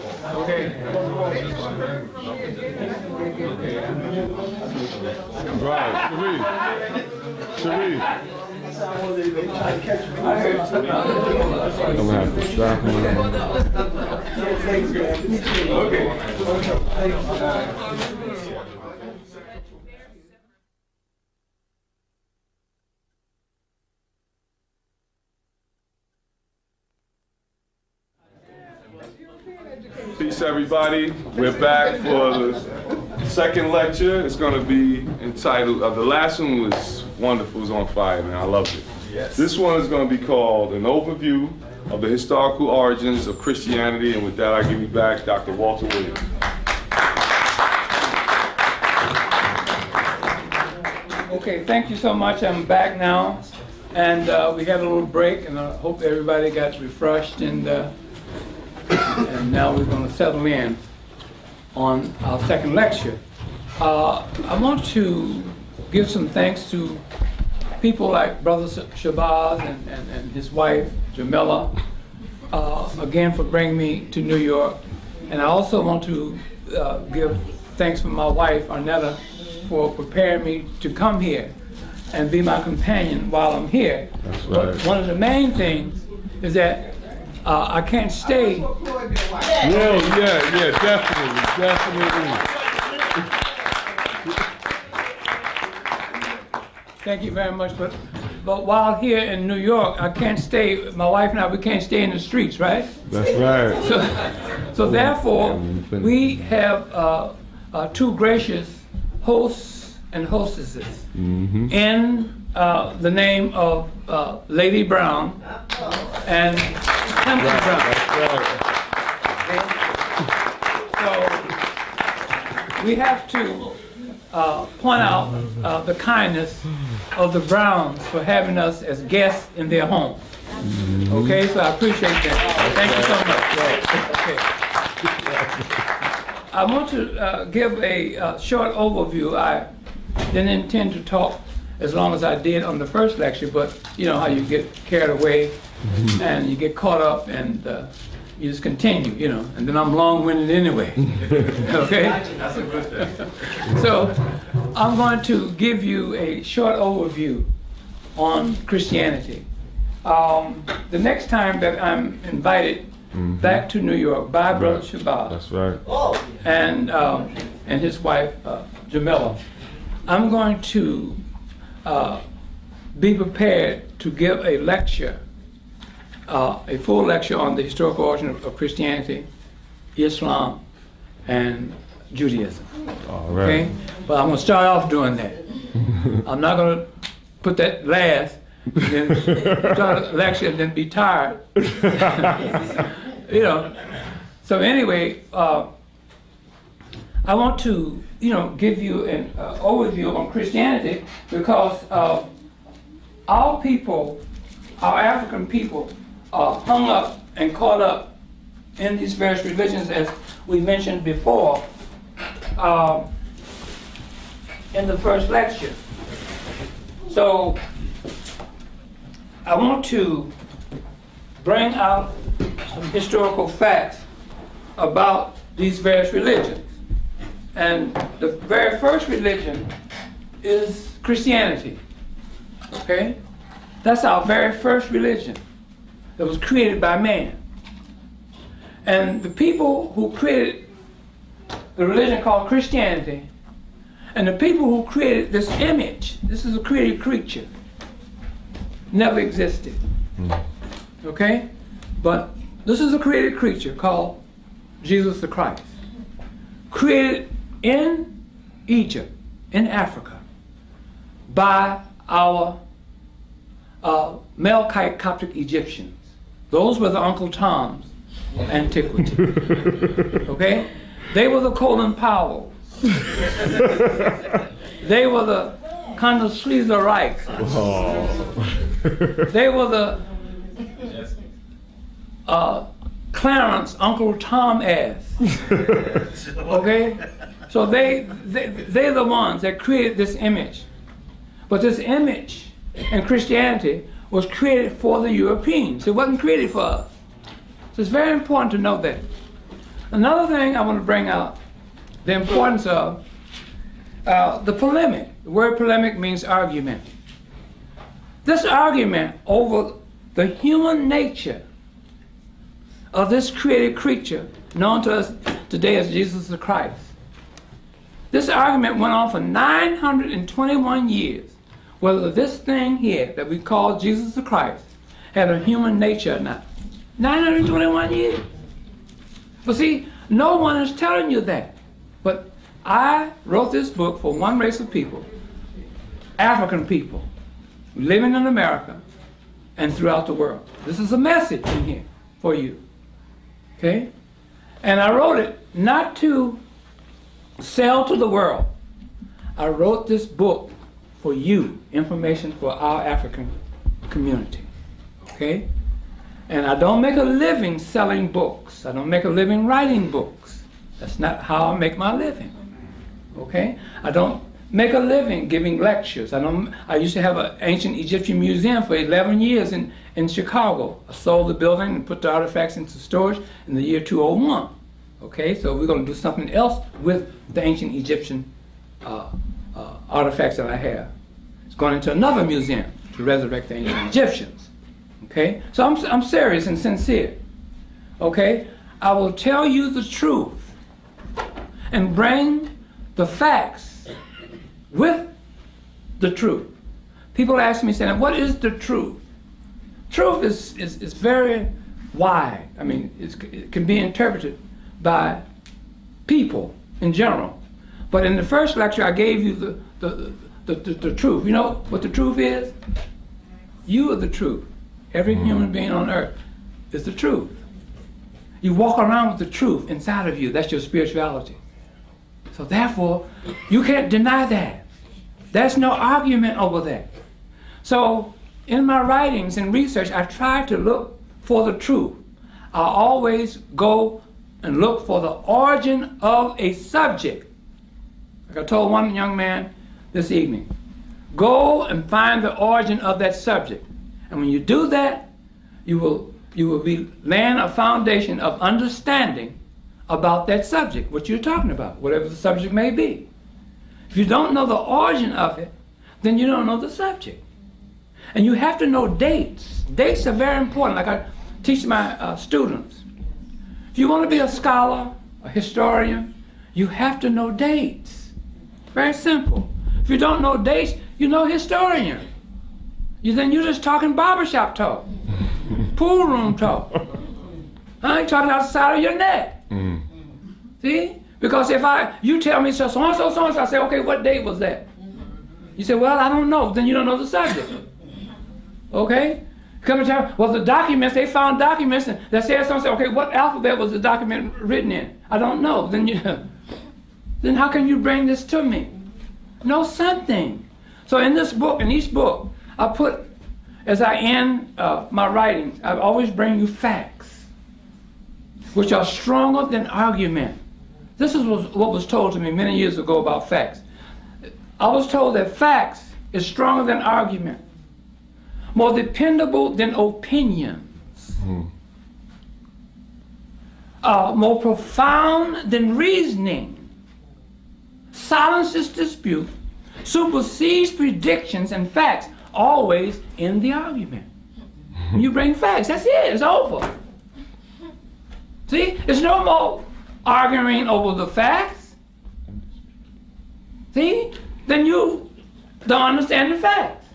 Okay. Right, Sharif. I'm gonna have to stop him. Peace, everybody. We're back for the second lecture. It's going to be entitled, the last one was wonderful, it was on fire, man. I loved it. Yes. This one is going to be called An Overview of the Historical Origins of Christianity. And with that, I give you back Dr. Walter Williams. Okay, thank you so much. I'm back now. And we had a little break, and I hope everybody got refreshed. And now we're going to settle in on our second lecture. I want to give some thanks to people like Brother Shabazz and his wife, Jamila, again for bringing me to New York. And I also want to give thanks for my wife, Arnetta, for preparing me to come here and be my companion while I'm here. That's right. But one of the main things is that I can't stay. Yeah, definitely. Thank you very much. But while here in New York, I can't stay. My wife and I, we can't stay in the streets, right? That's right. So therefore, we have two gracious hosts and hostesses in the name of Lady Brown and Hampton Brown. So we have to point out the kindness of the Browns for having us as guests in their home. Okay, so I appreciate that. Thank you so much. Okay. I want to give a short overview. I didn't intend to talk as long as I did on the first lecture, but you know how you get carried away and you get caught up and you just continue, you know, and then I'm long-winded anyway. Okay? That's a good thing. So I'm going to give you a short overview on Christianity. The next time that I'm invited back to New York by Brother Shabazz. That's right. And his wife, Jamila, I'm going to be prepared to give a lecture, a full lecture on the historical origin of Christianity, Islam, and Judaism. All right. Okay? But I'm going to start off doing that. I'm not going to put that last, and then start a lecture and then be tired. You know. So anyway, I want to, you know, give you an overview on Christianity because our people, our African people, are hung up and caught up in these various religions, as we mentioned before in the first lecture. So I want to bring out some historical facts about these various religions. And the very first religion is Christianity. Okay? That's our very first religion that was created by man. And the people who created the religion called Christianity, and the people who created this image, this is a created creature, never existed. Okay? But this is a created creature called Jesus the Christ, created in Egypt, in Africa, by our Melkite Coptic Egyptians. Those were the Uncle Toms of antiquity. Okay? They were the Colin Powells. They were the Condoleezza Rice. They were the Clarence Uncle Tom ass. Okay? So they're the ones that created this image. But this image in Christianity was created for the Europeans. It wasn't created for us. So it's very important to know that. Another thing I want to bring out, the importance of the polemic. The word polemic means argument. This argument over the human nature of this created creature known to us today as Jesus the Christ. This argument went on for 921 years, whether this thing here that we call Jesus the Christ had a human nature or not. 921 years. But see, no one is telling you that. But I wrote this book for one race of people, African people, living in America and throughout the world. This is a message in here for you. Okay? And I wrote it not to sell to the world. I wrote this book for you, information for our African community. Okay? And I don't make a living selling books. I don't make a living writing books. That's not how I make my living. Okay? I don't make a living giving lectures. I used to have an ancient Egyptian museum for 11 years in Chicago. I sold the building and put the artifacts into storage in the year 2001. Okay, so we're going to do something else with the ancient Egyptian artifacts that I have. It's going into another museum to resurrect the ancient Egyptians. Okay, so I'm serious and sincere. Okay, I will tell you the truth and bring the facts with the truth. People ask me, saying, what is the truth? Truth is very wide. I mean, it can be interpreted by people in general. But in the first lecture, I gave you the truth. You know what the truth is? You are the truth. Every human being on earth is the truth. You walk around with the truth inside of you. That's your spirituality. So therefore, you can't deny that. There's no argument over that. So in my writings and research, I try to look for the truth. I always go and look for the origin of a subject. Like I told one young man this evening, go and find the origin of that subject. And when you do that, you will be laying a foundation of understanding about that subject, what you're talking about, whatever the subject may be. If you don't know the origin of it, then you don't know the subject. And you have to know dates. Dates are very important, like I teach my students. If you want to be a scholar, a historian, you have to know dates. Very simple. If you don't know dates, you're no historian. Then you're just talking barbershop talk, pool room talk. You're talking outside of your neck. See? Because if you tell me so-and-so, I say, okay, what date was that? You say, well, I don't know. Then you don't know the subject. Okay? Come and tell me, well, the documents, they found documents that said something. Okay, what alphabet was the document written in? I don't know. Then how can you bring this to me? Know something. So in this book, in each book, I put, as I end my writings, I always bring you facts, which are stronger than argument. This is what was told to me many years ago about facts. I was told that facts is stronger than argument, more dependable than opinions, more profound than reasoning, silences dispute, supersedes predictions, and facts always in the argument. You bring facts, that's it, it's over. See, there's no more arguing over the facts. See, then you don't understand the facts.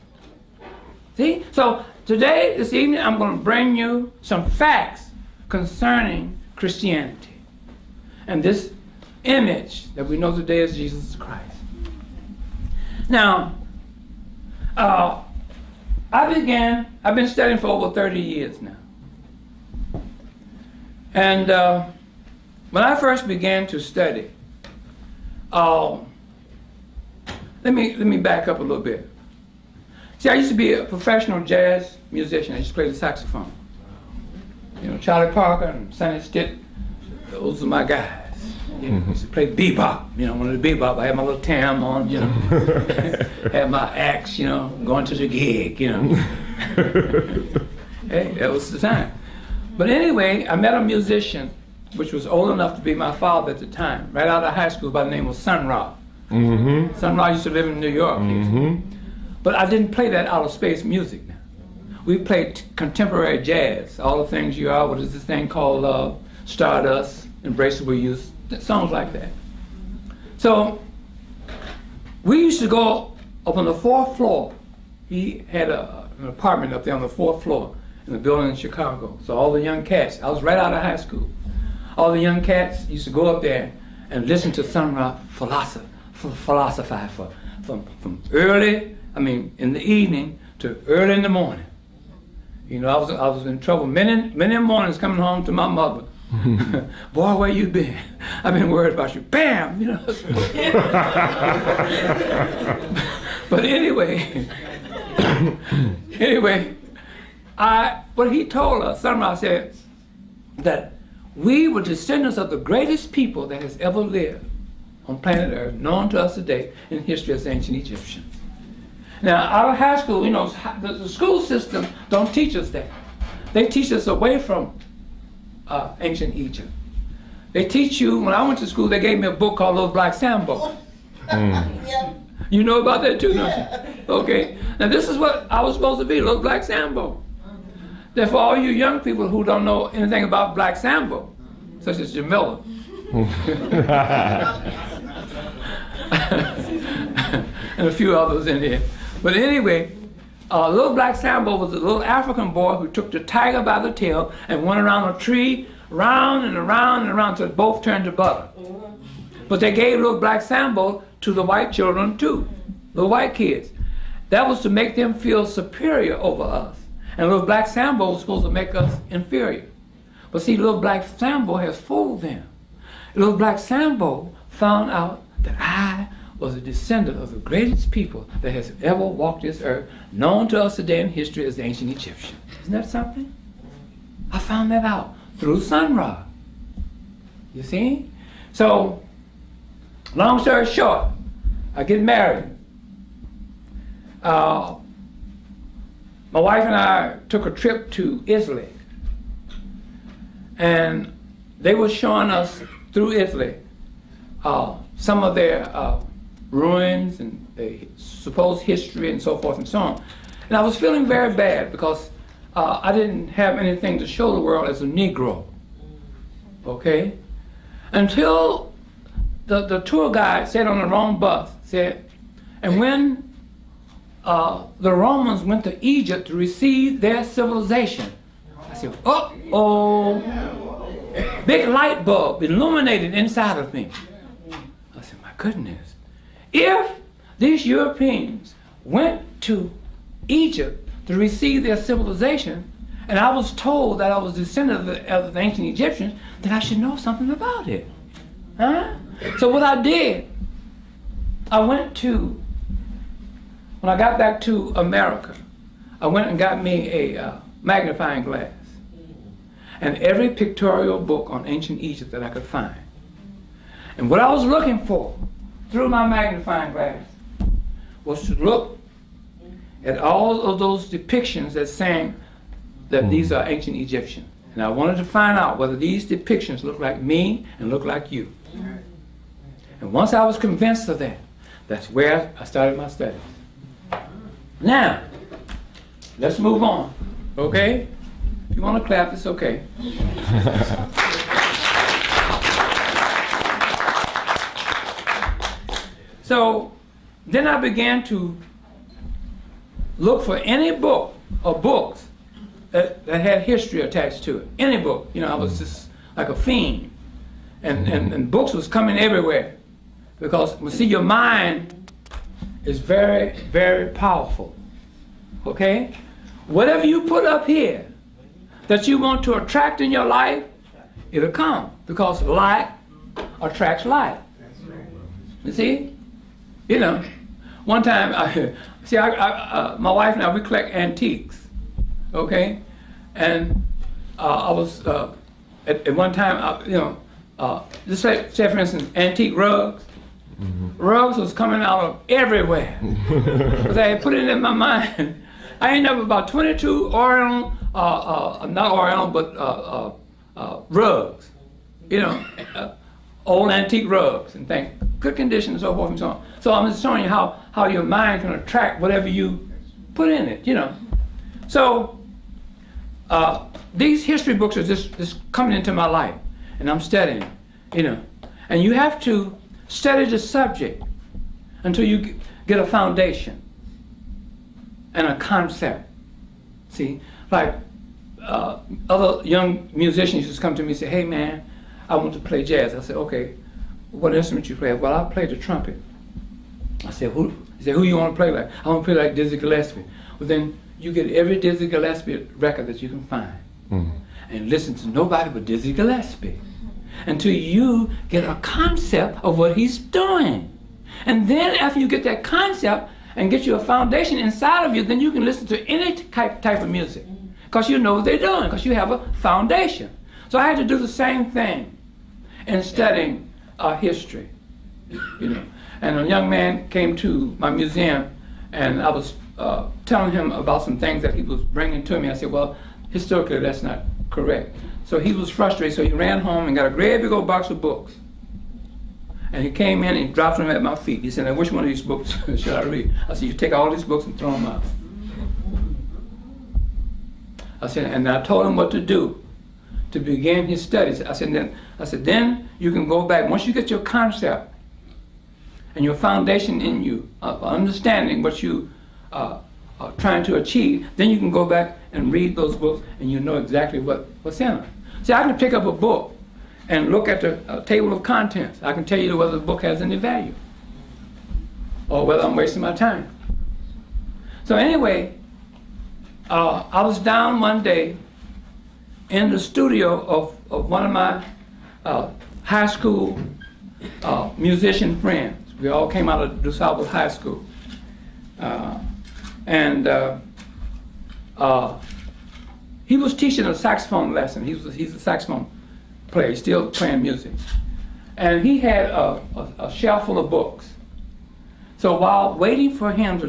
See, so today, this evening, I'm going to bring you some facts concerning Christianity and this image that we know today as Jesus Christ. Now, I've been studying for over 30 years now. And when I first began to study, let me back up a little bit. See, I used to be a professional jazz musician. I used to play the saxophone. You know, Charlie Parker and Sonny Stitt, those are my guys. You know, I used to play bebop. You know, one of the bebop, I had my little tam on, you know, had my axe, you know, going to the gig, you know. Hey, that was the time. But anyway, I met a musician which was old enough to be my father at the time, right out of high school, by the name of Sun Ra. Sun Ra used to live in New York. But I didn't play that outer space music. We played contemporary jazz, all the things you are. What is this thing called Stardust, Embraceable Youth, songs like that. So we used to go up on the 4th floor. He had an apartment up there on the 4th floor in the building in Chicago. So all the young cats, I was right out of high school. All the young cats used to go up there and listen to Sun Ra philosophize from early, in the evening to early in the morning. You know, I was in trouble many mornings coming home to my mother. Boy, where you been? I've been worried about you. Bam! You know. But anyway, what he told us, Sun Ra said that we were descendants of the greatest people that has ever lived on planet Earth, known to us today in history as ancient Egyptians. Now, out of high school, you know, the school system don't teach us that. They teach us away from ancient Egypt. They teach you, when I went to school, they gave me a book called Little Black Sambo. You know about that too, don't you? Okay. Now this is what I was supposed to be, Little Black Sambo. Therefore, all you young people who don't know anything about Black Sambo, such as Jamila, and a few others in here. But anyway, Little Black Sambo was a little African boy who took the tiger by the tail and went around a tree, round and around and around, until both turned to butter. But they gave Little Black Sambo to the white children too, the white kids. That was to make them feel superior over us. And Little Black Sambo was supposed to make us inferior. But see, Little Black Sambo has fooled them. Little Black Sambo found out that I was a descendant of the greatest people that has ever walked this earth, known to us today in history as the ancient Egyptians. Isn't that something? I found that out through Sun Ra. You see? So, long story short, I get married. My wife and I took a trip to Italy. And they were showing us through Italy some of their ruins and the supposed history and so forth and so on. And I was feeling very bad because I didn't have anything to show the world as a Negro, okay? Until the tour guide said on the wrong bus, said, and when the Romans went to Egypt to receive their civilization, I said, uh-oh, big light bulb illuminated inside of me. I said, my goodness, if these Europeans went to Egypt to receive their civilization, and I was told that I was descendant of the ancient Egyptians, then I should know something about it. Huh? So what I did, I went to, when I got back to America, I went and got me a magnifying glass and every pictorial book on ancient Egypt that I could find. And what I was looking for through my magnifying glass was to look at all of those depictions that saying that these are ancient Egyptians. And I wanted to find out whether these depictions look like me and look like you. And once I was convinced of that, that's where I started my studies. Now, let's move on, okay? If you want to clap, it's okay. So, then I began to look for any book or books that had history attached to it. Any book. You know, I was just like a fiend. And books was coming everywhere. Because, see, your mind is very, very powerful. Okay? Whatever you put up here that you want to attract in your life, it'll come. Because like attracts like. You see? You know, one time, my wife and I, we collect antiques. Okay? And I was, at one time, just say for instance, antique rugs. Rugs was coming out of everywhere. Because I had put it in my mind. I ended up about 22 Oriental, not Oriental, but rugs. you know, old antique rugs and things, good condition and so forth and so on. So I'm just showing you how your mind can attract whatever you put in it, you know. So these history books are just coming into my life, and I'm studying, you know. And you have to study the subject until you get a foundation and a concept. See, like other young musicians just come to me and say, "Hey man, I want to play jazz." I said, "Okay, what instrument you play?" "Well, I play the trumpet." I said, "Who?" He said, "Who you want to play like?" "I want to play like Dizzy Gillespie." Well, then you get every Dizzy Gillespie record that you can find, and listen to nobody but Dizzy Gillespie until you get a concept of what he's doing. And then after you get that concept and get you a foundation inside of you, then you can listen to any type of music, because you know what they're doing, because you have a foundation. So I had to do the same thing in studying history, you know. And a young man came to my museum, and I was telling him about some things that he was bringing to me. I said, "Well, historically that's not correct." So he was frustrated, so he ran home and got a great big old box of books. And he came in and he dropped them at my feet. He said, "Now, which one of these books should I read?" I said, "You take all these books and throw them out." I said, and I told him what to do to begin his studies. I said, then you can go back. Once you get your concept and your foundation in you, of understanding what you are trying to achieve, then you can go back and read those books and you know exactly what's in them. See, I can pick up a book and look at the table of contents. I can tell you whether the book has any value or whether I'm wasting my time. So anyway, I was down one day in the studio of one of my high school musician friends. We all came out of DuSable High School. He was teaching a saxophone lesson. He's a saxophone player. He's still playing music. And he had a shelf full of books. So while waiting for him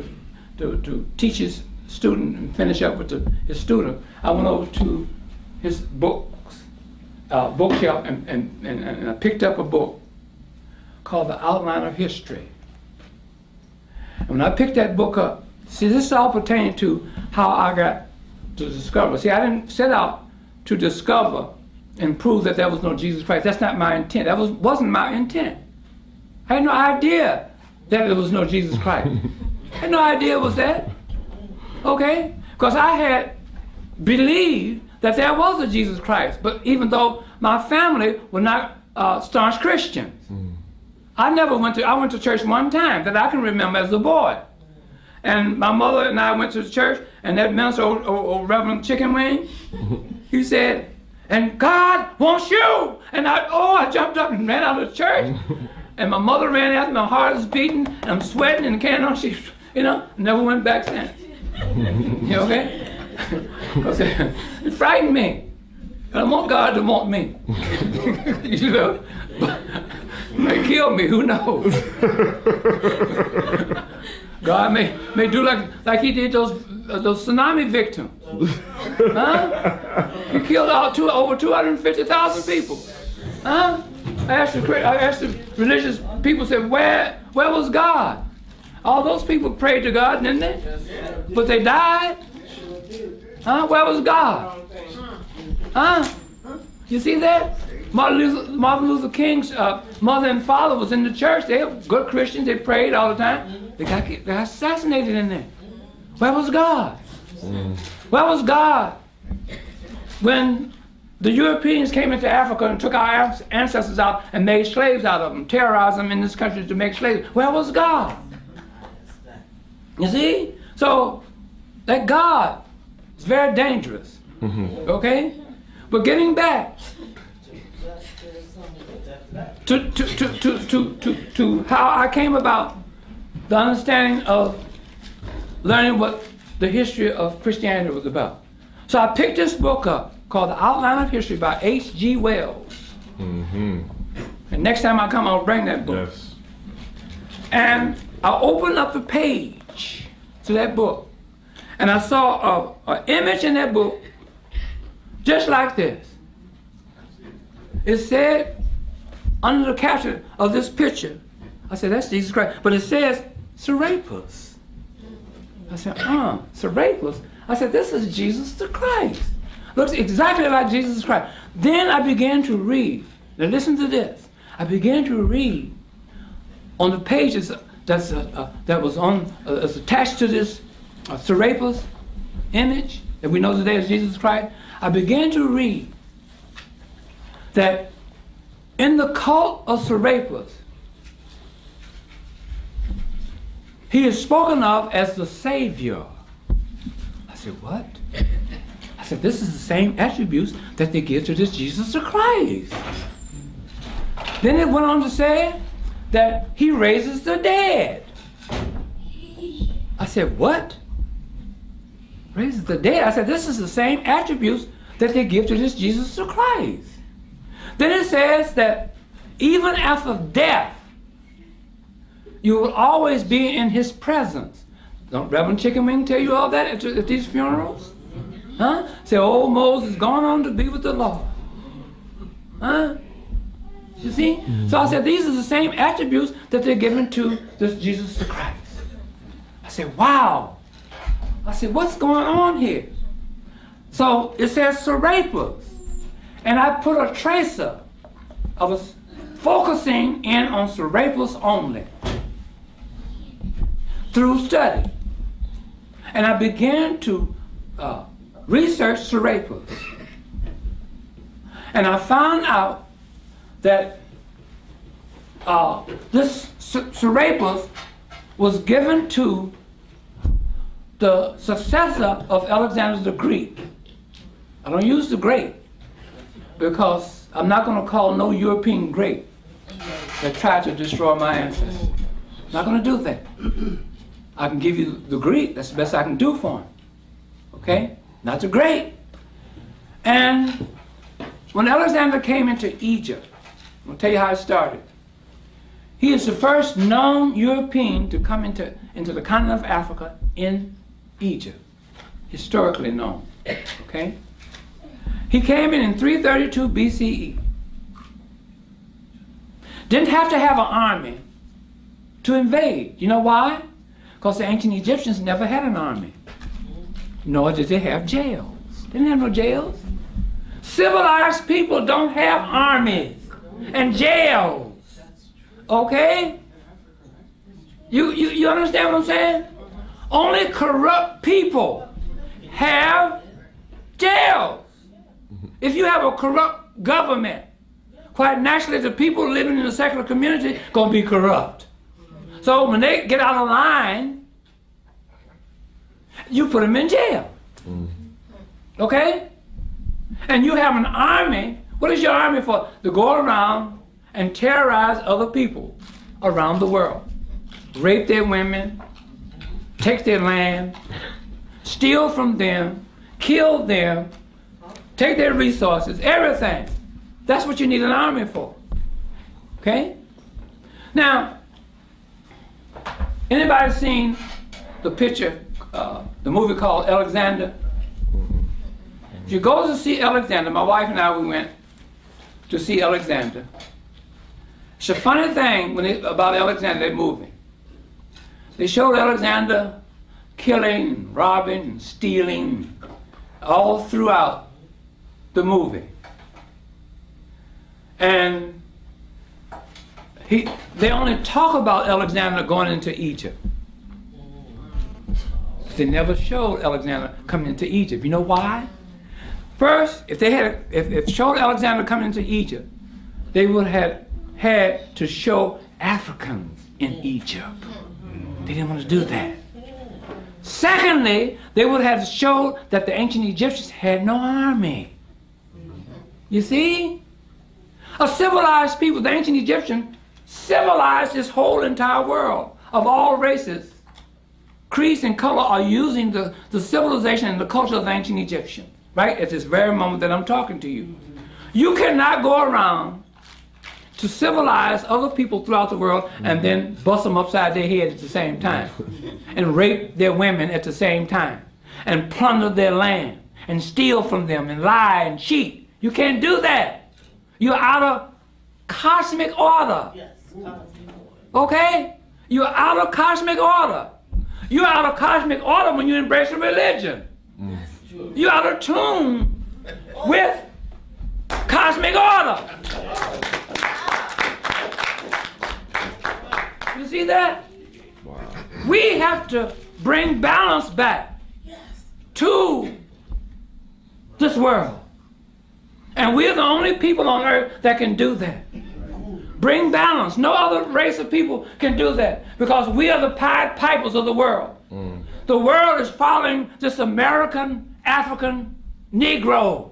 to teach his student and finish up with his student, I went over to his bookshelf and I picked up a book called The Outline of History. And when I picked that book up, see, this is all pertaining to how I got to discover. See, I didn't set out to discover and prove that there was no Jesus Christ. That's not my intent. That wasn't my intent. I had no idea that there was no Jesus Christ. I had no idea it was that. Okay? Because I had believed that there was a Jesus Christ. But even though my family were not staunch Christians, I went to church one time that I can remember as a boy. And my mother and I went to the church, and that minister, old Reverend Chicken Wing, he said, "And God wants you." And I jumped up and ran out of the church. And my mother ran after me, my heart is beating, and I'm sweating, and carrying on. She, never went back since. You okay? Because it frightened me. And I want God to want me. But he may kill me, who knows? God may do like he did those tsunami victims. Huh? He killed over 250,000 people. Huh? I asked the religious people, said, where was God? All those people prayed to God, didn't they? But they died. Huh? Where was God? Huh? You see that? Martin Luther King's mother and father was in the church. They were good Christians. They prayed all the time. They got assassinated in there. Where was God? Where was God when the Europeans came into Africa and took our ancestors out and made slaves out of them, terrorized them in this country to make slaves? Where was God? You see? So that God is very dangerous. Okay? But getting back to how I came about the understanding of learning what the history of Christianity was about. So I picked this book up called The Outline of History by H.G. Wells. And next time I come, I'll bring that book. Yes. And I opened up the page to that book, and I saw an image in that book just like this. it said under the caption of this picture, I said, that's Jesus Christ. But it says Serapis. I said, Serapis. I said, this is Jesus the Christ. Looks exactly like Jesus Christ. Then I began to read. Now listen to this. I began to read on the pages that was attached to this Serapis image that we know today as Jesus Christ. I began to read that in the cult of Serapis, he is spoken of as the Savior. I said, what? I said, this is the same attributes that they give to this Jesus the Christ. Then it went on to say that he raises the dead. I said, what? Raises the dead? I said, this is the same attributes that they give to this Jesus the Christ. Then it says that even after death, you will always be in his presence. Don't Reverend Chicken Wing tell you all that at these funerals? Huh? Say, oh, Moses gone on to be with the Lord. Huh? You see? So I said, these are the same attributes that they're given to this Jesus the Christ. I said, wow. I said, what's going on here? So it says Serapis. And I put a tracer of us focusing in on Serapis only through study. And I began to research Serapis. And I found out that this Serapis was given to the successor of Alexander the Greek. I don't use the Great because I'm not going to call no European great that tried to destroy my ancestors. I'm not going to do that. I can give you the Greek. That's the best I can do for him. Okay? Not the Great. And when Alexander came into Egypt, I'll tell you how it started. He is the first known European to come into the continent of Africa in Egypt, historically known. Okay? He came in 332 BCE. Didn't have to have an army to invade. You know why? Because the ancient Egyptians never had an army. Nor did they have jails. They didn't have no jails. Civilized people don't have armies and jails. Okay? You understand what I'm saying? Only corrupt people have jails. If you have a corrupt government, quite naturally the people living in the secular community going to be corrupt. So when they get out of line, you put them in jail. Okay? And you have an army. What is your army for? To go around and terrorize other people around the world. Rape their women, take their land, steal from them, kill them, take their resources, everything. That's what you need an army for. Okay? Now, anybody seen the picture, the movie called Alexander? If you go to see Alexander, my wife and I, we went to see Alexander. It's a funny thing about Alexander, that movie. They showed Alexander killing, robbing, stealing, all throughout the movie. And they only talk about Alexander going into Egypt. They never showed Alexander coming into Egypt. You know why? First, if they showed Alexander coming into Egypt, they would have had to show Africans in Egypt. They didn't want to do that. Secondly, they would have showed that the ancient Egyptians had no army. You see? A civilized people, the ancient Egyptians, civilized this whole entire world of all races. Creeds and color are using the civilization and the culture of the ancient Egyptians, right? At this very moment that I'm talking to you. You cannot go around to civilize other people throughout the world and then bust them upside their head at the same time and rape their women at the same time and plunder their land and steal from them and lie and cheat. You can't do that. You're out of cosmic order. Okay? You're out of cosmic order. You're out of cosmic order when you embrace a religion. You're out of tune with cosmic order. You see that? Wow. We have to bring balance back to this world. And we're the only people on earth that can do that. Bring balance. No other race of people can do that because we are the Pied Pipers of the world. The world is following this American African Negro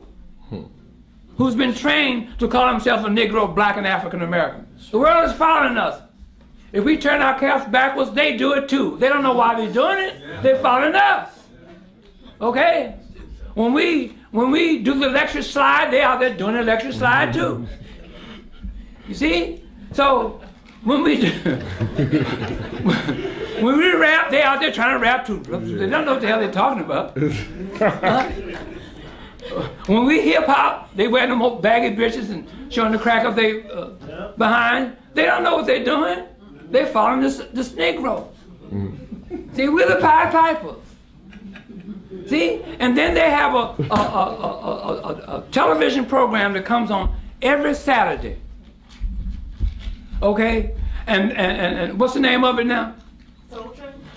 who's been trained to call himself a Negro, Black, and African American. The world is following us. If we turn our caps backwards, they do it too. They don't know why they're doing it. They're following us. Okay? When we do the electric slide, they're out there doing the electric slide too. You see? So when we rap, they're out there trying to rap too. They don't know what the hell they're talking about. When we hip hop, they wear them old baggy bitches and showing the crack of their behind. They don't know what they're doing. They're following this Negro. See, we're the Pied Pipers. See, and then they have a television program that comes on every Saturday. Okay, and what's the name of it now?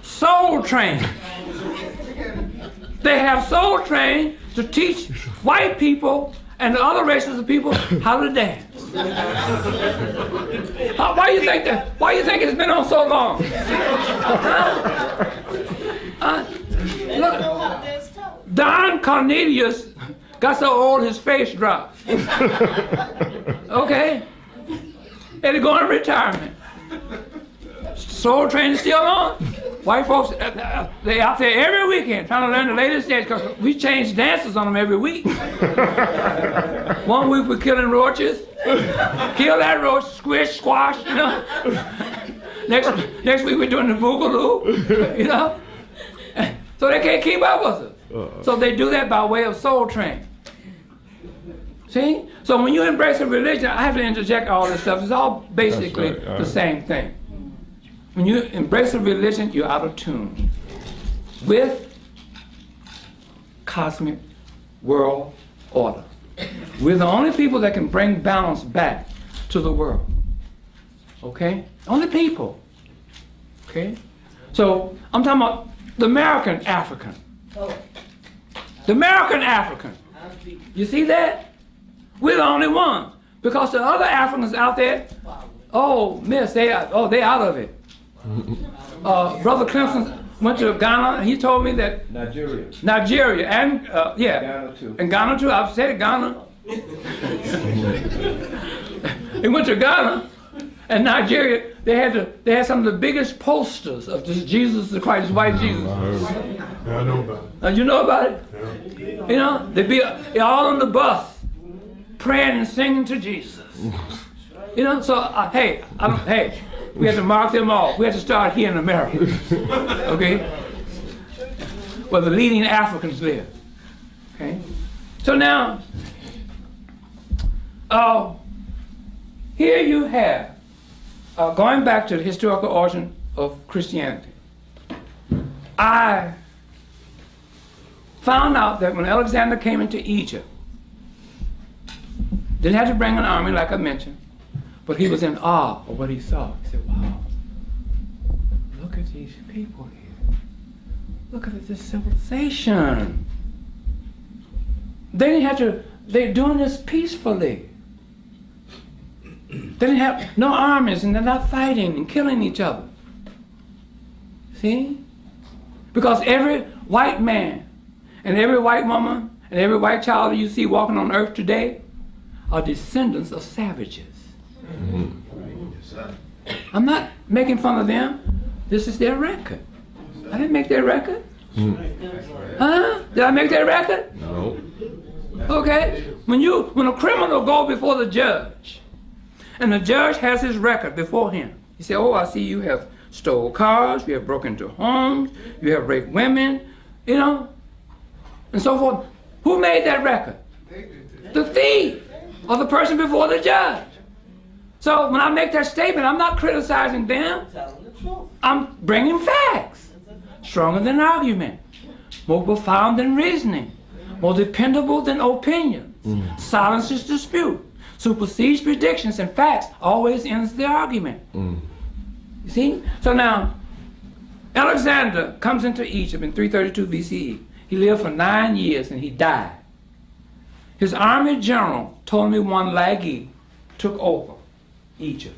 Soul Train. They have Soul Train to teach white people and the other races of people how to dance. Why do you think that? Why do you think it's been on so long? Look, Don Cornelius got so old his face dropped. Okay? Had to go in retirement. Soul Train is still on. White folks, they out there every weekend trying to learn the latest dance because we change dances on them every week. 1 week we're killing roaches. Kill that roach, squish, squash, you know. Next week we're doing the boogaloo, you know. So they can't keep up with us. So they do that by way of Soul Train. See? So when you embrace a religion, I have to interject all this stuff. It's all basically the same thing. When you embrace a religion, you're out of tune with cosmic world order. We're the only people that can bring balance back to the world. Okay? Only people. Okay? So I'm talking about the American African. The American African. You see that? We're the only ones. Because the other Africans out there, oh, miss, they out of it. Brother Clemson went to Ghana, and he told me that Nigeria, and Ghana too. And Ghana too. I've said Ghana. He went to Ghana, and Nigeria. They had some of the biggest posters of this Jesus the Christ, white Jesus. Yeah, I know about it. You know about it? Yeah. You know, they'd be all on the bus, praying and singing to Jesus. You know, so hey, we have to mark them off. We have to start here in America, okay? Where the leading Africans live, okay? So now, here you have, going back to the historical origin of Christianity. I found out that when Alexander came into Egypt, didn't have to bring an army like I mentioned, but he was in awe of what he saw. He said, wow, look at these people here. Look at this civilization. They didn't have to, they're doing this peacefully. They didn't have no armies and they're not fighting and killing each other. See? Because every white man and every white woman and every white child that you see walking on earth today are descendants of savages. I'm not making fun of them. This is their record. I didn't make their record. Huh? Did I make their record? No. Okay. When a criminal go before the judge, and the judge has his record before him, he said, oh, I see you have stole cars, you have broken into homes, you have raped women, you know, and so forth. Who made that record? The thief. or the person before the judge. So when I make that statement, I'm not criticizing them. I'm bringing facts. Stronger than argument. More profound than reasoning. More dependable than opinions. Silences dispute. Supersedes predictions and facts. Always ends the argument. You see? So now, Alexander comes into Egypt in 332 BCE. He lived for 9 years and he died. His army general, Ptolemy I Lagi, took over Egypt.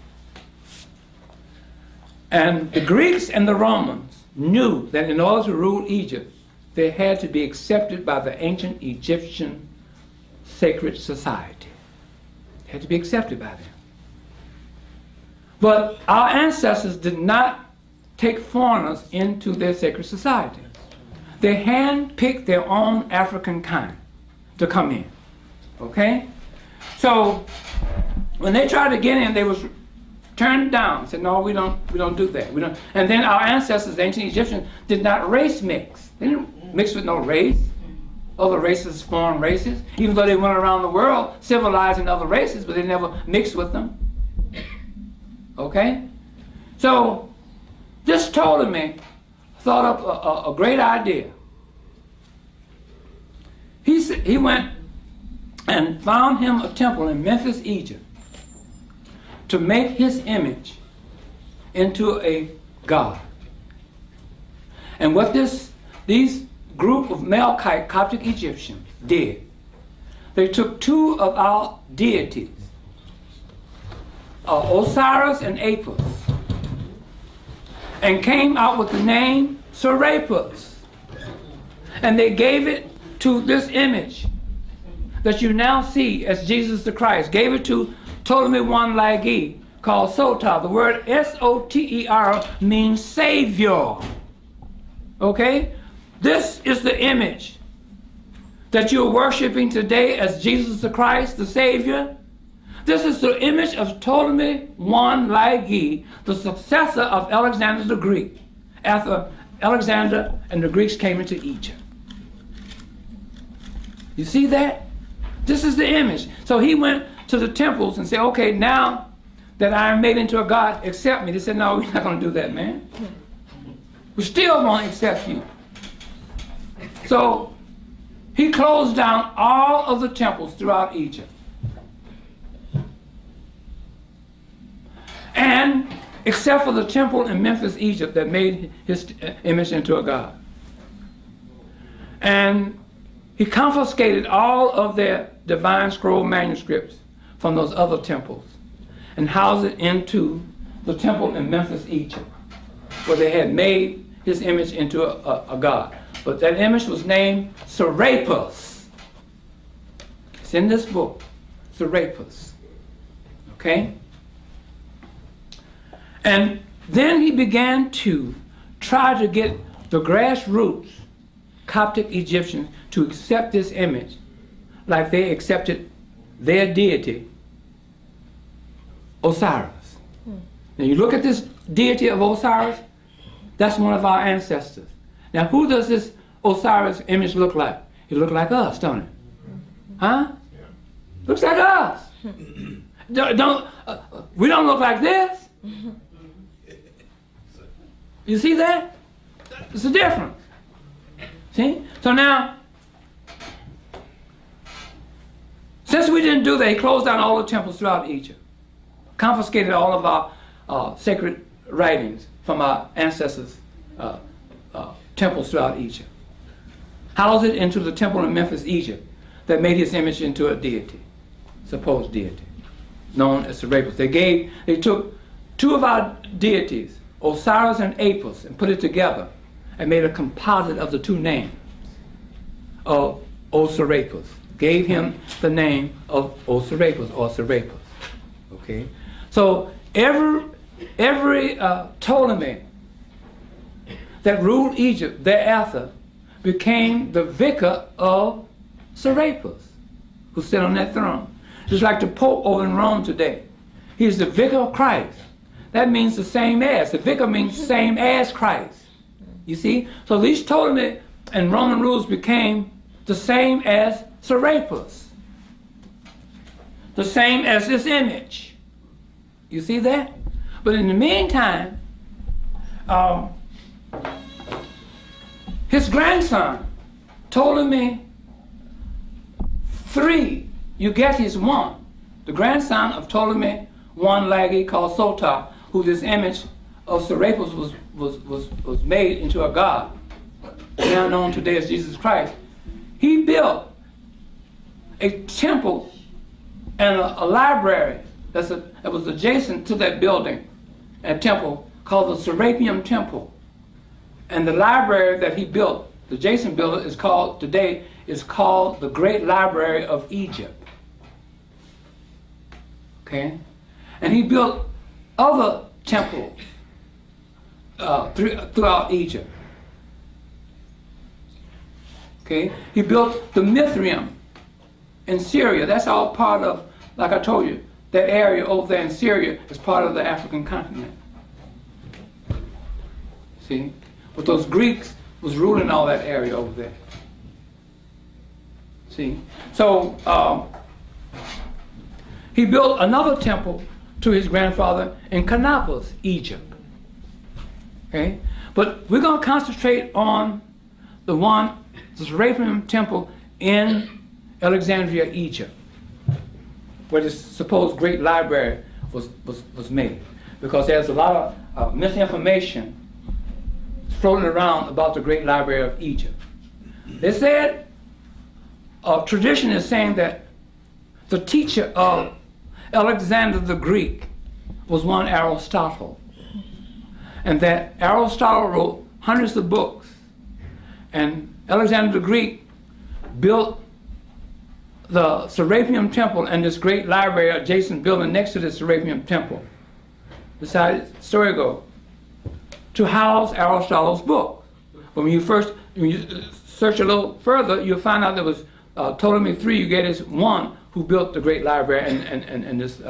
And the Greeks and the Romans knew that in order to rule Egypt, they had to be accepted by the ancient Egyptian sacred society. They had to be accepted by them. But our ancestors did not take foreigners into their sacred society. They handpicked their own African kind to come in. Okay? So when they tried to get in, they was turned down. Said, no, we don't do that. We don't. And then our ancestors, the ancient Egyptians, did not race mix. They didn't mix with no race. Other races, foreign races. Even though they went around the world civilizing other races, but they never mixed with them. Okay? So this Ptolemy thought up a great idea. He went and found him a temple in Memphis, Egypt, to make his image into a god. And what these group of Melkite Coptic Egyptians did, they took two of our deities, Osiris and Apis, and came out with the name Serapis. And they gave it to this image that you now see as Jesus the Christ. Gave it to Ptolemy I Lagi, called Soter. The word S-O-T-E-R means Savior. Okay? This is the image that you're worshiping today as Jesus the Christ, the Savior. This is the image of Ptolemy I Lagi, the successor of Alexander the Greek, after Alexander and the Greeks came into Egypt. You see that? This is the image. So he went to the temples and said, okay, now that I am made into a god, accept me. They said, no, we're not going to do that, man. We still won't accept you. So he closed down all of the temples throughout Egypt. And except for the temple in Memphis, Egypt, that made his image into a god. And he confiscated all of their divine scroll manuscripts from those other temples and housed it into the temple in Memphis, Egypt, where they had made his image into a god. But that image was named Serapis. It's in this book, Serapis. Okay? And then he began to try to get the grassroots Coptic Egyptians to accept this image like they accepted their deity, Osiris. Now you look at this deity of Osiris, that's one of our ancestors. Now who does this Osiris image look like? It looks like us, don't it? Huh? Looks like us. We don't look like this. You see that? It's a difference. See? So now, since we didn't do that, he closed down all the temples throughout Egypt, confiscated all of our sacred writings from our ancestors' temples throughout Egypt, housed it into the temple in Memphis, Egypt, that made his image into a deity, supposed deity, known as Serapis. They took two of our deities, Osiris and Apis, and put it together and made a composite of the two names of Osiris. Gave him the name of Osiris or Serapis. Okay? So every Ptolemy that ruled Egypt thereafter became the vicar of Serapis, who sat on that throne. Just like the Pope over in Rome today. He's the vicar of Christ. That means the same as. The vicar means same as Christ. You see? So these Ptolemy and Roman rules became the same as Serapis. the same as this image. You see that? But in the meantime, his grandson told me 3, you get is 1. The grandson of Ptolemy I Lagi called Sotar, who this image of Serapis was made into a god, now known today as Jesus Christ. He built a temple and a library that was adjacent to that building, a temple called the Serapeum Temple. And the library that he built, the adjacent building, is called the Great Library of Egypt. Okay? And he built other temples throughout Egypt. Okay? He built the Mithraeum in Syria. That's all part of, like I told you, that area over there in Syria is part of the African continent. See? But those Greeks was ruling all that area over there. See? So he built another temple to his grandfather in Canopus, Egypt. Okay? But we're going to concentrate on the Serapeum Temple in Alexandria, Egypt, where this supposed great library was made. Because there's a lot of misinformation floating around about the great library of Egypt. They said, tradition is saying that the teacher of Alexander the Greek was one Aristotle. And that Aristotle wrote hundreds of books. And Alexander the Greek built the Serapeum Temple and this great library adjacent building next to the Serapeum Temple. Besides, story goes, to house Aristotle's book. But when you search a little further, you'll find out there was Ptolemy III Eugetes I who built the great library and this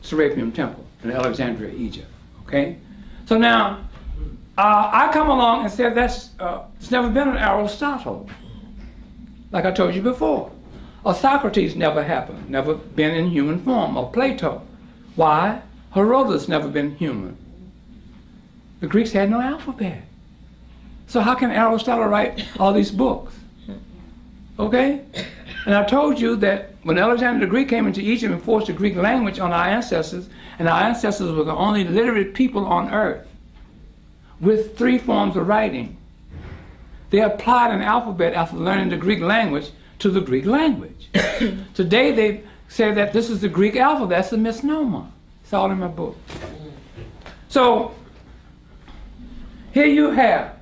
Serapeum Temple in Alexandria, Egypt. Okay? So now, I come along and said it's never been an Aristotle, like I told you before. Or Socrates never happened, never been in human form, or Plato. Why? Herodotus never been human. The Greeks had no alphabet. So how can Aristotle write all these books? Okay? And I told you that when Alexander the Greek came into Egypt and forced the Greek language on our ancestors, and our ancestors were the only literate people on earth with 3 forms of writing, they applied an alphabet after learning the Greek language to the Greek language. Today they say that this is the Greek alphabet. That's a misnomer. It's all in my book. So here you have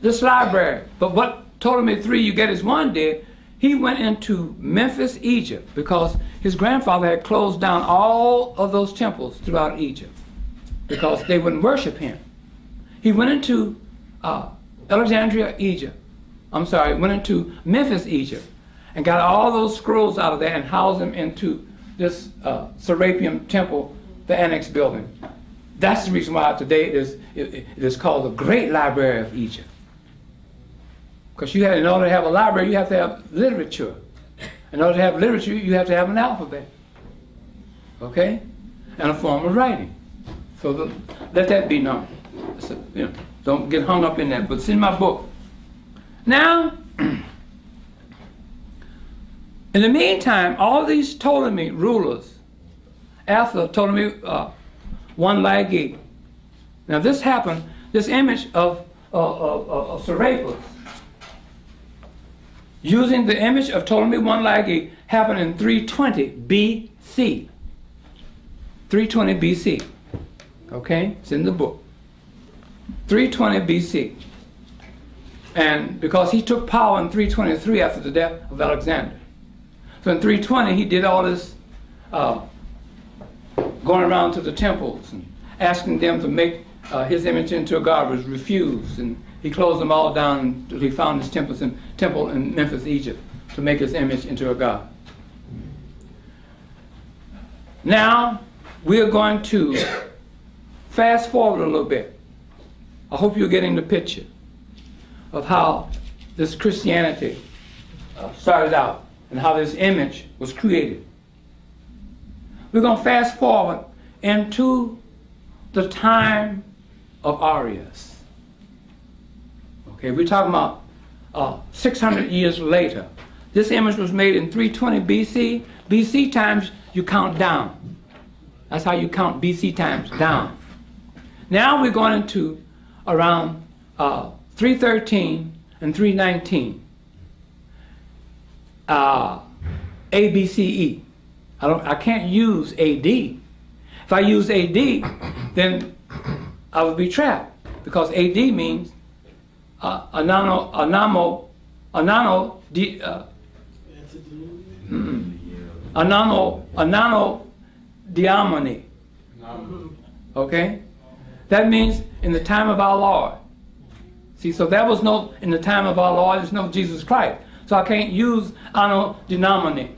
this library. But what Ptolemy III Eugetes I did, he went into Memphis, Egypt, because his grandfather had closed down all of those temples throughout Egypt because they wouldn't worship him. He went into Alexandria, Egypt. Went into Memphis, Egypt, and got all those scrolls out of there and housed them into this Serapeum Temple, the annex building. That's the reason why today it is called the Great Library of Egypt. Because in order to have a library, you have to have literature. In order to have literature, you have to have an alphabet. Okay? And a form of writing. So let that be known. So, don't get hung up in that, but it's in my book. Now, in the meantime, all these Ptolemy rulers, after Ptolemy I Lagi, now this happened, this image of Serapis, using the image of Ptolemy I Lagi, happened in 320 BC. 320 BC. Okay? It's in the book. 320 BC. And because he took power in 323 after the death of Alexander. So in 320 he did all this going around to the temples and asking them to make his image into a god, was refused. And he closed them all down until he found his temple in Memphis, Egypt, to make his image into a god. Now we are going to fast forward a little bit. I hope you're getting the picture of how this Christianity started out and how this image was created. We're going to fast forward into the time of Arius. Okay, we're talking about 600 years later. This image was made in 320 BC. BC times you count down. That's how you count BC times down. Now we're going into around 313 and 319. ABCE. I can't use AD. If I use AD, then I would be trapped, because AD means anonodiamoni. Okay? That means in the time of our Lord. See, so that was no, in the time of our Lord, there's no Jesus Christ. So I can't use anno-denomini.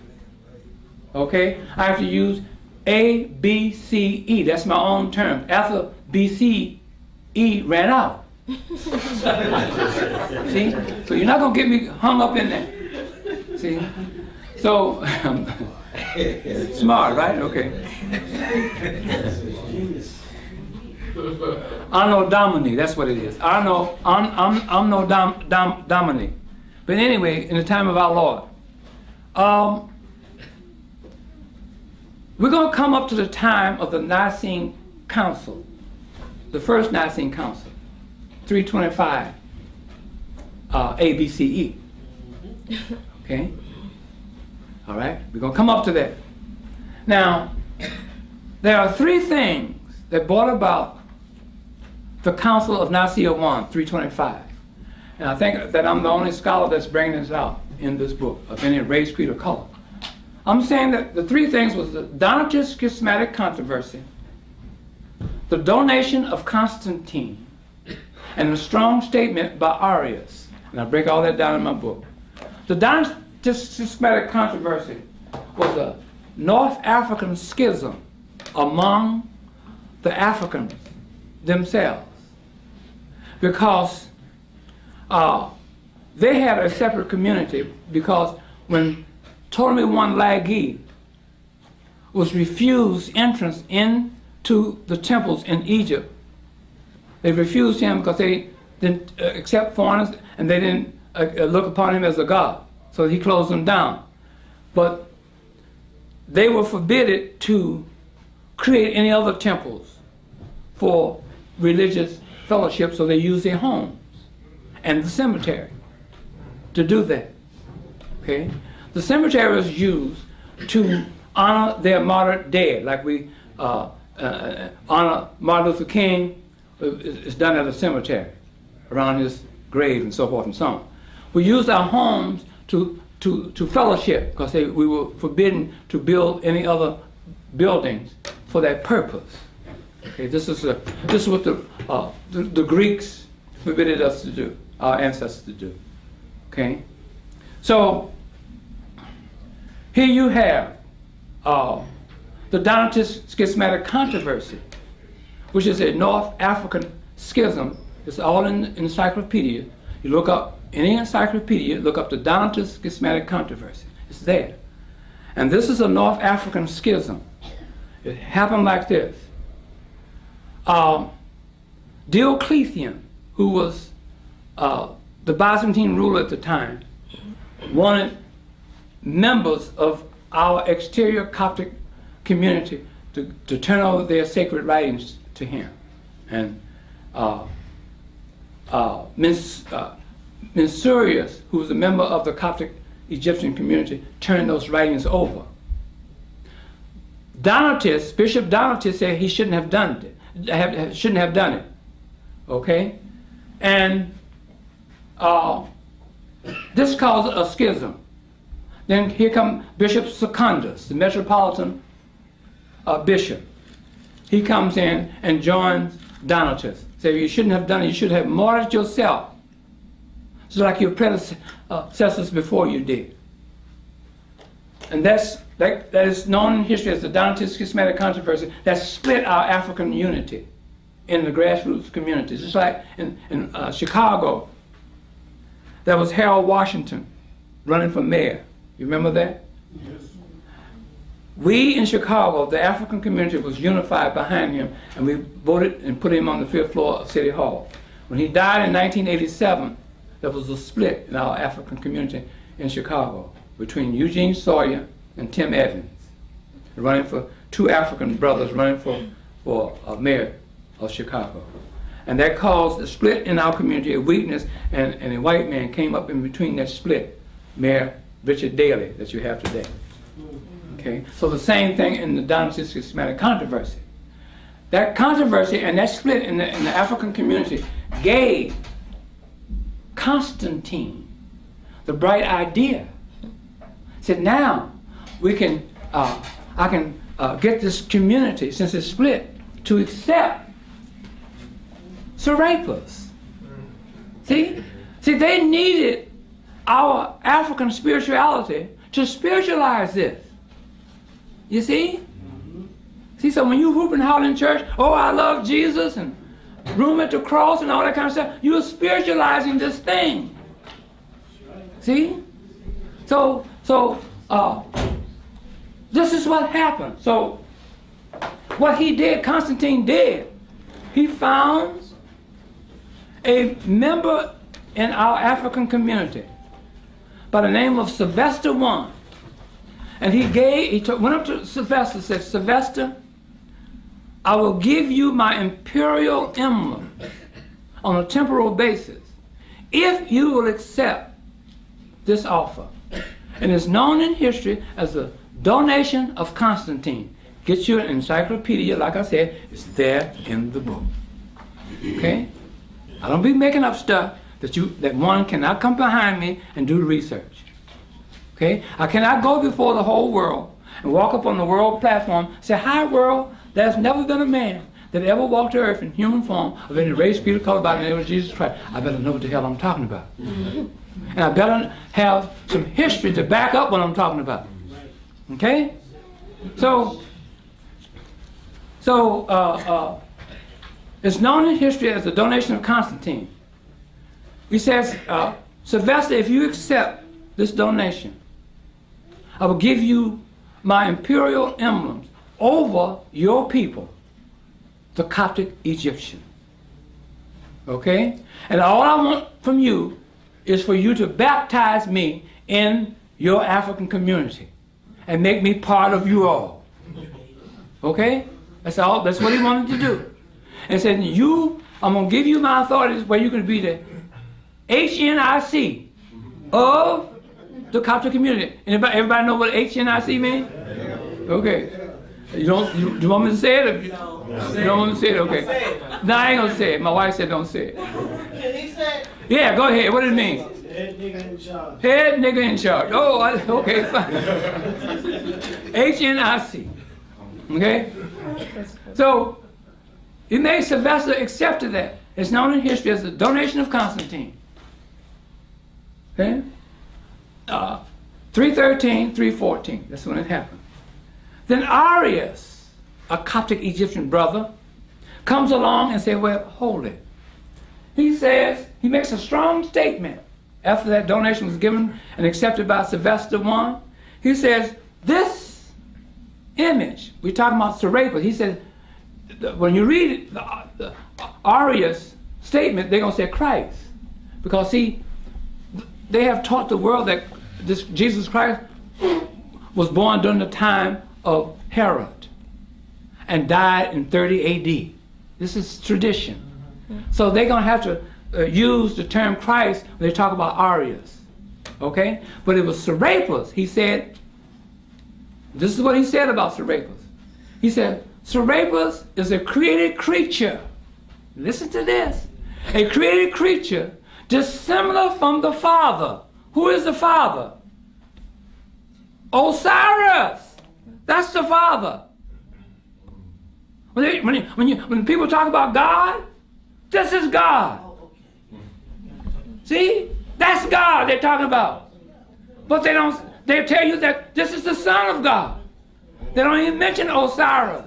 Okay? I have to use A, B, C, E. That's my own term. After B, C, E ran out. See? So you're not going to get me hung up in there. See? So, smart, right? Okay. Anno Domini, that's what it is. Anno Domini. But anyway, in the time of our Lord, we're going to come up to the time of the Nicene Council, the first Nicene Council, 325 ABCE. Okay? All right? We're going to come up to that. Now, there are three things that brought about the Council of Nicaea I, 325. And I think that I'm the only scholar that's bringing this out in this book, of any race, creed, or color. I'm saying that the three things was the Donatist schismatic controversy, the donation of Constantine, and the strong statement by Arius. And I break all that down in my book. The Donatist schismatic controversy was a North African schism among the Africans themselves, because they had a separate community, because when Ptolemy I Lagi was refused entrance into the temples in Egypt, they refused him because they didn't accept foreigners, and they didn't look upon him as a god. So he closed them down. But they were forbidden to create any other temples for religious fellowship, so they used their homes and the cemetery to do that. Okay? The cemetery was used to honor their martyred dead, like we honor Martin Luther King. It's done at a cemetery around his grave and so forth and so on. We used our homes to fellowship, because we were forbidden to build any other buildings for that purpose. Okay, this is what the Greeks forbidden us to do, our ancestors to do. Okay, so here you have the Donatist schismatic controversy, which is a North African schism. It's all in the encyclopedia. You look up any encyclopedia, look up the Donatist schismatic controversy. It's there. And this is a North African schism. It happened like this. Diocletian, who was the Byzantine ruler at the time, wanted members of our exterior Coptic community to turn over their sacred writings to him. And Mensurius, who was a member of the Coptic Egyptian community, turned those writings over. Donatist, Bishop Donatist, said he shouldn't have done it. Shouldn't have done it. Okay? And this caused a schism. Then here comes Bishop Secundus, the metropolitan bishop. He comes in and joins Donatists. Say, you shouldn't have done it. You should have martyred yourself, just like your predecessors before you did. And that is known in history as the Donatist schismatic controversy that split our African unity in the grassroots communities. Just like in Chicago, there was Harold Washington running for mayor. You remember that? We in Chicago, the African community was unified behind him, and we voted and put him on the 5th floor of City Hall. When he died in 1987, there was a split in our African community in Chicago between Eugene Sawyer and Tim Evans, running for 2 African brothers running for mayor of Chicago. And that caused a split in our community, a weakness, and a white man came up in between that split, Mayor Richard Daley, that you have today. Okay? So the same thing in the dynastic systematic controversy. That controversy and that split in the African community gave Constantine the bright idea. Said, now we can, I can get this community, since it's split, to accept Serapis. See, they needed our African spirituality to spiritualize this. You see? See, so when you whoop and holler in church, oh, I love Jesus, and room at the cross and all that kind of stuff, you're spiritualizing this thing. See? So this is what happened. So what he did, Constantine did, he found a member in our African community by the name of Sylvester I. And went up to Sylvester and said, Sylvester, I will give you my imperial emblem on a temporal basis if you will accept this offer. And it's known in history as a donation of Constantine. Get you an encyclopedia, like I said, it's there in the book. Okay? I don't be making up stuff that one cannot come behind me and do research. Okay? I cannot go before the whole world and walk up on the world platform and say, hi world, there's never been a man that ever walked the earth in human form of any race, creed, or color by the name of Jesus Christ. I better know what the hell I'm talking about. And I better have some history to back up what I'm talking about. Okay? So it's known in history as the donation of Constantine. He says, Sylvester, if you accept this donation, I will give you my imperial emblems over your people, the Coptic Egyptian. Okay? And all I want from you is for you to baptize me in your African community and make me part of you all. Okay? That's all. That's what he wanted to do. And said, I'm going to give you my authorities where you're going to be the HNIC of the Coptic community. Everybody know what HNIC means? Okay. You want me to say it? You don't want me to say it? Okay. No, I ain't going to say it. My wife said don't say it. Can he say it? Yeah, go ahead. What does it mean? Head nigga in charge. Head nigga in charge. Oh, okay, fine. HNIC. Okay? So, he made Sylvester accepted that. It's known in history as the donation of Constantine. Okay? 313, 314. That's when it happened. Then Arius, a Coptic Egyptian brother, comes along and says, well, hold it. He says, he makes a strong statement after that donation was given and accepted by Sylvester I. He says, this image, we're talking about Serapis, he said, when you read the Arius statement, they're going to say Christ. Because see, they have taught the world that this Jesus Christ was born during the time of Herod and died in 30 AD. This is tradition. So they're going to have to use the term Christ when they talk about Arius. Okay? But it was Serapis. He said, this is what he said about Serapis. He said, Serapis is a created creature. Listen to this. A created creature dissimilar from the Father. Who is the Father? Osiris. That's the Father. When people talk about God, this is God. See? That's God they're talking about. But they tell you that this is the Son of God. They don't even mention Osiris.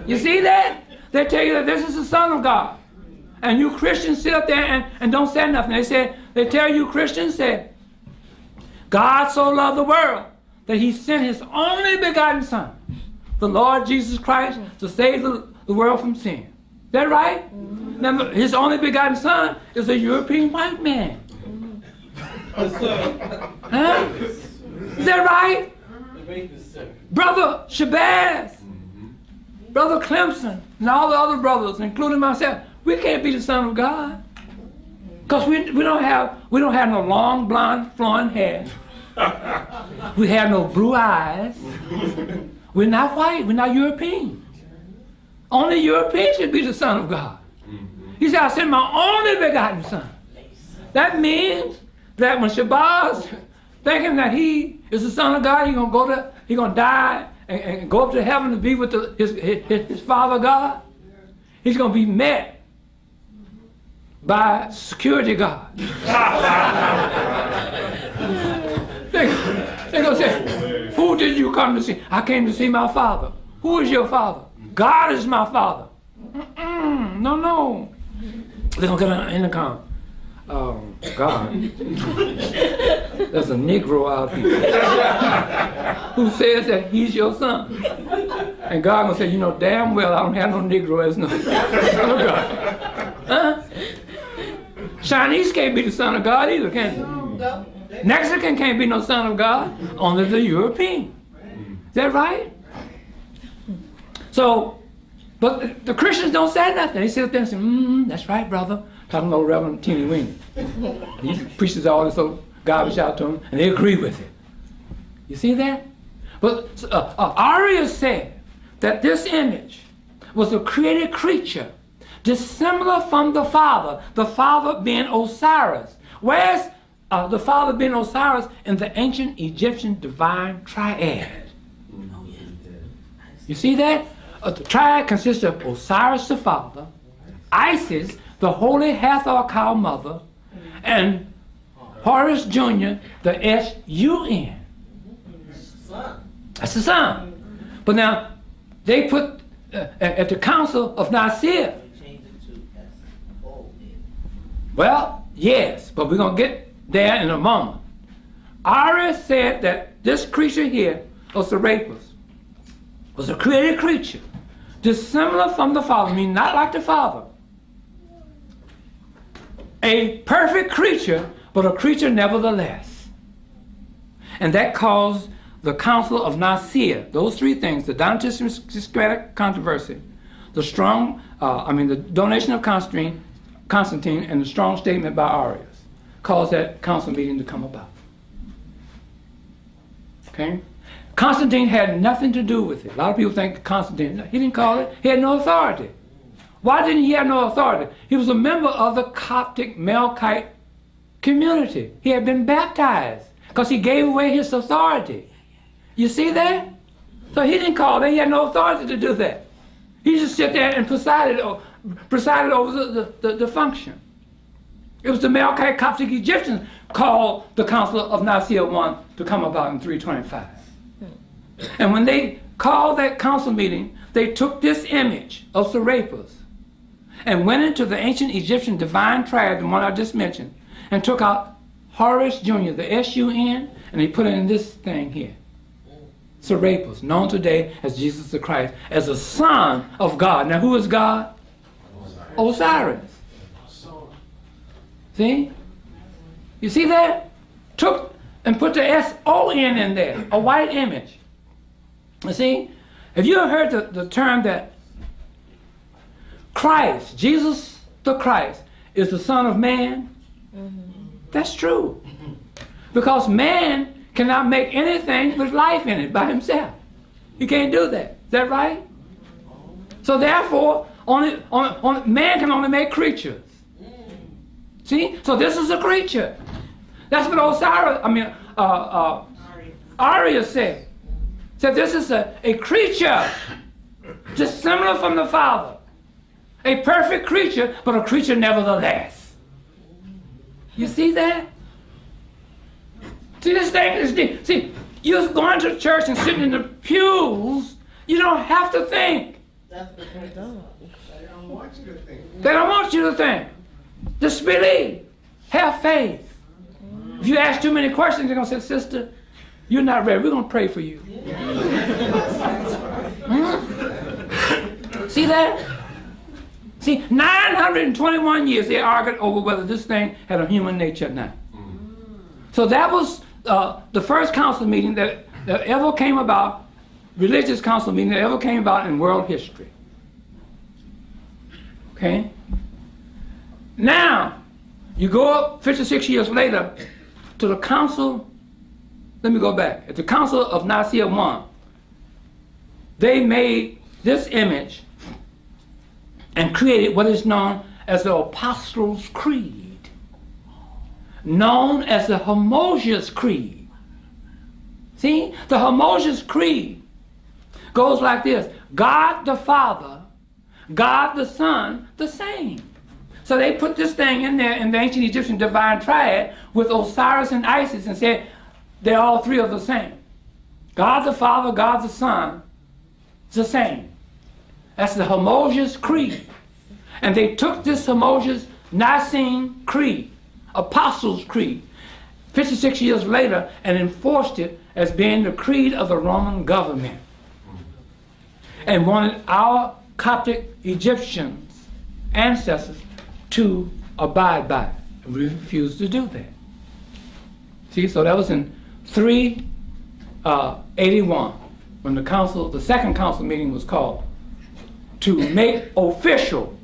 You see that? They tell you that this is the Son of God. And you Christians sit up there and don't say nothing. They tell you Christians that God so loved the world that he sent his only begotten Son, the Lord Jesus Christ, to save the world from sin. Is that right? Now, his only begotten Son is a European white man. Huh? Is that right? Brother Shabazz, Brother Clemson, and all the other brothers, including myself, we can't be the Son of God. Because we don't have no long blonde flowing hair. We have no blue eyes. We're not white, we're not European. Only Europeans should be the Son of God. He said, I sent my only begotten Son. That means that when Shabazz thinking that he is the Son of God, he's gonna die and go up to heaven to be with his Father God, he's gonna be met by security guard. They're gonna say, who did you come to see? I came to see my Father. Who is your Father? God is my Father. No. They're gonna get an intercom. God, there's a Negro out here who says that he's your son. And God gonna say, you know damn well I don't have no Negro as no son of God. Huh? Chinese can't be the son of God either, can they? Mexican can't be no son of God, only the European. Is that right? So, but the Christians don't say nothing. They sit up there and say, that's right, brother. Talking about Reverend Teeny Weeny. He preaches all this old garbage out to them, and they agree with it. You see that? But Arius said that this image was a created creature, dissimilar from the Father being Osiris. Where's the Father being Osiris in the ancient Egyptian divine triad? You see that? The triad consists of Osiris the Father, Isis, the Holy Hathor Cow Mother, and Horus Jr., the S-U-N. That's the Son. But now, they put at the Council of Nicaea. Well, yes, but we're going to get there in a moment. Arius said that this creature here, Osiris, was a created creature, dissimilar from the Father, meaning not like the Father. A perfect creature, but a creature nevertheless. And that caused the Council of Nicaea, those three things, the Donatist schismatic controversy, the donation of Constantine, and the strong statement by Arius, caused that council meeting to come about. Okay? Constantine had nothing to do with it. A lot of people think Constantine, he didn't call it, he had no authority. Why didn't he have no authority? He was a member of the Coptic Melkite community. He had been baptized because he gave away his authority. You see that? So he didn't call it, he had no authority to do that. He just sat there and presided over the function. It was the Melkite Coptic Egyptians called the Council of Nicaea I to come about in 325. And when they called that council meeting, they took this image of Serapis and went into the ancient Egyptian divine triad, the one I just mentioned, and took out Horus Jr., the S-U-N, and they put it in this thing here. Serapis, known today as Jesus the Christ, as a son of God. Now who is God? Osiris. See? You see that? Took and put the S-O-N in there, a white image. You see? Have you ever heard the term that Christ, Jesus the Christ, is the Son of Man? That's true. Because man cannot make anything with life in it by himself. He can't do that. Is that right? So therefore, man can only make creatures. See? So this is a creature. That's what Arius said. Said this is a creature dissimilar from the Father. A perfect creature, but a creature nevertheless. You see that? See, this thing is deep. See, you're going to church and sitting in the pews, you don't have to think. That's the point. They don't want you to think. They don't want you to think. Just believe. Have faith. If you ask too many questions, they're going to say, sister, you're not ready. We're going to pray for you. See that? See, 921 years they argued over whether this thing had a human nature or not. So that was the first council meeting that ever came about, religious council meeting that ever came about in world history. Okay? Now, you go up 56 years later to the council, let me go back. At the Council of Nicaea I, they made this image and created what is known as the Apostles' Creed, known as the Homogeneous Creed. See, the Homogeneous Creed goes like this: God the Father, God the Son, the same. So they put this thing in there in the ancient Egyptian divine triad with Osiris and Isis and said they're all three of the same. God the Father, God the Son, it's the same. That's the Homogeneous Creed. And they took this Homogeneous Nicene Creed, Apostles' Creed, 56 years later and enforced it as being the creed of the Roman government. And wanted our Coptic Egyptians, ancestors, to abide by it. And we refused to do that. See, so that was in 381 when the second council meeting was called to make official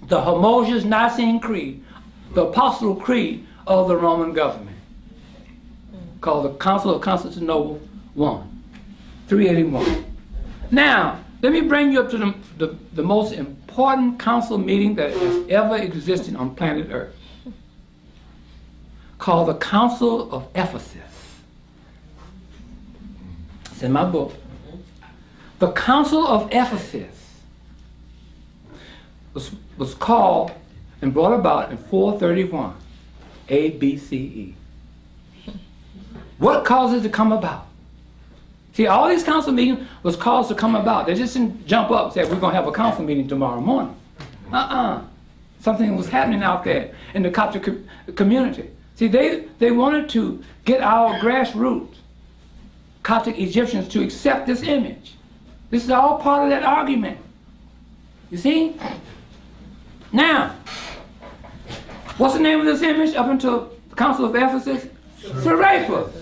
the Homogeneous Nicene Creed, the Apostle Creed of the Roman government, called the Council of Constantinople I, 381. Now, let me bring you up to the most important council meeting that has ever existed on planet Earth, called the Council of Ephesus. It's in my book. The Council of Ephesus was called and brought about in 431 ABCE. What caused it to come about? See, all these council meetings was caused to come about. They just didn't jump up and say, we're going to have a council meeting tomorrow morning. Something was happening out there in the Coptic community. See, they wanted to get our grassroots Coptic Egyptians to accept this image. This is all part of that argument. You see? Now, what's the name of this image up until the Council of Ephesus? Serapis.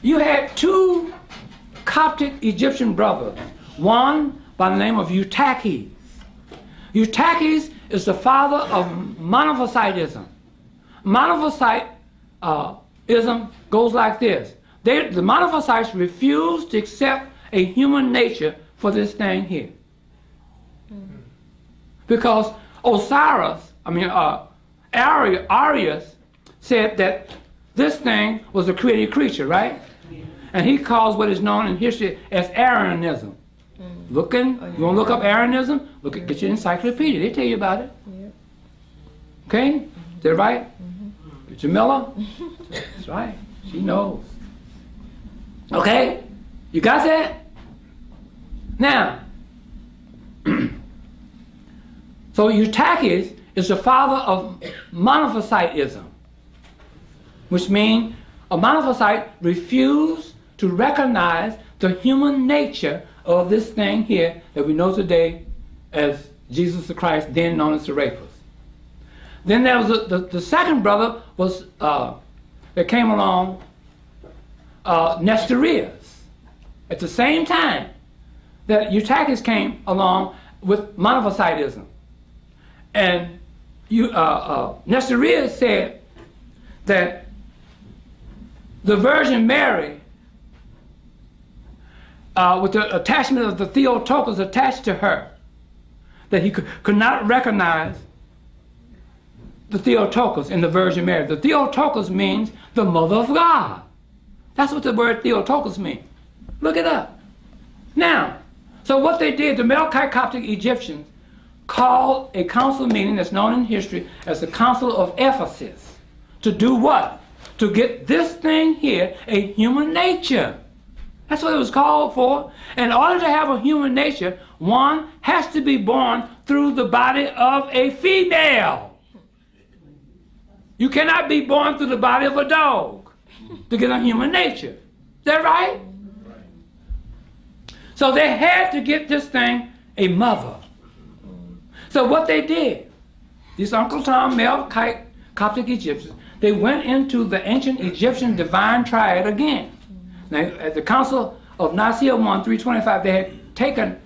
You had two Coptic Egyptian brothers, one by the name of Eutyches. Eutyches is the father of Monophysitism. Monophysitism goes like this. The Monophysites refused to accept a human nature for this thing here. Because Arius said that this thing was a created creature, right? And he calls what is known in history as Arianism. You want to look up Arianism? Get your encyclopedia. They tell you about it. Okay? Is that right? Get your Miller? That's right. She knows. Okay? You got that? Now, so Eutyches is the father of Monophysitism, which means a Monophysite refused to recognize the human nature of this thing here that we know today as Jesus the Christ, then known as Serapis. Then there was the second brother was that came along, Nestorius, at the same time that Eutyches came along with Monophysitism. And Nestorius said that the Virgin Mary, with the attachment of the Theotokos attached to her, that he could not recognize the Theotokos in the Virgin Mary. The Theotokos means the Mother of God. That's what the word Theotokos means. Look it up. Now, so what they did, the Melkite Coptic Egyptians called a council meeting that's known in history as the Council of Ephesus. To do what? To get this thing here, a human nature. That's what it was called for. In order to have a human nature, one has to be born through the body of a female. You cannot be born through the body of a dog to get a human nature. Is that right? So they had to get this thing a mother. So what they did, these Uncle Tom, Melkite, Coptic Egyptians, they went into the ancient Egyptian divine triad again. Now, at the Council of Nicaea 1, 325, they had taken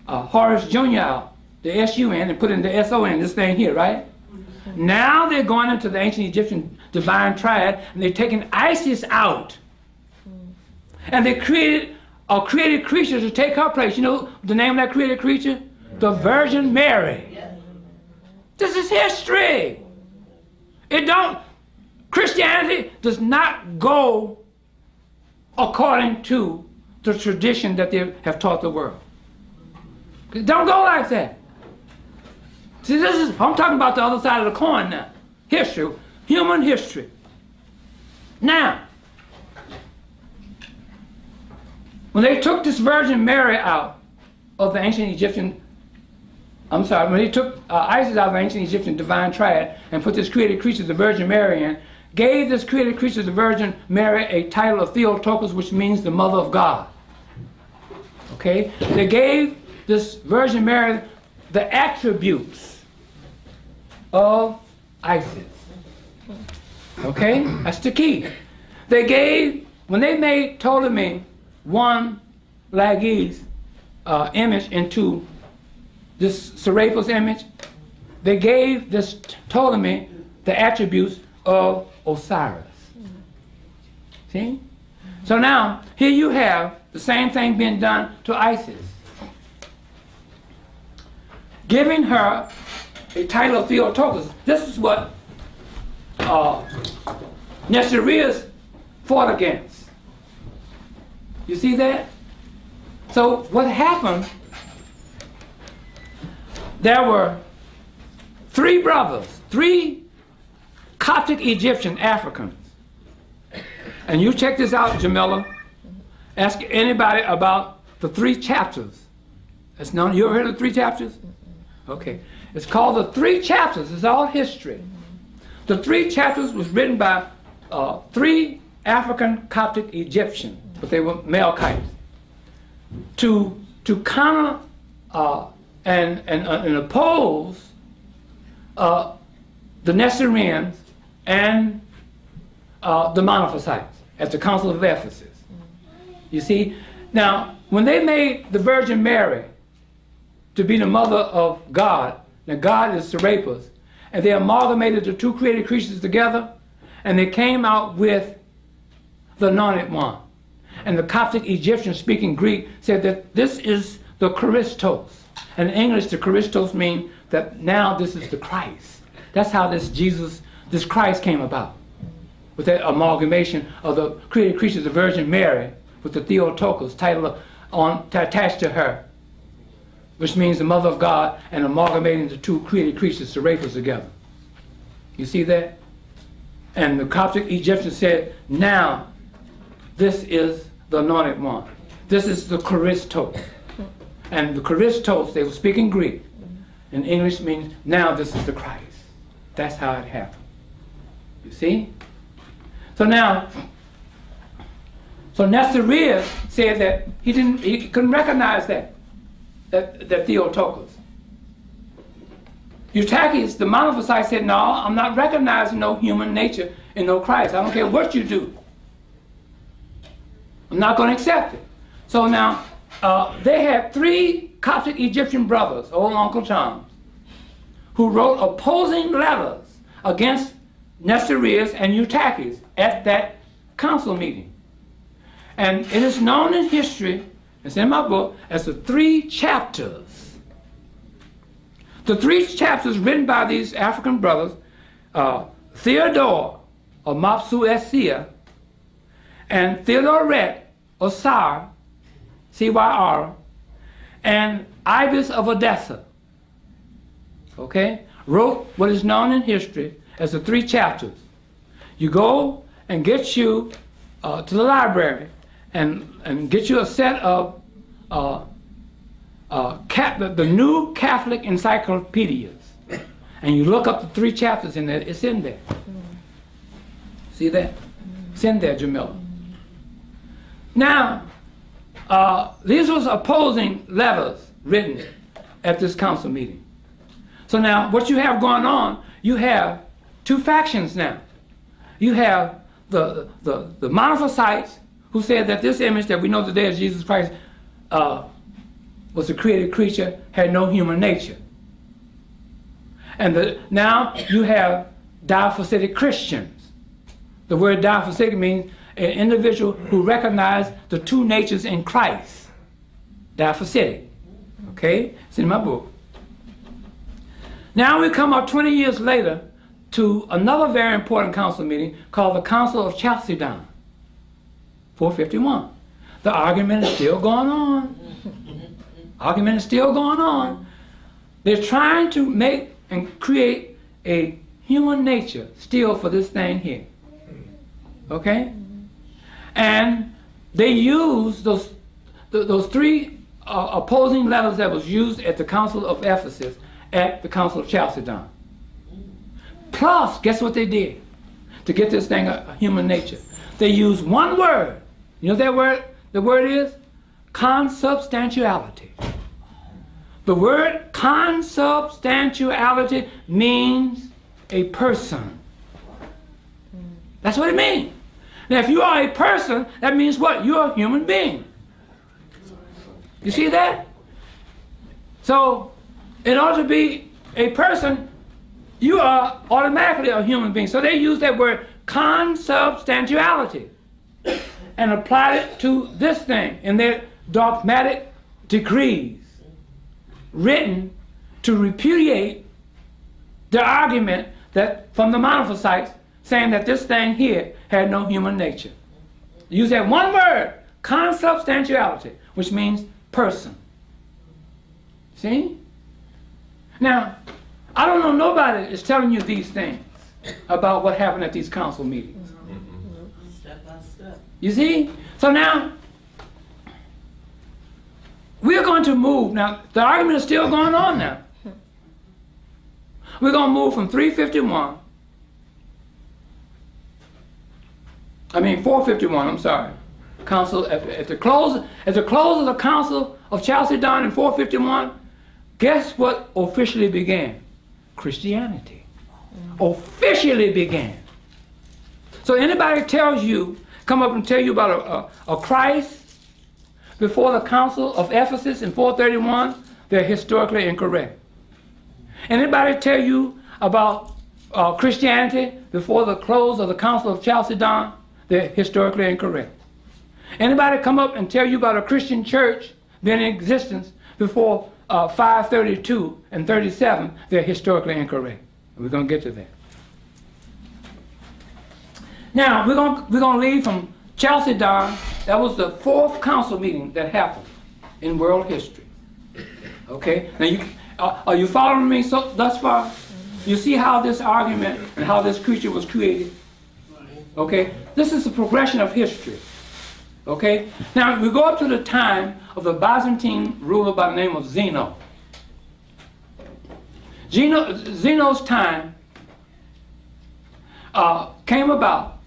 Horus Jr. out, the S-U-N, and put in the S-O-N, this thing here, right? Now they're going into the ancient Egyptian divine triad, and they're taking Isis out. And they created a created creature to take her place. You know the name of that created creature? The Virgin Mary. This is history. Christianity does not go according to the tradition that they have taught the world. It don't go like that. See, I'm talking about the other side of the coin now. History, human history. Now, when they took this Virgin Mary out of the ancient Egyptian, when they took Isis out of the ancient Egyptian divine triad and put this created creature, the Virgin Mary, in, gave this created creature, the Virgin Mary, a title of Theotokos, which means the Mother of God. Okay? They gave this Virgin Mary the attributes of Isis. Okay? That's the key. When they made Ptolemy one Lagi's image into this Serapis image, they gave this Ptolemy the attributes of Osiris. See? So now, here you have the same thing being done to Isis. Giving her a title of Theotokos. This is what Nestorius fought against. You see that? So what happened, there were three brothers, three Coptic Egyptian Africans. And you check this out, Jamila. Ask anybody about the three chapters. That's known. You ever heard of the three chapters? Okay. It's called the three chapters. It's all history. The three chapters was written by three African Coptic Egyptians, but they were Melkites, to counter and oppose the Nestorians and the Monophysites at the Council of Ephesus. You see? Now, when they made the Virgin Mary to be the mother of God, now God is Serapis, and they amalgamated the two created creatures together, and they came out with the Anointed One. And the Coptic Egyptian speaking Greek said that this is the Christos. And in English, the Christos means that now this is the Christ. That's how this Christ came about, with that amalgamation of the created creatures, the Virgin Mary, with the Theotokos title attached to her, which means the Mother of God, and amalgamating the two created creatures, Serapis, together. You see that? And the Coptic Egyptian said, now this is the Anointed One. This is the Christos. And the Christos, they were speaking Greek. In English means, now this is the Christ. That's how it happened. You see? So now, Nestorius said that he couldn't recognize that Theotokos. Eutychus, the Monophysite, said, no, I'm not recognizing no human nature in no Christ. I don't care what you do. I'm not going to accept it. So now, they had three Coptic Egyptian brothers, old Uncle Toms, who wrote opposing letters against Nestorius and Eutychus at that council meeting. And it is known in history, it's in my book, as the three chapters. The three chapters written by these African brothers, Theodore of Mopsuestia and Theodoret of Sar, C-Y-R, and Ibis of Odessa, okay, wrote what is known in history as the three chapters. You go and get you to the library and get you a set of the new Catholic encyclopedias and you look up the 3 chapters in there, it's in there. See that? It's in there, Jamila. Now, these was opposing letters written at this council meeting. So now, what you have going on, you have 2 factions now. You have the monophysites who said that this image that we know today as Jesus Christ was a created creature, had no human nature. And now you have diaphysitic Christians. The word diaphysitic means an individual who recognizes the 2 natures in Christ. Diaphysitic. Okay? It's in my book. Now we come up 20 years later to another very important council meeting called the Council of Chalcedon, 451. The argument is still going on. Argument is still going on. They're trying to make and create a human nature still for this thing here. Okay? And they use those 3 opposing letters that was used at the Council of Ephesus at the Council of Chalcedon. Plus, guess what they did to get this thing a human nature? They used one word. You know what that word? The word is consubstantiality. The word consubstantiality means a person. That's what it means. Now, if you are a person, that means what? You're a human being. You see that? So, in order to be a person, you are automatically a human being. So they use that word consubstantiality and applied it to this thing in their dogmatic decrees written to repudiate the argument that from the monophysites saying that this thing here had no human nature. Use that one word, consubstantiality, which means person. See? Now, I don't know nobody is telling you these things about what happened at these council meetings. Step by step. You see? So now, we're going to move. Now, the argument is still going on now. We're going to move from 351. 451, I'm sorry. Council, at the close of the Council of Chalcedon in 451, guess what officially began? Christianity. Officially began. So anybody tells you, come up and tell you about a Christ before the Council of Ephesus in 431, they're historically incorrect. Anybody tell you about Christianity before the close of the Council of Chalcedon, they're historically incorrect. Anybody come up and tell you about a Christian church being in existence before 532 and 37, they're historically incorrect. We're going to get to that. Now, we're going to leave from Chalcedon. That was the 4th council meeting that happened in world history. Okay? Now, are you following me thus far? You see how this argument and how this creature was created? Okay? This is the progression of history. Okay? Now, we go up to the time of the Byzantine ruler by the name of Zeno. Zeno's time came about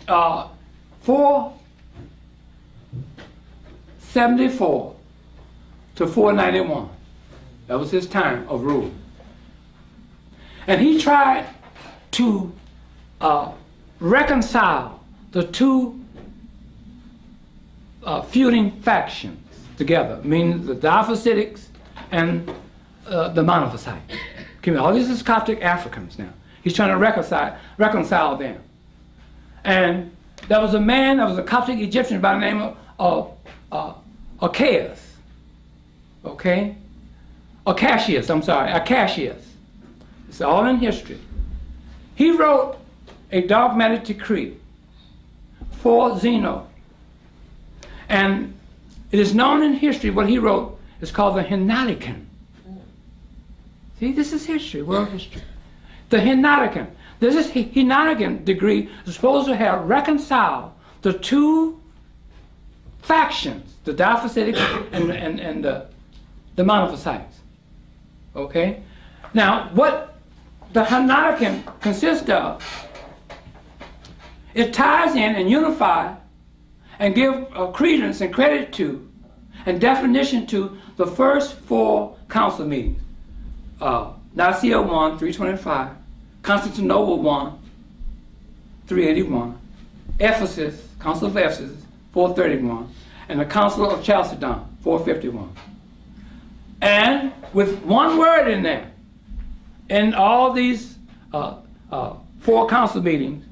474 to 491. That was his time of rule. And he tried to reconcile the 2 feuding factions together, meaning the Diaphysitic and the monophysites. All these is Coptic Africans now. He's trying to reconcile them. And there was a man, there was a Coptic Egyptian by the name of Archaeus. Okay? Acacius, I'm sorry, Acacius. It's all in history. He wrote a dogmatic decree for Zeno. And it is known in history, what he wrote is called the Henoticon. See, this is history, world history. The Henoticon. This Henoticon decree is supposed to have reconciled the 2 factions, the Diaphysitic and the monophysites. Okay? Now, what the Hananican consists of, it ties in and unifies and give credence and credit to and definition to the first 4 council meetings. Nicaea 1, 325, Constantinople 1, 381, Ephesus, Council of Ephesus, 431, and the Council of Chalcedon, 451. And with one word in there, in all these 4 council meetings,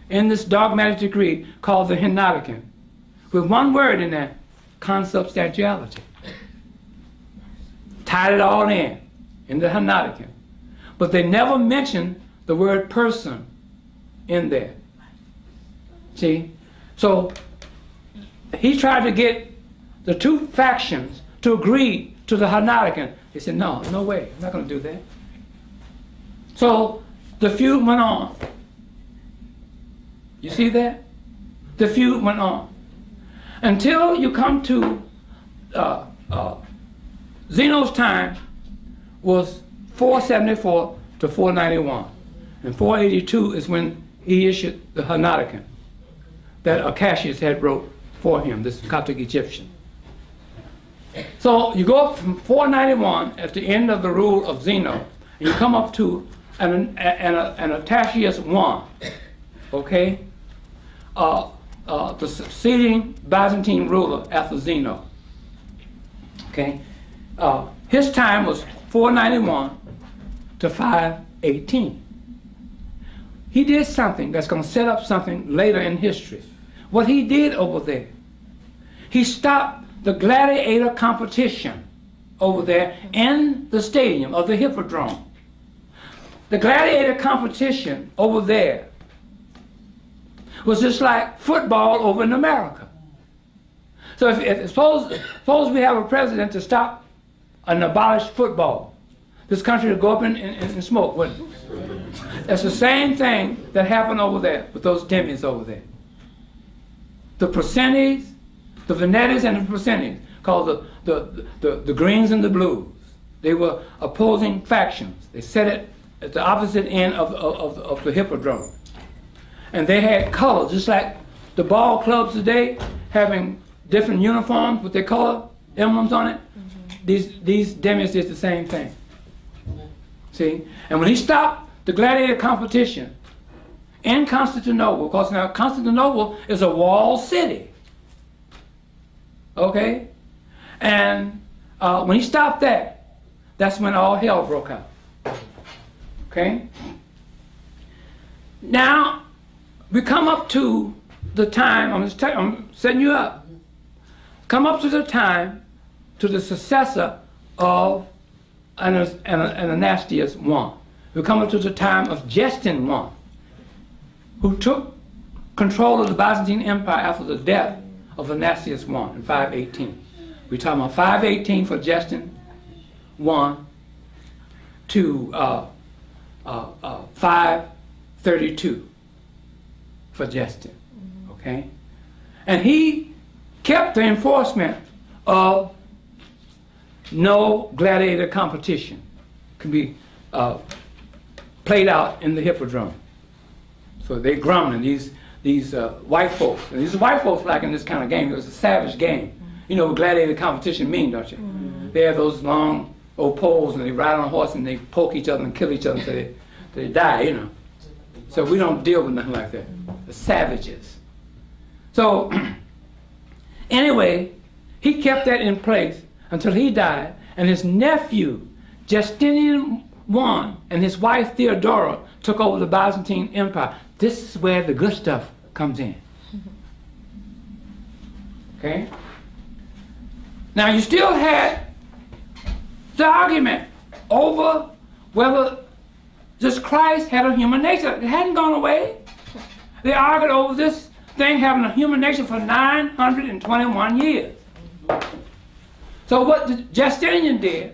in this dogmatic decree called the Hananican, with one word in there, consubstantiality. Tied it all in the Hananican. But they never mentioned the word person in there. See? So he tried to get the 2 factions to agree to the Hananican. They said, no way, I'm not going to do that. So the feud went on. You see that? The feud went on. Until you come to Zeno's time was 474 to 491. And 482 is when he issued the Hananican that Acacius had wrote for him, this Coptic Egyptian. So you go up from 491 at the end of the rule of Zeno, and you come up to an Acacius I, okay? The succeeding Byzantine ruler after Zeno. Okay? His time was 491 to 518. He did something that's going to set up something later in history. What he did over there, he stopped the gladiator competition over there in the stadium of the Hippodrome. The gladiator competition over there was just like football over in America. So suppose we have a president to stop and abolish football, this country would go up in smoke, wouldn't it? That's the same thing that happened over there with those demis over there. The Persenes, the Venetis and the Persenes, called the Greens and the Blues. They were opposing factions. They set it at the opposite end of the Hippodrome. And they had colors, just like the ball clubs today, having different uniforms with their color emblems on it. These demis did the same thing. See? And when he stopped the gladiator competition in Constantinople, because now Constantinople is a walled city. Okay? And when he stopped that, that's when all hell broke out. Okay? Now, we come up to the time, I'm setting you up. Come up to the time, to the successor of Anastasius I. We come up to the time of Justin I, who took control of the Byzantine Empire after the death of Anastasius I in 518. We're talking about 518 for Justin I to 532 for Justin, okay? And he kept the enforcement of no gladiator competition can be played out in the Hippodrome. So they're grumbling, these white folks. And these white folks like in this kind of game. It was a savage game. You know what gladiator competition mean, don't you? They have those long old poles and they ride on a horse and they poke each other and kill each other until they die, you know. So we don't deal with nothing like that. The savages. So anyway, he kept that in place until he died, and his nephew, Justinian I, and his wife Theodora took over the Byzantine Empire. This is where the good stuff comes in. Okay? Now you still had the argument over whether just Christ had a human nature. It hadn't gone away. They argued over this thing having a human nature for 921 years. So what Justinian did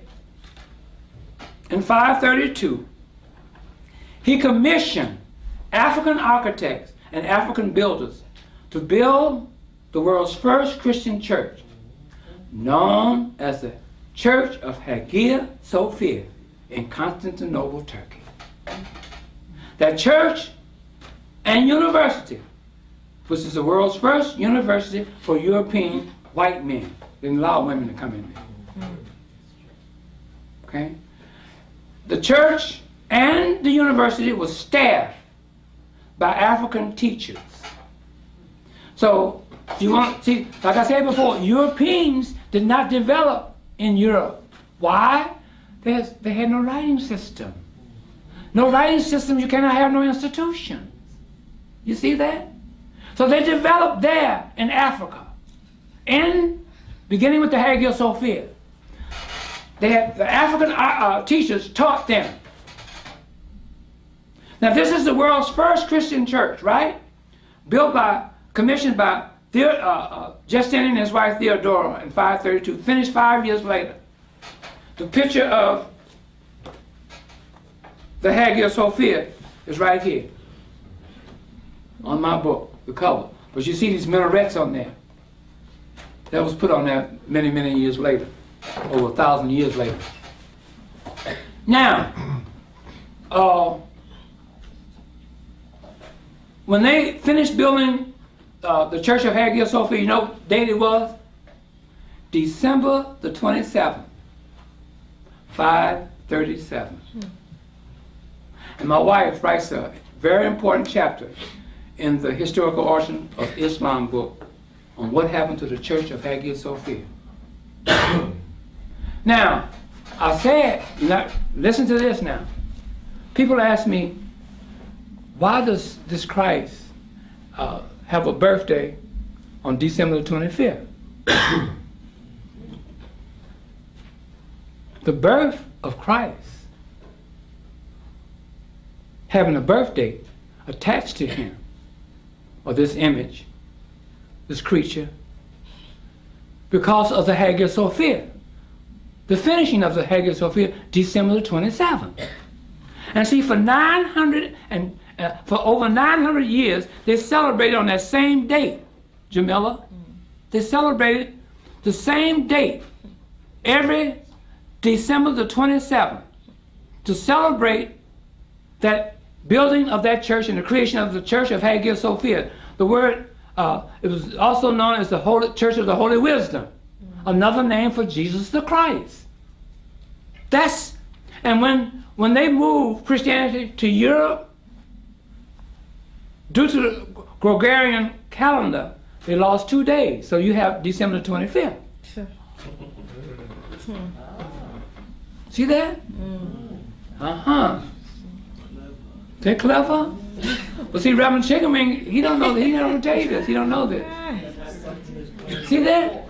in 532, he commissioned African architects and African builders to build the world's first Christian church, known as the Church of Hagia Sophia in Constantinople, Turkey. That church and university, which is the world's first university for European white men. They didn't allow women to come in there. Okay? The church and the university was staffed by African teachers. So, if you want to see, like I said before, Europeans did not develop in Europe. Why? They had no writing system. No writing system, you cannot have no institution. You see that? So they developed there in Africa, beginning with the Hagia Sophia. They had the African teachers taught them. Now this is the world's first Christian church, right? Commissioned by Justinian and his wife Theodora in 532, finished 5 years later. The picture of the Hagia Sophia is right here on my book, the cover. But you see these minarets on there. That was put on there many, many years later, over 1,000 years later. Now, when they finished building the Church of Hagia Sophia, you know what date it was? December the 27th, 537. And my wife writes a very important chapter in the Historical Origin of Islam book on what happened to the Church of Hagia Sophia. Now, I said, listen to this now. People ask me, why does this Christ have a birthday on December the 25th? The birth of Christ, having a birthday attached to him, or this image, this creature, because of the Hagia Sophia. The finishing of the Hagia Sophia, December the 27th. And see, for over 900 years, they celebrated on that same date, Jamila. They celebrated the same date every December the 27th to celebrate that building of that church and the creation of the Church of Hagia Sophia. The word, it was also known as the Holy Church of the Holy Wisdom, another name for Jesus the Christ. And when they moved Christianity to Europe, due to the Gregorian calendar, they lost 2 days. So you have December the 25th. See that? Uh-huh. They're clever? But see, Reverend Chickaming, he don't know, he never tell you this, he don't know this. See that?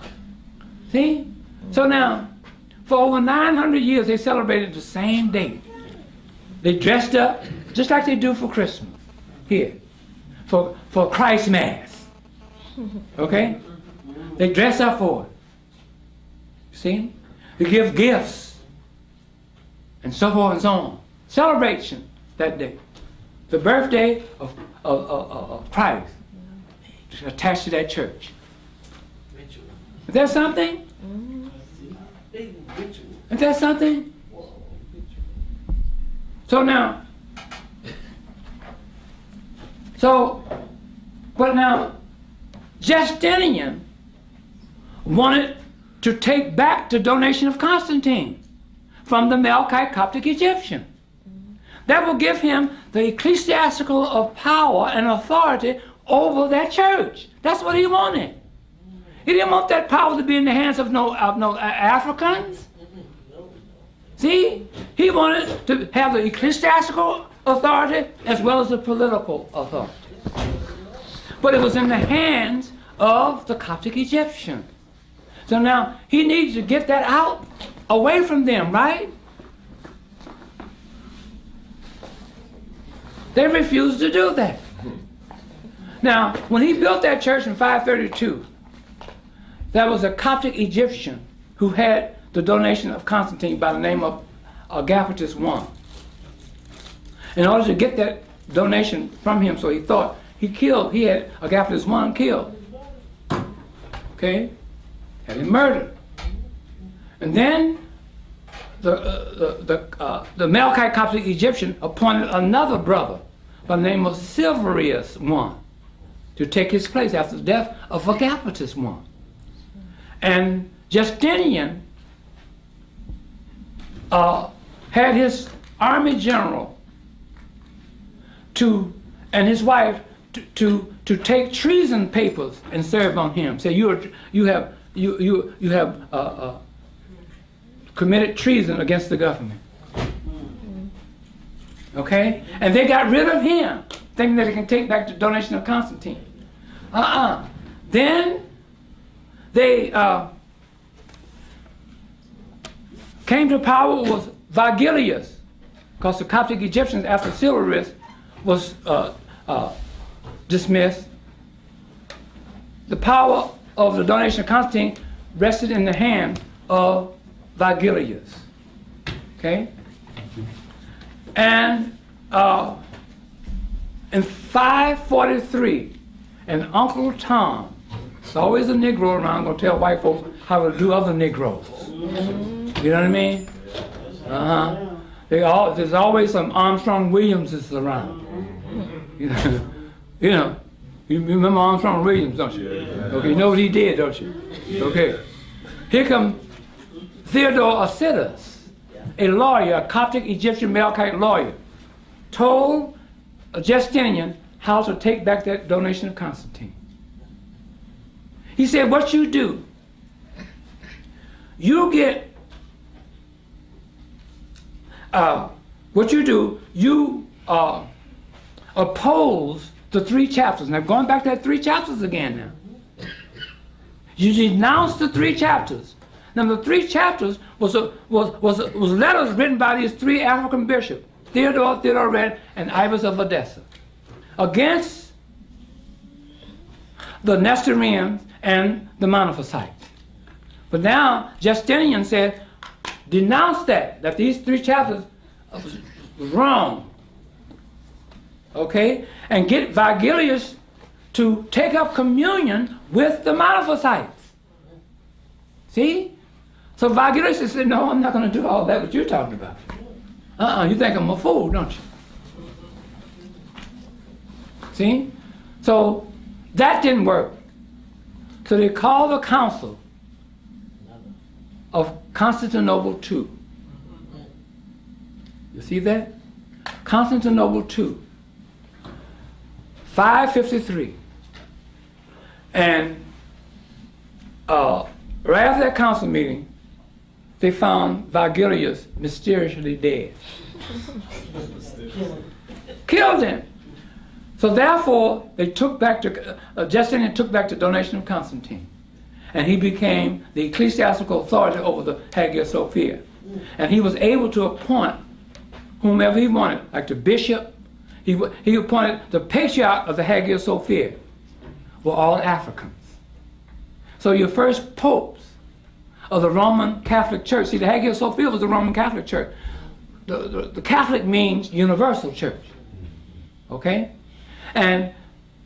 See? So now, for over 900 years, they celebrated the same date. They dressed up just like they do for Christmas, here, for Christ Mass. Okay? They dress up for it. See? They give gifts, and so forth and so on. Celebration that day. The birthday of Christ attached to that church. Is that something? Is that something? So now, but now, Justinian wanted to take back the donation of Constantine from the Melkite Coptic Egyptian. That will give him the ecclesiastical of power and authority over that church. That's what he wanted. He didn't want that power to be in the hands of no Africans. See? He wanted to have the ecclesiastical authority as well as the political authority. But it was in the hands of the Coptic Egyptian. So now he needs to get that out away from them, right? They refused to do that. Now, when he built that church in 532, there was a Coptic Egyptian who had the donation of Constantine by the name of Agapetus I. In order to get that donation from him, so he thought, he had Agapetus I killed. Okay? Had him murdered. And then the Melkite Coptic Egyptian appointed another brother by the name of Silverius I to take his place after the death of Agapetus I. And Justinian had his army general and his wife to take treason papers and serve on him. Say you have committed treason against the government. Okay, and they got rid of him, thinking that they can take back the donation of Constantine. Then they came to power was Vigilius, because the Coptic Egyptians, after Silurius was dismissed, the power of the donation of Constantine rested in the hand of Vigilius. Okay? And in 543, an Uncle Tom, there's always a Negro around going to tell white folks how to do other Negroes. You know what I mean? There's always some Armstrong Williamses around. You know, you remember Armstrong Williams, don't you? Okay, you know what he did, don't you? Okay. Here comes Theodore Acitus, a lawyer, a Coptic Egyptian Melkite lawyer, told Justinian how to take back that donation of Constantine. He said, what you do, you oppose the 3 chapters. Now, going back to that 3 chapters again now. You denounce the 3 chapters. Now, the 3 chapters was letters written by these 3 African bishops, Theodore Red, and Ibis of Edessa, against the Nestorians and the Monophysites. But now, Justinian said, denounce that these 3 chapters was wrong. Okay? And get Vigilius to take up communion with the Monophysites. See? So Vigilius said, no, I'm not going to do all that what you're talking about. You think I'm a fool, don't you? See? So that didn't work. So they called the council of Constantinople II. You see that? Constantinople II. 553. And right after that council meeting, they found Vigilius mysteriously dead. Killed him. So therefore, they took back Justinian took back the donation of Constantine. And he became the ecclesiastical authority over the Hagia Sophia. And he was able to appoint whomever he wanted, like the bishop. He appointed the patriarch of the Hagia Sophia, were all Africans. So your first popes of the Roman Catholic Church, see, the Hagia Sophia was the Roman Catholic Church. The Catholic means universal church. Okay? And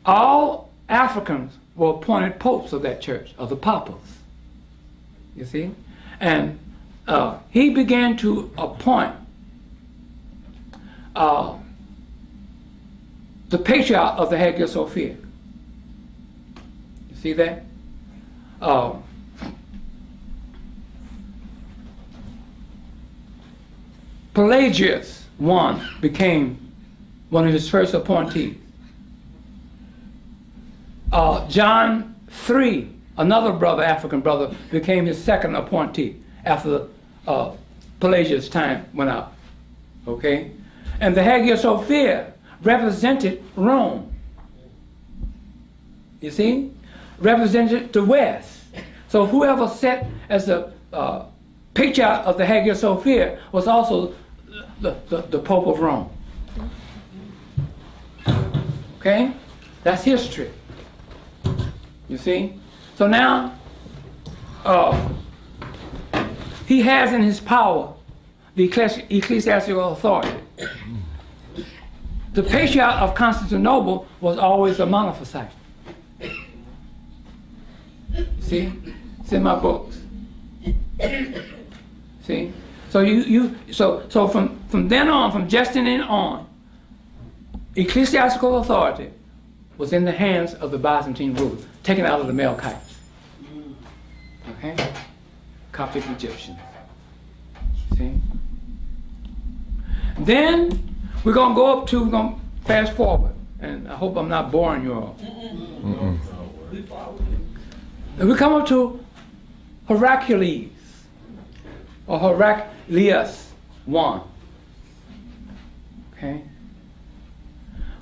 all Africans were appointed popes of that church, of the papas. You see? And he began to appoint the patriarch of the Hagia Sophia. You see that? Pelagius I became one of his first appointees. John III, another brother, African brother, became his second appointee after Pelagius' time went out. Okay? And the Hagia Sophia represented Rome. You see? Represented the West. So whoever sat as the patriarch of the Hagia Sophia was also the Pope of Rome. Okay? That's history. You see? So now, he has in his power the ecclesiastical authority. The patriarch of Constantinople was always a monophysite. See? It's in my books. See? So So from then on, from Justinian on, ecclesiastical authority was in the hands of the Byzantine rulers, taken out of the Melkites. Okay? Coptic Egyptians. See? Then we're going to fast forward, and I hope I'm not boring you all. And we come up to Heracles, or Heraclius I. Okay?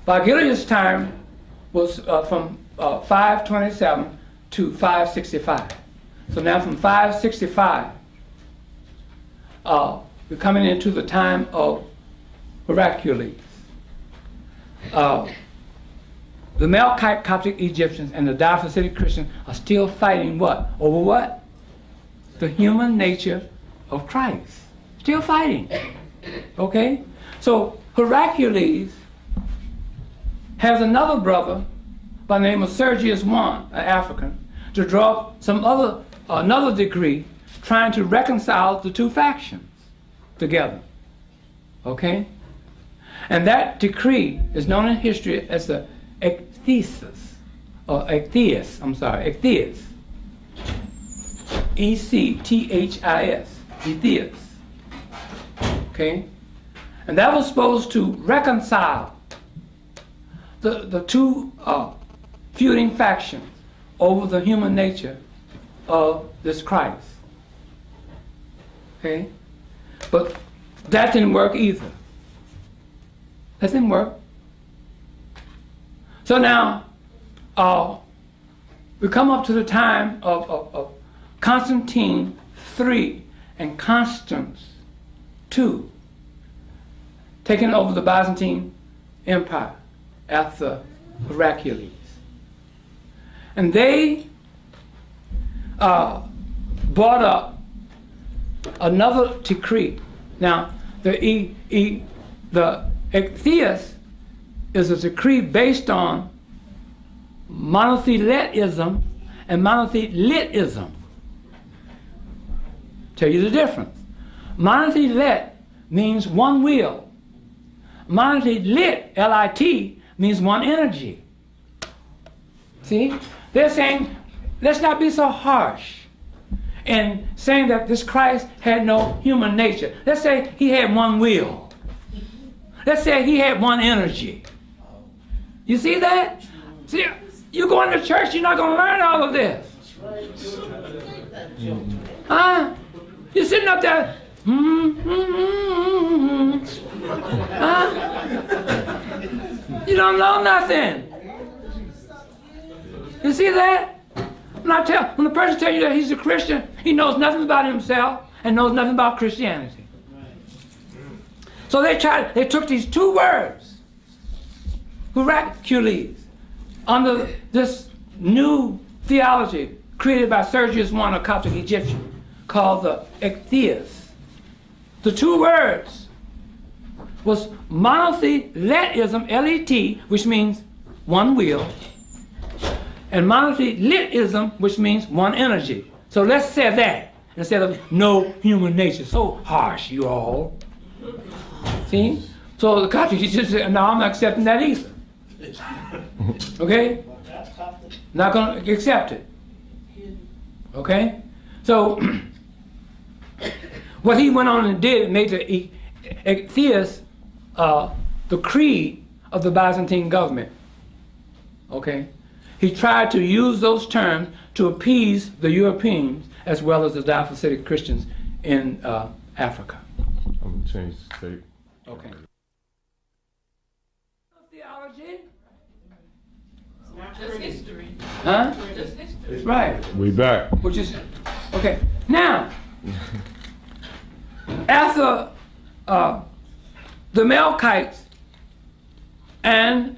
Vigilius' time was from 527 to 565. So now from 565, we're coming into the time of Heracles. The Melkite Coptic Egyptians and the Diaphysitic Christians are still fighting what? Over what? The human nature of Christ. Still fighting. Okay? So Heracles has another brother by the name of Sergius I, an African, to draw another decree trying to reconcile the two factions together. Okay? And that decree is known in history as the Ecthesis, or Ectheus, Ectheus. E-C-T-H-I-S, Ectheus. Okay? And that was supposed to reconcile the two feuding factions over the human nature of this Christ. Okay? But that didn't work either. That didn't work. So now, we come up to the time of Constantine III and Constans II taking over the Byzantine Empire after Heracles. And they brought up another decree. Now, the Ectheus is a decree based on monothelitism and monothelitism. Tell you the difference. Monothelit means one will. Monothelit, L-I-T, means one energy. See? They're saying, let's not be so harsh in saying that this Christ had no human nature. Let's say he had one will. Let's say he had one energy. You see that? See, you go into church, you're not going to learn all of this. Huh? You're sitting up there. Huh? You don't know nothing. You see that? When the person tells you that he's a Christian, he knows nothing about himself and knows nothing about Christianity. So they took these two words, Heracles, under this new theology created by Sergius I, a Coptic Egyptian, called the Ectheus. The two words was monothelitism, L-E-T, which means one will, and monothelitism, which means one energy. So let's say that instead of no human nature. So harsh, you all. See? So the Coptic Egyptians said, no, I'm not accepting that either. Okay? Not going to accept it. Okay? So what he went on and did made the Ectheus the creed of the Byzantine government. Okay? He tried to use those terms to appease the Europeans as well as the Diaphysitic Christians in Africa. I'm going to change the tape. Okay. Theology. Just history. Huh? Just history. Right. We back. Which is, okay. Now, after the Melkites and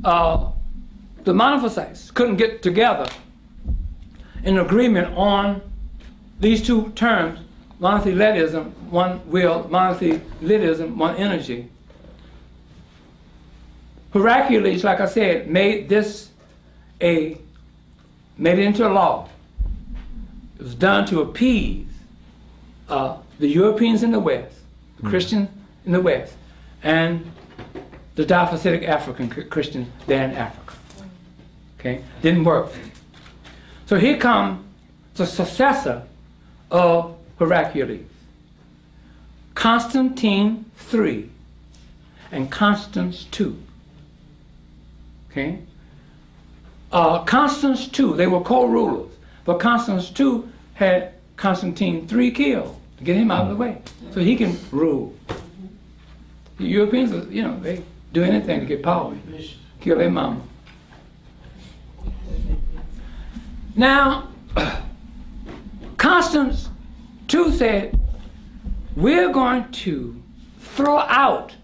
the Monophysites couldn't get together in agreement on these two terms, monothelitism, one will, monothelitism, one energy. Heracles, like I said, made it into a law. It was done to appease the Europeans in the West, the Christians in the West, and the diaphysitic African Christians there in Africa. Okay, didn't work. So here comes the successor of Heraclius, Constantine III and Constance II. Okay, Constance II, they were co-rulers, but Constance II had Constantine III killed to get him out of the way, so he can rule. The Europeans, you know, they do anything to get power, kill their mama. Now, Constance II said, we're going to throw out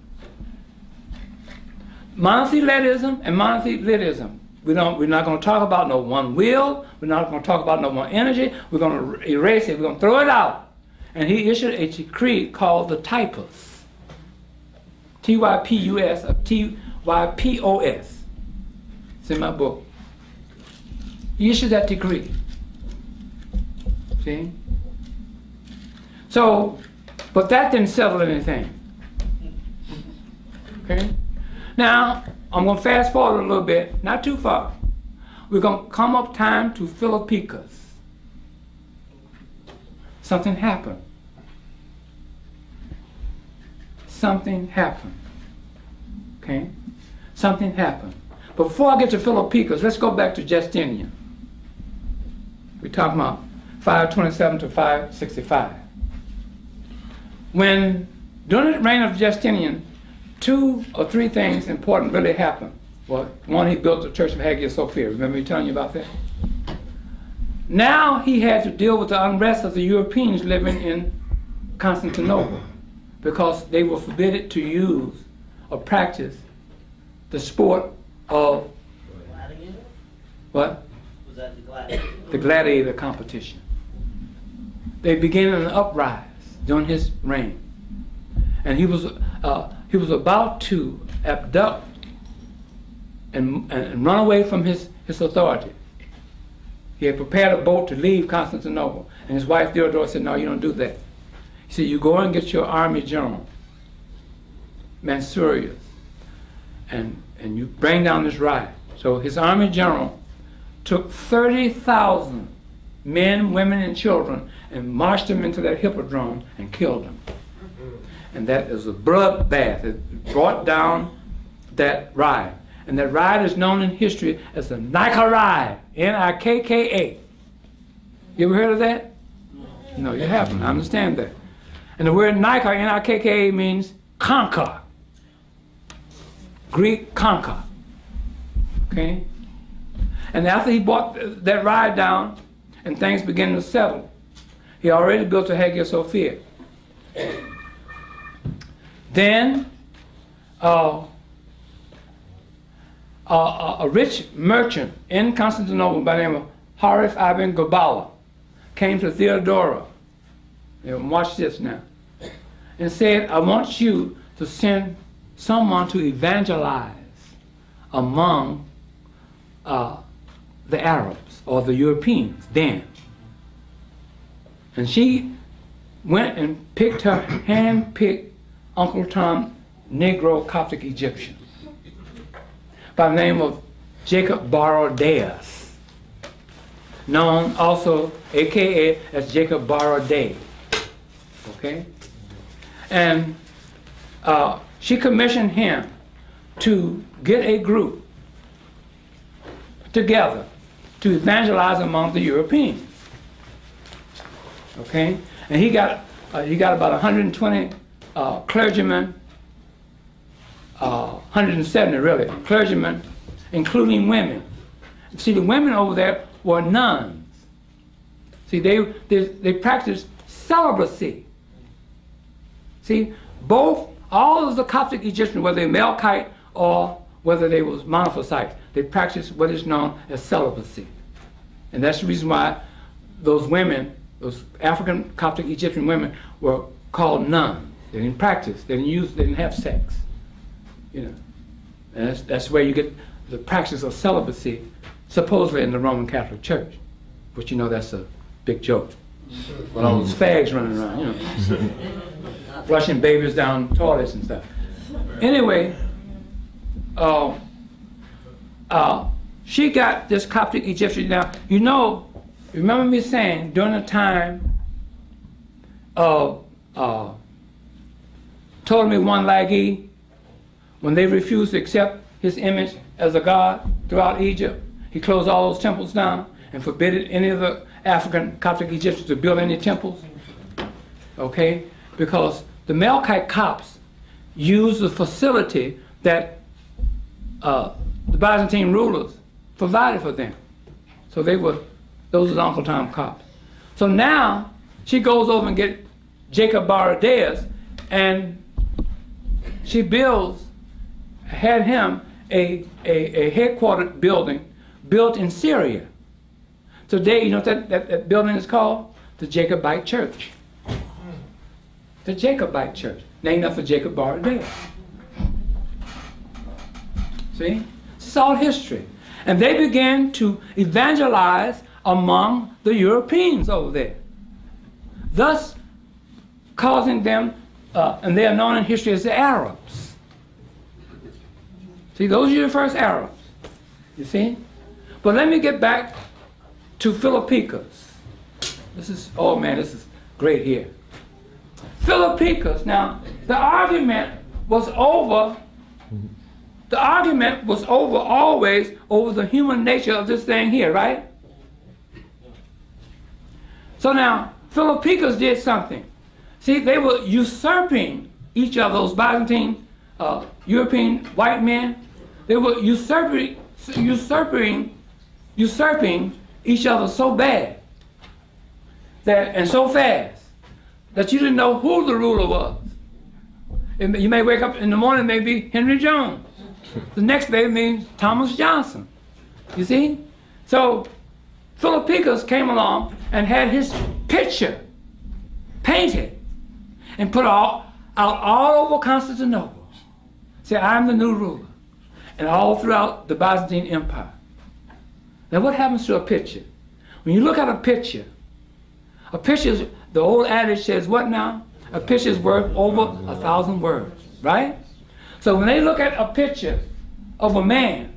monotheism and monotheism. We're not going to talk about no one will. We're not going to talk about no one energy. We're going to erase it. We're going to throw it out. And he issued a decree called the Typus. T-Y-P-U-S or T-Y-P-O-S. It's in my book. He issued that decree. See? So, but that didn't settle anything. Okay? Now, I'm going to fast forward a little bit, not too far. We're going to come up time to Philippicus. Something happened. Something happened. Okay? Something happened. But before I get to Philippicus, let's go back to Justinian. We're talking about 527 to 565. When, during the reign of Justinian, 2 or 3 things important really happened. Well, one, he built the Church of Hagia Sophia. Remember me telling you about that? Now he had to deal with the unrest of the Europeans living in Constantinople because they were forbidden to use or practice the sport of Gladiator? what? Was that the gladiator? The gladiator competition. They began an uprising during his reign, and he was about to abduct and run away from his authority. He had prepared a boat to leave Constantinople, and his wife Theodora said, "No, you don't do that." He said, "You go and get your army general, Mansurius, and you bring down this riot." So his army general took 30,000 men, women, and children and marched them into that hippodrome and killed them. And that is a bloodbath. It brought down that riot. And that riot is known in history as the Nika riot, N-I-K-K-A. You ever heard of that? No, you haven't. I understand that. And the word Nika, N-I-K-K-A, means conquer. Greek conquer. Okay? And after he brought that riot down and things began to settle, he already built a Hagia Sophia. Then a rich merchant in Constantinople by the name of Harith ibn Gabala came to Theodora, and watch this now, and said, "I want you to send someone to evangelize among the Arabs or the Europeans then." And she went and picked her hand-picked Uncle Tom Negro Coptic Egyptian by the name of Jacob Barrodeus, known also, aka, as Jacob Barrode. Okay? And she commissioned him to get a group together to evangelize among the Europeans. Okay? And he got about 120 clergymen, 170 really, clergymen, including women. See, the women over there were nuns. See, they practiced celibacy. See, all of the Coptic Egyptians, whether they're Melkite or whether they was Monophysites, they practiced what is known as celibacy. And that's the reason why those women, those African Coptic Egyptian women, were called nuns. They didn't practice, they didn't have sex. You know, and that's where you get the practice of celibacy, supposedly in the Roman Catholic Church. But you know that's a big joke. with all those fags running around, you know, flushing babies down toilets and stuff. Anyway, she got this Coptic Egyptian. Now, you know, remember me saying during the time of Ptolemy I Lagi, when they refused to accept his image as a god throughout Egypt, he closed all those temples down and forbade any of the African Coptic Egyptians to build any temples. Okay? Because the Melkite Copts used the facility that the Byzantine rulers provided for them. So those are the Uncle Tom Copts. So now she goes over and gets Jacob Baradaeus, and she had him a headquartered building built in Syria. Today, you know what that building is called? The Jacobite Church. The Jacobite Church, named after Jacob Baradaeus. See? It's all history. And they began to evangelize among the Europeans over there, thus causing them, and they are known in history as the Arabs. See, those are your first Arabs, you see? But let me get back to Philippicus. This is great here. Philippicus, now, the argument was always over the human nature of this thing here, right? So now, Philippicus did something. See, they were usurping each of those Byzantine, European white men. They were usurping each other so bad and so fast that you didn't know who the ruler was. You may wake up in the morning, maybe Henry Jones. The next day it means Thomas Johnson. You see? So Philippicus came along and had his picture painted and put out all over Constantinople. Say, I'm the new ruler. And all throughout the Byzantine Empire. Now what happens to a picture? When you look at a picture, the old adage says what now? A picture is worth over 1,000 words, right? So when they look at a picture of a man,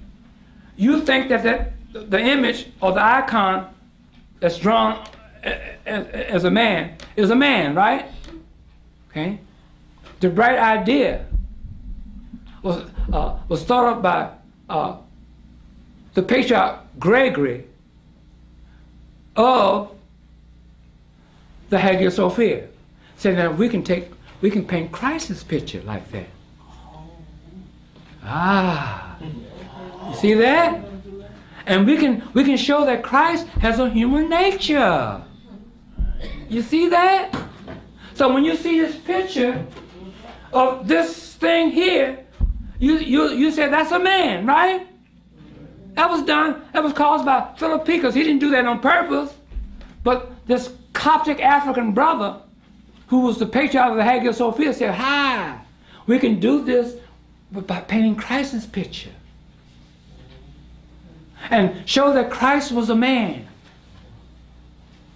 you think that the image or the icon that's drawn as a man is a man, right? Okay? The bright idea was thought up by the patriarch Gregory of the Hagia Sophia. Said now we can paint Christ's picture like that. Ah, you see that? And we can show that Christ has a human nature. You see that? So when you see this picture of this thing here, you said that's a man, right? That was caused by Philippicus. He didn't do that on purpose. But this Coptic African brother, who was the patriarch of the Hagia Sophia, said, hi, we can do this by painting Christ's picture. And show that Christ was a man.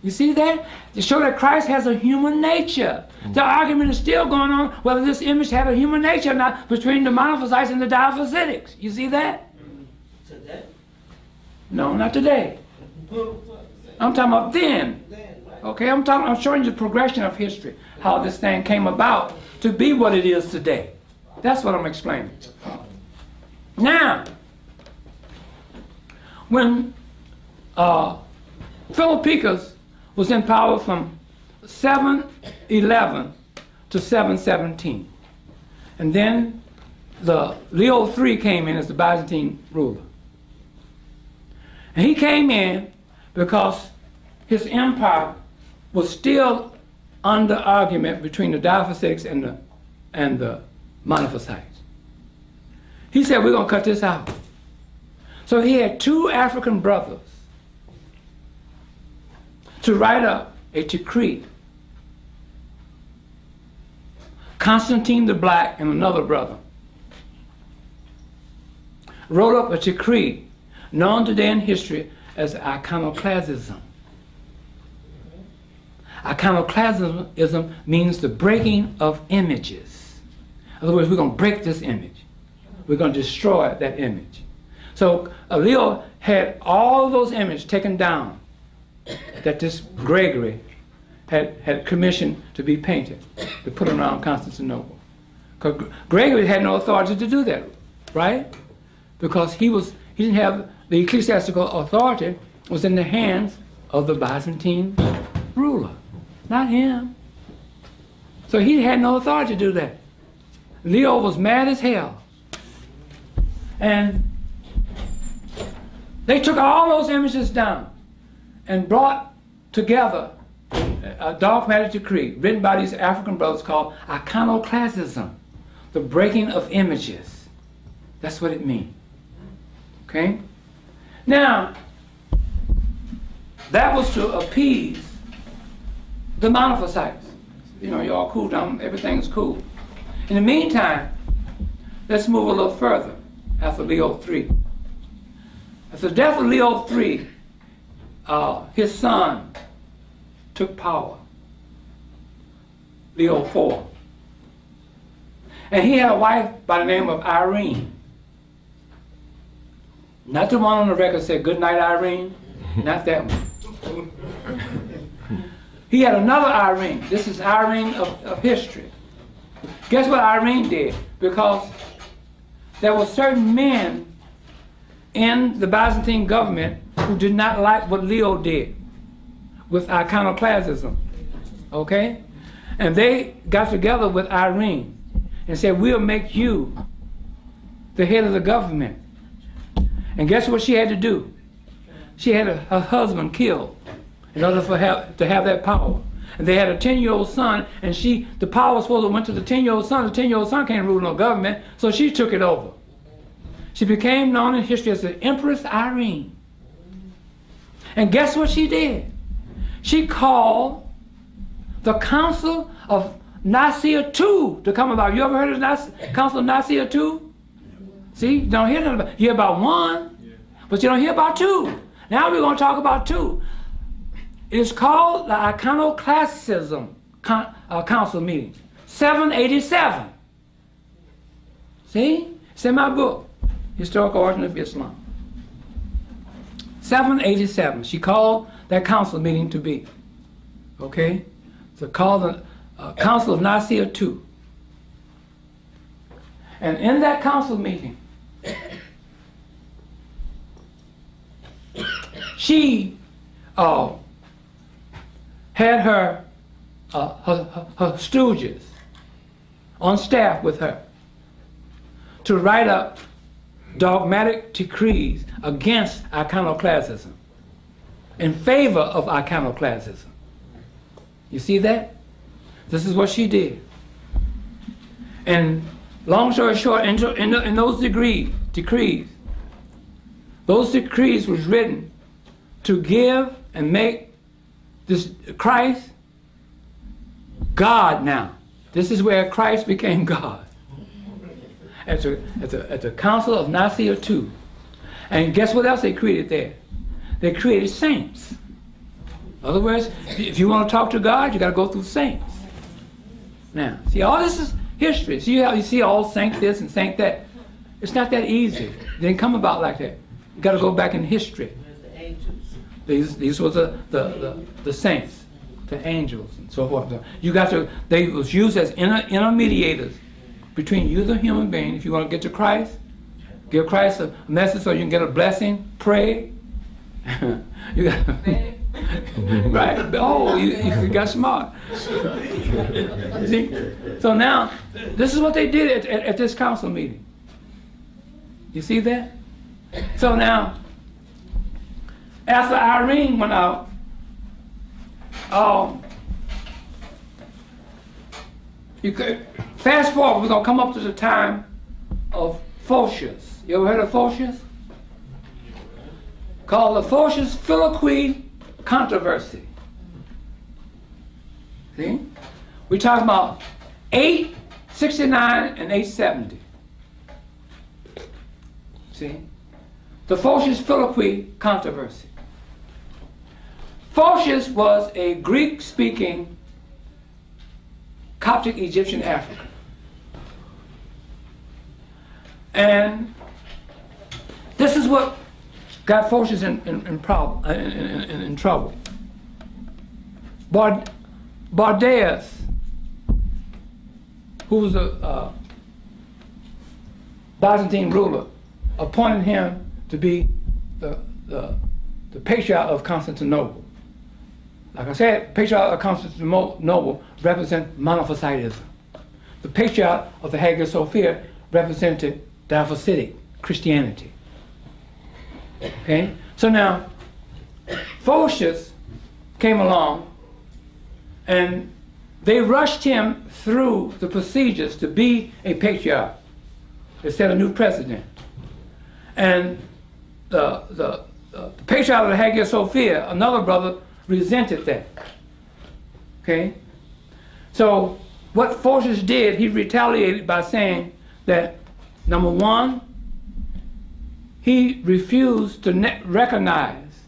You see that? To show that Christ has a human nature. The argument is still going on whether this image had a human nature or not between the monophysites and the diphysitic. You see that? Today? No, not today. I'm talking about then. Okay, I'm showing you the progression of history, how this thing came about to be what it is today. That's what I'm explaining. Now, when Philippicus was in power from 711 to 717, and then Leo III came in as the Byzantine ruler. And he came in because his empire was still under argument between the Diophysites and the Monophysites. He said, we're going to cut this out. So he had two African brothers to write up a decree. Constantine the Black and another brother wrote up a decree known today in history as iconoclasm. Iconoclasm means the breaking of images. In other words, we're going to break this image. We're going to destroy that image. So Leo had all those images taken down that this Gregory had commissioned to be painted, to put around Constantinople. Because Gregory had no authority to do that, right? Because he didn't have the ecclesiastical authority, was in the hands of the Byzantine ruler, not him. So he had no authority to do that. Leo was mad as hell. And they took all those images down and brought together a dogmatic decree written by these African brothers called iconoclasm, the breaking of images. That's what it means. Okay? Now, that was to appease the monophysites. You know, you're all cool down, everything's cool. In the meantime, let's move a little further after Leo III. After the death of Leo III, his son took power, Leo IV. And he had a wife by the name of Irene. Not the one on the record said, "Good night, Irene." Not that one. He had another Irene. This is Irene of history. Guess what Irene did? Because there were certain men in the Byzantine government who did not like what Leo did with iconoclasm. Okay? And they got together with Irene and said, "We'll make you the head of the government." And guess what she had to do? She had her husband killed in order for her to have that power. And they had a 10-year-old son, and the power was supposed to went to the 10-year-old son. The 10-year-old son can't rule no government, so she took it over. She became known in history as the Empress Irene. And guess what she did? She called the Council of Nicaea II to come about. You ever heard of the Council of Nicaea II? See, you don't hear nothing about. You hear about one, but you don't hear about two. Now we're going to talk about two. It is called the Iconoclasm Council meeting, 787. See? It's in my book, Historical Origin of Islam. 787. She called that council meeting to be. Okay? So called the Council of Nicaea II. And in that council meeting, she had her stooges on staff with her to write up dogmatic decrees against iconoclasm, in favor of iconoclasm. You see that? This is what she did. And long story short, in those decrees, those decrees was written to give and make this Christ God now. This is where Christ became God. At the Council of Nicaea II. And guess what else they created there? They created saints. In other words, if you want to talk to God, you got to go through saints. Now, see, all this is history. See how you see all saint this and saint that? It's not that easy. It didn't come about like that. You got to go back in history. The angels. These were the saints, the angels, and so forth. You got to. They was used as intermediators between you, the human being. If you want to get to Christ, give Christ a message so you can get a blessing. Pray. You got right. Oh, you got smart. See? So now, this is what they did at this council meeting. You see that? So now, after Irene went out, you could fast forward. We're gonna come up to the time of Photius. You ever heard of Photius? Called the Photius Philippic controversy. See? We're talking about 869 and 870. See? The Photius Philippic controversy. Photius was a Greek-speaking Coptic Egyptian African. And this is what got Photius in trouble. Bardaeus, who was a Byzantine ruler, appointed him to be the patriarch of Constantinople. Like I said, patriarch of Constantinople represents Monophysitism. The patriarch of the Hagia Sophia represented Diaphysitic Christianity. Okay? So now, Photius came along and they rushed him through the procedures to be a patriarch. They set a new precedent. And the patriarch of the Hagia Sophia, another brother, resented that. Okay? So what Photius did, he retaliated by saying that, number one, he refused to recognize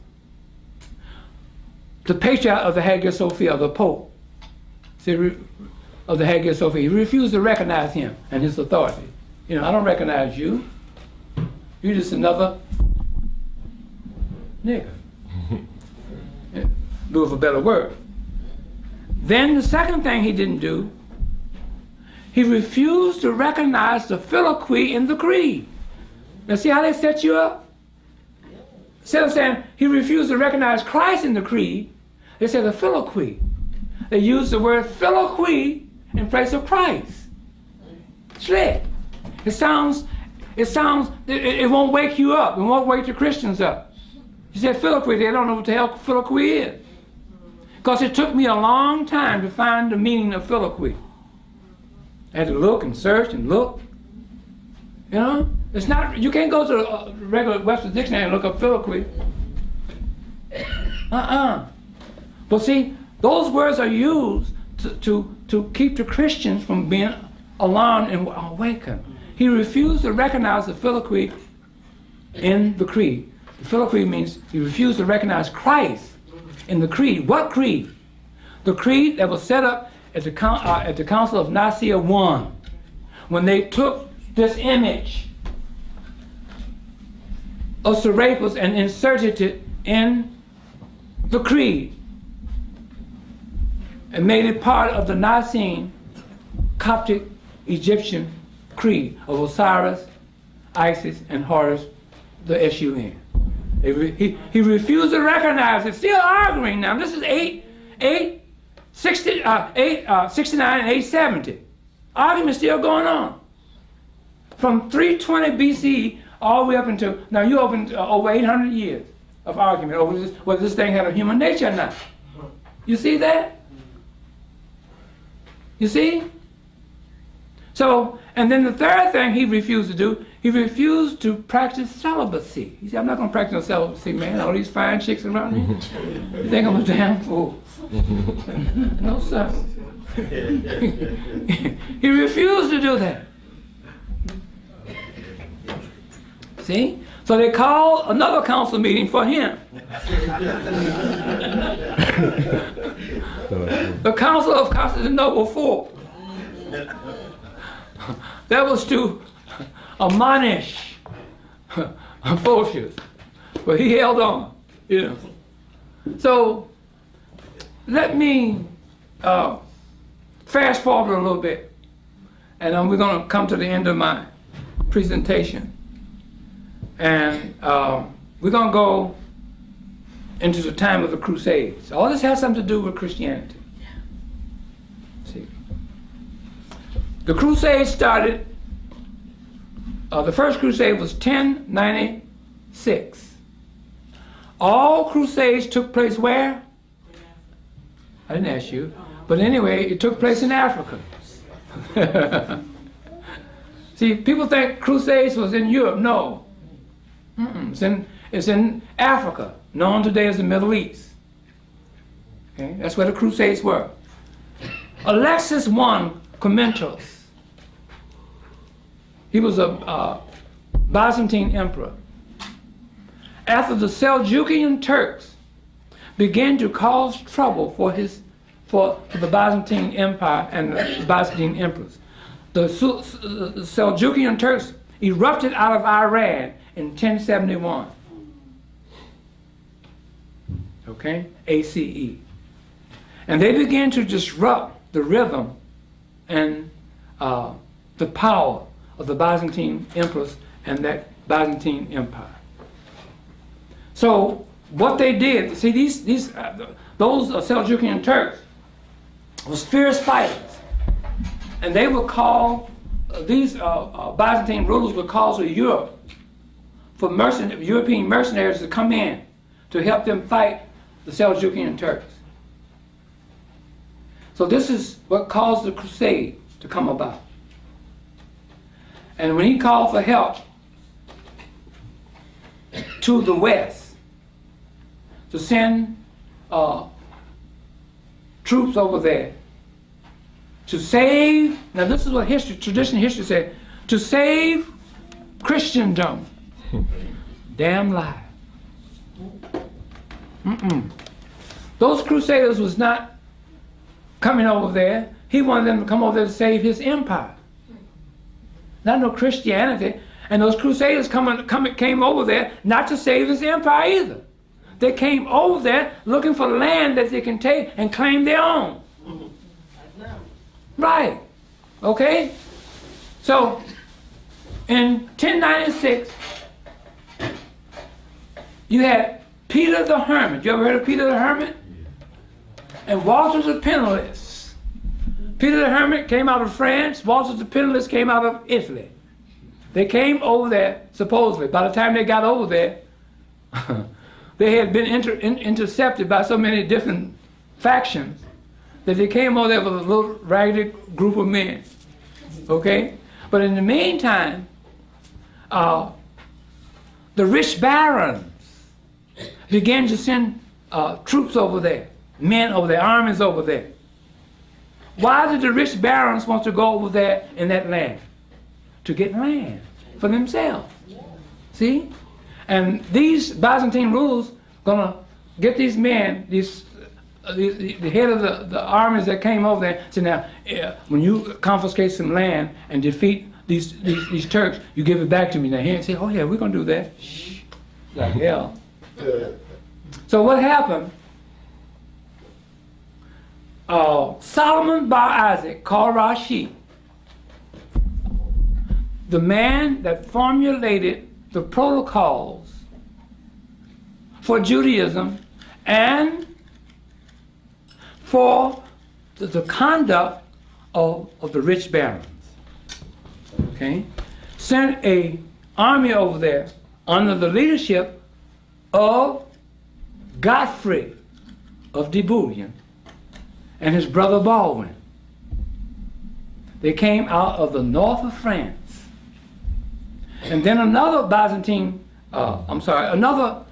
the patriarch of the Hagia Sophia, the Pope of the Hagia Sophia. He refused to recognize him and his authority. You know, I don't recognize you. You're just another nigger. In lieu of a better word. Then the second thing he didn't do, he refused to recognize the filioque in the creed. Now see how they set you up? Instead of saying he refused to recognize Christ in the creed, they said the filioque. They used the word filioque in place of Christ. Slick. It won't wake you up. It won't wake the Christians up. You said filioque, they don't know what the hell filioque is. Because it took me a long time to find the meaning of filioque. I had to look and search and look. You know? It's not, you can't go to a regular Webster's Dictionary and look up filioque. But see, those words are used to keep the Christians from being alarmed and awakened. He refused to recognize the filioque in the creed. The filioque means he refused to recognize Christ in the creed. What creed? The creed that was set up at the Council of Nicaea I, when they took this image of Serapis and inserted it in the creed and made it part of the Nicene Coptic Egyptian creed of Osiris, Isis, and Horus, the S-U-N. He refused to recognize it. Still arguing now. This is 869 and 870. Argument still going on. From 320 BC all the way up until, now you opened over 800 years of argument over whether this thing had a human nature or not. You see that? You see? So, and then the third thing he refused to do, he refused to practice celibacy. He said, I'm not going to practice no celibacy, man. All these fine chicks around me. You think I'm a damn fool? No, sir. He refused to do that. See? So they called another council meeting for him. The Council of Constantinople IV. That was to admonish Photius, but he held on, you know. So let me fast forward a little bit, and we're going to come to the end of my presentation, and we're going to go into the time of the Crusades. All this has something to do with Christianity. See, the Crusades started. The first crusade was 1096. All crusades took place where? I didn't ask you. But anyway, it took place in Africa. See, people think crusades was in Europe. No. It's in Africa, known today as the Middle East. Okay? That's where the crusades were. Alexis I Komnenos. He was a Byzantine emperor. After the Seljukian Turks began to cause trouble for the Byzantine Empire and the Byzantine emperors. The Seljukian Turks erupted out of Iran in 1071. Okay, ACE. And they began to disrupt the rhythm and the power of the Byzantine emperors and that Byzantine Empire. So what they did, see, those Seljukian Turks was fierce fighters, and they would call these Byzantine rulers would call to Europe for European mercenaries to come in to help them fight the Seljukian Turks. So this is what caused the crusade to come about. And when he called for help to the west, to send troops over there to save, now this is what traditional history said, to save Christendom. Damn lie. Those crusaders was not coming over there. He wanted them to come over there to save his empire. Not no Christianity. And those crusaders came over there not to save his empire either. They came over there looking for land that they can take and claim their own. Right. Okay? So, in 1096, you had Peter the Hermit. You ever heard of Peter the Hermit? And Walter the Penniless. Peter the Hermit came out of France. Walter the Penniless came out of Italy. They came over there, supposedly. By the time they got over there, they had been intercepted by so many different factions that they came over there with a little ragged group of men. Okay? But in the meantime, the rich barons began to send troops over there, men over there, armies over there. Why did the rich barons want to go over there in that land? To get land for themselves. See? And these Byzantine rulers gonna get these men, the head of the armies that came over there, say, now, when you confiscate some land and defeat these Turks, you give it back to me. Now, here and say, oh yeah, we're gonna do that. Shh, like hell. So what happened? Solomon Bar Isaac called Rashid, the man that formulated the protocols for Judaism and for the conduct of the rich barons. Okay? Sent an army over there under the leadership of Godfrey of Debulian and his brother Baldwin. They came out of the north of France. And then another another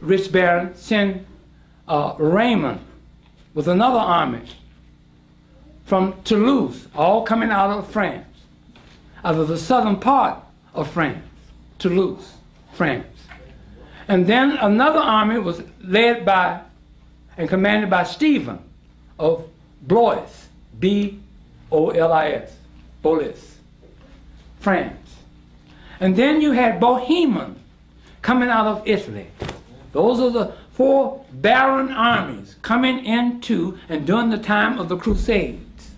rich baron sent Raymond with another army from Toulouse, all coming out of France, out of the southern part of France, Toulouse, France. And then another army was led by and commanded by Stephen of Blois, B-O-L-I-S, Blois, France. And then you had Bohemond coming out of Italy. Those are the four baron armies coming into and during the time of the Crusades.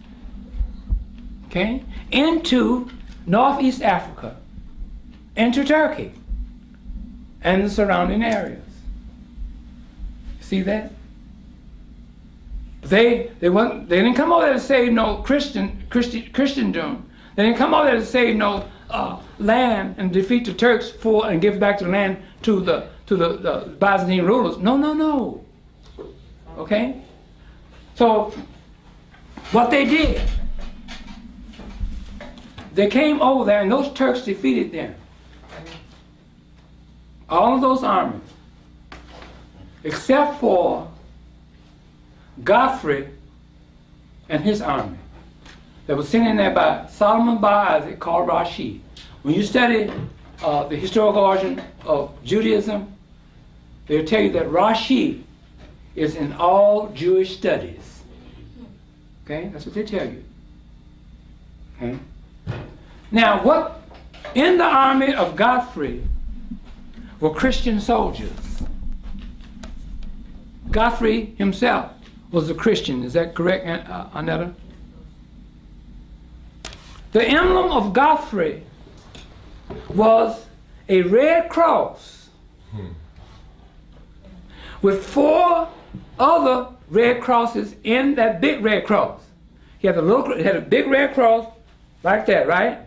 Okay? Into Northeast Africa, into Turkey, and the surrounding areas. See that? They didn't come over there to save no Christendom. They didn't come over there to save no land and defeat the Turks and give back the land to the Byzantine rulers. No, no, no. Okay? So what they did, they came over there and those Turks defeated them. All of those armies, except for Godfrey and his army that was sent in there by Solomon Bar Isaac called Rashid. When you study the historical origin of Judaism, they'll tell you that Rashid is in all Jewish studies. Okay, that's what they tell you. Okay. Now, what in the army of Godfrey were Christian soldiers. Godfrey himself was a Christian. Is that correct, Annetta? The emblem of Godfrey was a red cross with 4 other red crosses in that big red cross. He had a big red cross like that, right?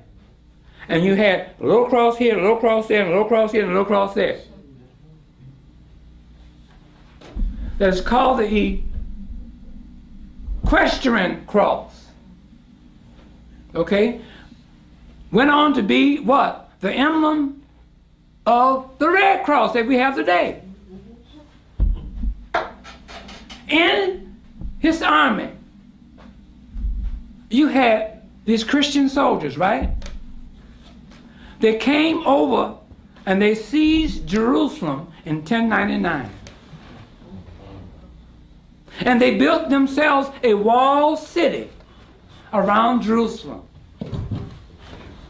And you had a little cross here, a little cross there, and a little cross here, and a little cross there. That's called the equestrian cross. Okay? Went on to be what? The emblem of the Red Cross that we have today. In his army, you had these Christian soldiers, right? They came over and they seized Jerusalem in 1099. And they built themselves a walled city around Jerusalem.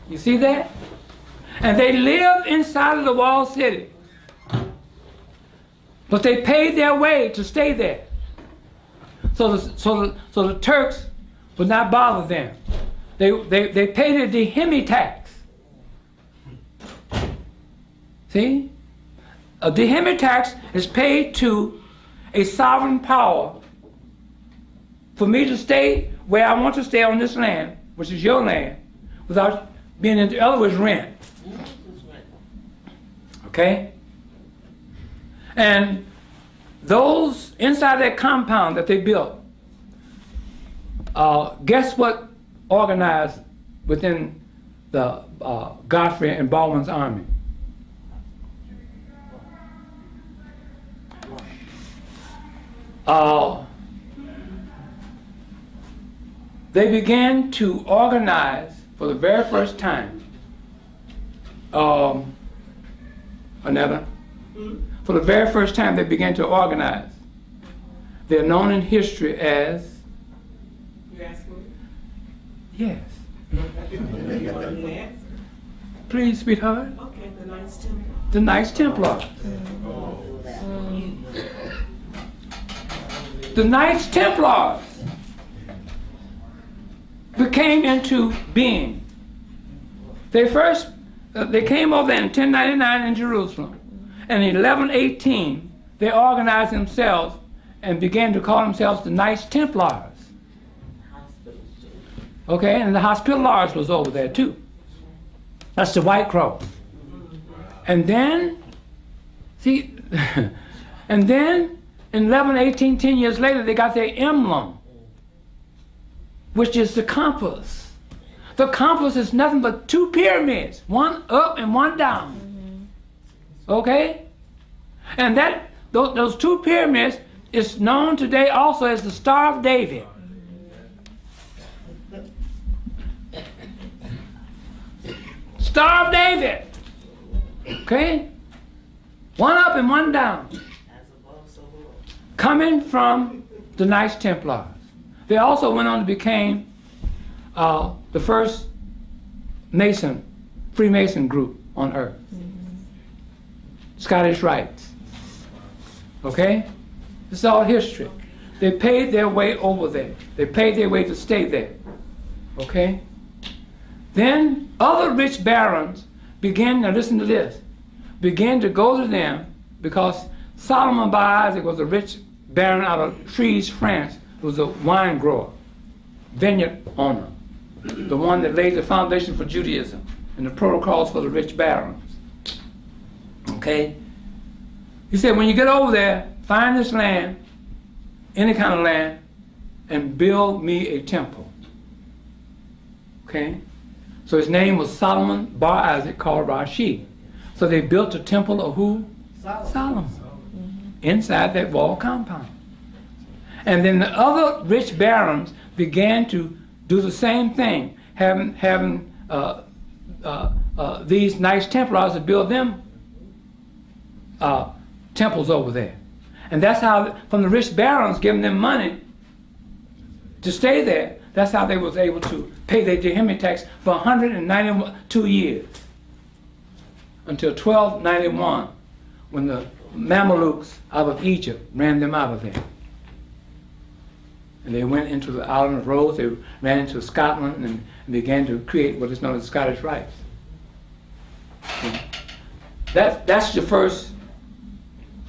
You see that? And they lived inside of the walled city. But they paid their way to stay there. So the Turks would not bother them. They paid a dihemi tax. See? A dihemi tax is paid to a sovereign power for me to stay where I want to stay on this land, which is your land, without being in other words, rent. Okay? And those inside that compound that they built, guess what organized within the Godfrey and Baldwin's army? They began to organize for the very first time. Another. For the very first time, they began to organize. They're known in history as. You asking me? Yes. Please, sweetheart. Okay, the Knights Templar. The Knights Templar. The Knights Templars came into being. They came over in 1099 in Jerusalem. And in 1118, they organized themselves and began to call themselves the Knights Templars. Okay, and the Hospitallers was over there too. That's the White Cross. And then, see, and then in 1118, 10 years later, they got their emblem, which is the compass. The compass is nothing but 2 pyramids, one up and one down. Okay? And those 2 pyramids is known today also as the Star of David. Star of David. Okay? One up and one down. Coming from the Knights Templars. They also went on to become the first Freemason group on earth. Scottish Rites. Okay? This is all history. They paid their way over there. They paid their way to stay there. Okay? Then other rich barons began, now listen to this, began to go to them because Solomon Bar Isaac was a rich baron out of Treves, France, who was a wine grower, vineyard owner, the one that laid the foundation for Judaism and the protocols for the rich barons. Okay? He said, when you get over there, find this land, any kind of land, and build me a temple. Okay? So his name was Solomon Bar Isaac, called Rashi. So they built a temple of who? Solomon. Inside that wall compound. And then the other rich barons began to do the same thing, having these Knights Templars to build them temples over there. And that's how, from the rich barons giving them money to stay there, that's how they was able to pay their Jehemi tax for 192 years. Until 1291, when the Mamelukes out of Egypt ran them out of there. And they went into the island of Rhodes, they ran into Scotland and began to create what is known as Scottish Rites. That's your first,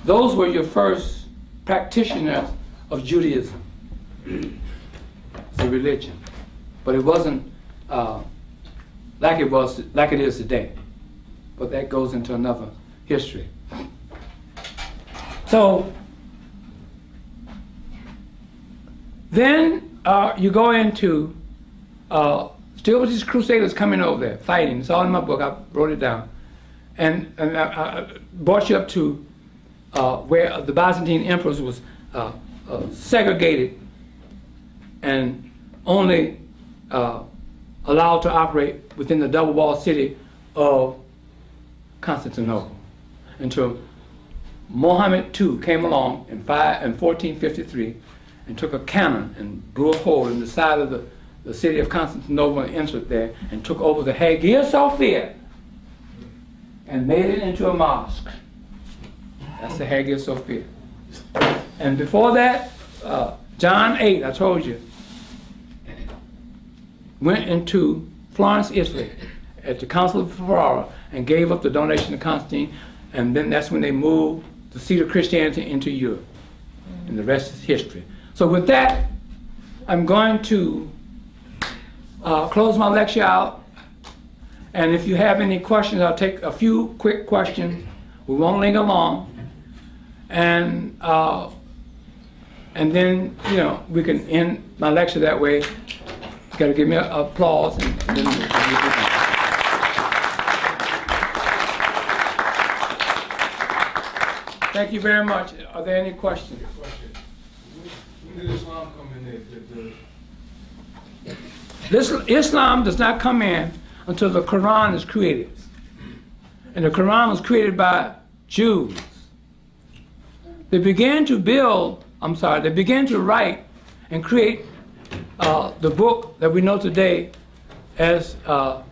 those were your first practitioners of Judaism, the religion. But it wasn't like it is today. But that goes into another history. So then you go into still with these crusaders coming over there, fighting. It's all in my book. I wrote it down. And I brought you up to where the Byzantine emperors was segregated and only allowed to operate within the double-walled city of Constantinople until Mohammed II came along in 1453 and took a cannon and blew a hole in the side of the city of Constantinople and entered there and took over the Hagia Sophia and made it into a mosque. That's the Hagia Sophia. And before that, John VIII, I told you, went into Florence, Italy at the Council of Ferrara and gave up the donation to Constantine, and then that's when they moved the seat of Christianity into Europe. And the rest is history. So with that, I'm going to close my lecture out. And if you have any questions, I'll take a few quick questions. We won't linger long. And then, you know, we can end my lecture that way. You got to give me an applause. And then Thank you very much. Are there any questions? When did Islam come in there? Islam does not come in until the Quran is created. And the Quran was created by Jews. They began to write and create the book that we know today as the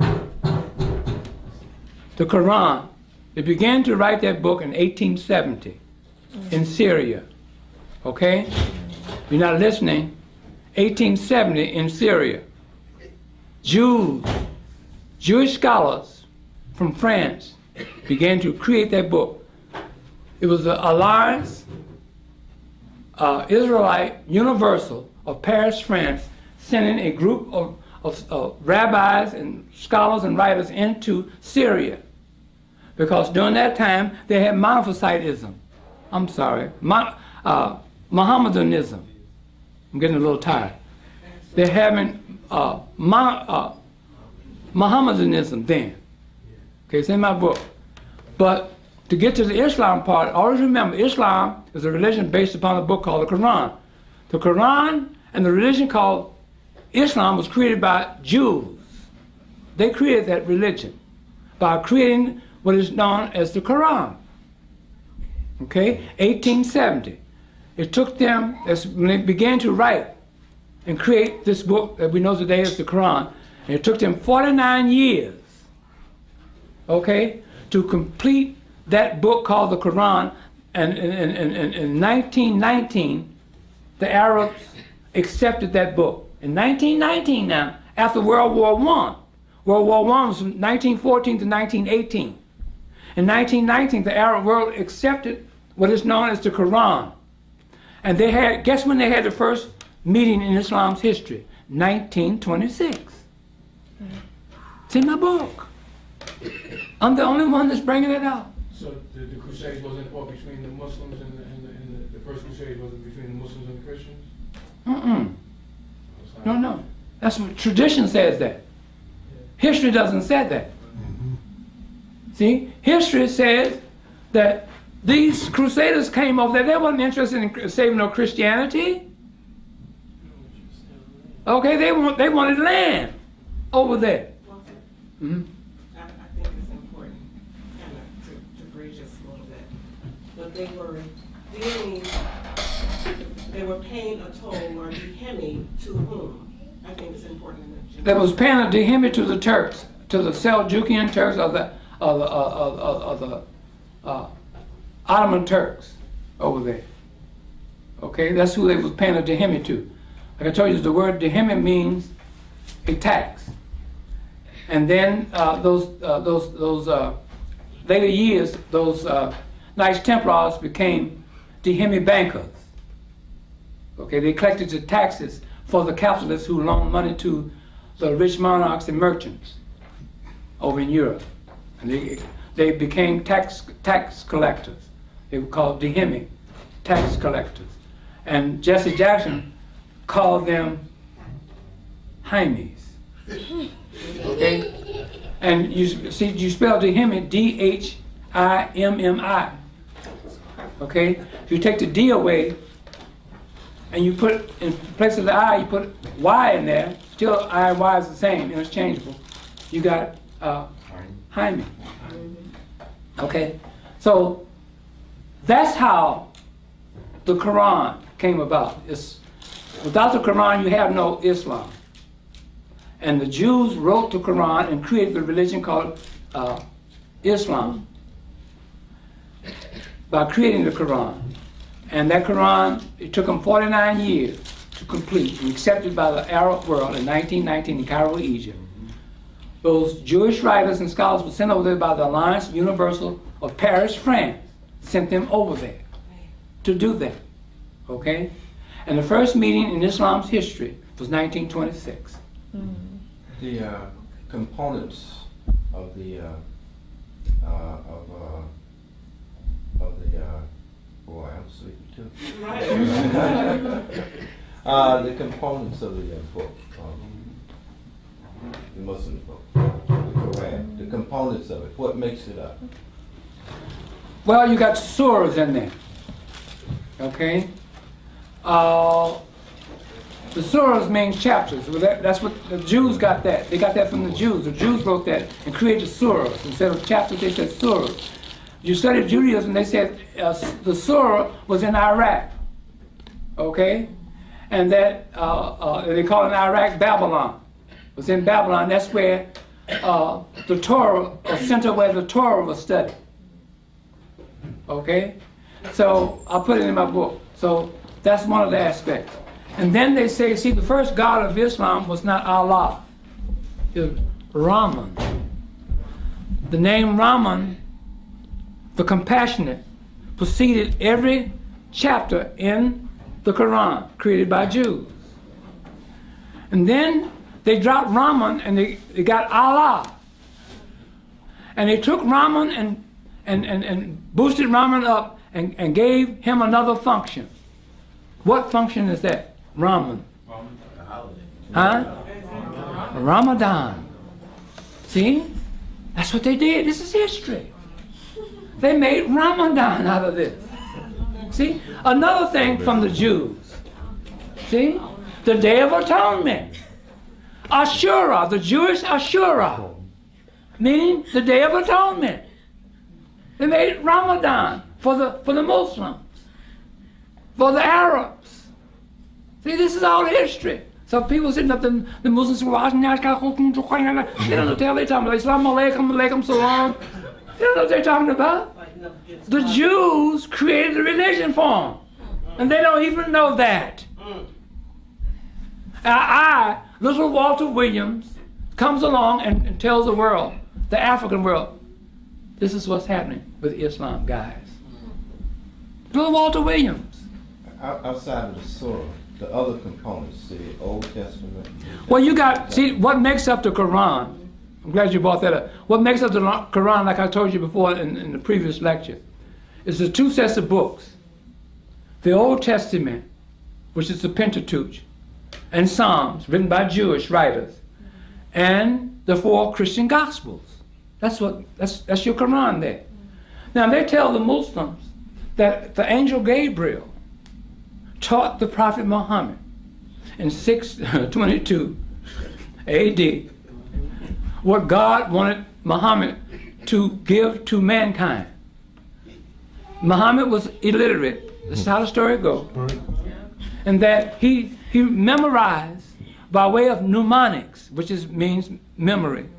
Quran. They began to write that book in 1870 in Syria. Okay? You're not listening. 1870 in Syria. Jewish scholars from France began to create that book. It was the Alliance Israelite Universal of Paris, France, sending a group of rabbis and scholars and writers into Syria. Because during that time, they had Monophysitism. I'm sorry, Mohammedanism. I'm getting a little tired. They're having Mohammedanism then. Okay, it's in my book. But to get to the Islam part, always remember, Islam is a religion based upon a book called the Quran. The Quran and the religion called Islam was created by Jews. They created that religion by creating what is known as the Quran. Okay, 1870. It took them, when they began to write and create this book that we know today as the Quran, and it took them 49 years, okay, to complete that book called the Quran. And in 1919, the Arabs accepted that book. In 1919 now, after World War I. World War I was from 1914 to 1918. In 1919, the Arab world accepted what is known as the Quran. And they had, guess when they had the first meeting in Islam's history? 1926. It's in my book. I'm the only one that's bringing it out. So the Crusades wasn't fought between the Muslims and the first Crusade wasn't between the Muslims and the Christians? No. That's what tradition says that. History doesn't say that. See, history says that these crusaders came over there. They weren't interested in saving no Christianity. Okay, they wanted land over there. I think it's important kind of to bridge us a little bit. But being, they were paying a toll or dihemi to whom? I think it's important to mention. They was paying a dihemi to the Turks, to the Seljukian Turks or the Ottoman Turks over there. Okay, that's who they was paying a dihemi to. Like I told you, the word dihemi means a tax. And then those later years, those Knights Templars became dihemi bankers. Okay, they collected the taxes for the capitalists who loaned money to the rich monarchs and merchants over in Europe. And they became tax collectors. They were called dihemi, tax collectors. And Jesse Jackson called them Hymies. Okay? And you see, you spell dihemi, D-H-I-M-M-I. Okay? If you take the D away, and you put, in place of the I, you put Y in there, still I and Y is the same, interchangeable. You got Hymen. Okay? So, that's how the Quran came about. Without the Quran, you have no Islam. And the Jews wrote the Quran and created the religion called Islam by creating the Quran. And that Quran, it took them 49 years to complete and accepted by the Arab world in 1919 in Cairo, Egypt. Those Jewish writers and scholars were sent over there by the Alliance Universal of Paris, France, sent them over there to do that. Okay? And the first meeting in Islam's history was 1926. The components of the boy, I'm sleepy too. The components of the book, the Muslim book, the Quran, the components of it. What makes it up? Well, you got surahs in there. Okay? The surahs mean chapters. Well, that's what the Jews got that. They got that from the Jews. The Jews wrote that and created surahs. Instead of chapters, they said surahs. You studied Judaism, they said the surah was in Iraq. Okay? And that, they call it in Iraq Babylon. It was in Babylon. That's where the Torah, a center where the Torah was studied. Okay? So I put it in my book. So that's one of the aspects. And then they say, see, the first God of Islam was not Allah. It was Rahman. The name Rahman, the compassionate, preceded every chapter in the Quran created by Jews. And then they dropped Rahman and they got Allah. And they took Rahman and boosted Rahman up and gave him another function. What function is that? Rahman. Huh? Ramadan. See? That's what they did. This is history. They made Ramadan out of this. See? Another thing from the Jews. See? The Day of Atonement. Ashura, the Jewish Ashura. Meaning the Day of Atonement. They made Ramadan for the Muslims. For the Arabs. See, this is all history. So people sitting up, the Muslims were watching, they don't know what they're talking about. Islam alaikum, alaikum salam. They don't know what they're talking about. The Jews created the religion for them. And they don't even know that. Little Walter Williams, comes along and tells the world, the African world, this is what's happening with Islam, guys. Little Walter Williams. Outside of the surah, the other components, the Old Testament. Well, you got, see, what makes up the Quran, I'm glad you brought that up. What makes up the Quran, like I told you before in the previous lecture, is the two sets of books. The Old Testament, which is the Pentateuch, and Psalms, written by Jewish writers, and the four Christian Gospels. That's your Quran there. Now, they tell the Muslims that the angel Gabriel taught the Prophet Muhammad in 622 AD what God wanted Muhammad to give to mankind. Muhammad was illiterate, This is how the story goes. And that he memorized by way of mnemonics, which means memory,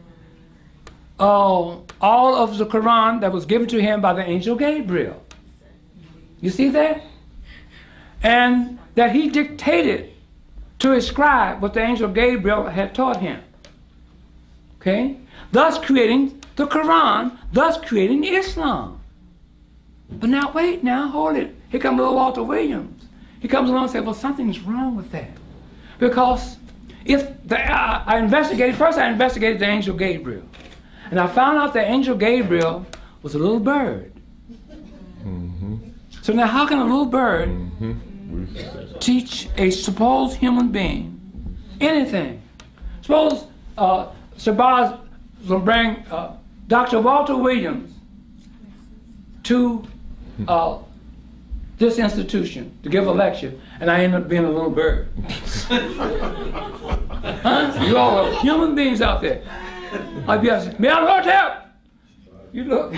all of the Quran that was given to him by the angel Gabriel. You see that? And that he dictated to his scribe what the angel Gabriel had taught him. Okay? Thus creating the Quran, thus creating Islam. But now wait, now hold it. Here comes little Walter Williams. He comes along and says, well, something's wrong with that. Because if I investigated the angel Gabriel. And I found out that angel Gabriel was a little bird. So now how can a little bird teach a supposed human being anything? Suppose Shabazz will bring Dr. Walter Williams to this institution to give a lecture, and I end up being a little bird. Huh? You all are human beings out there. I'd be asking, may I Lord help? You look.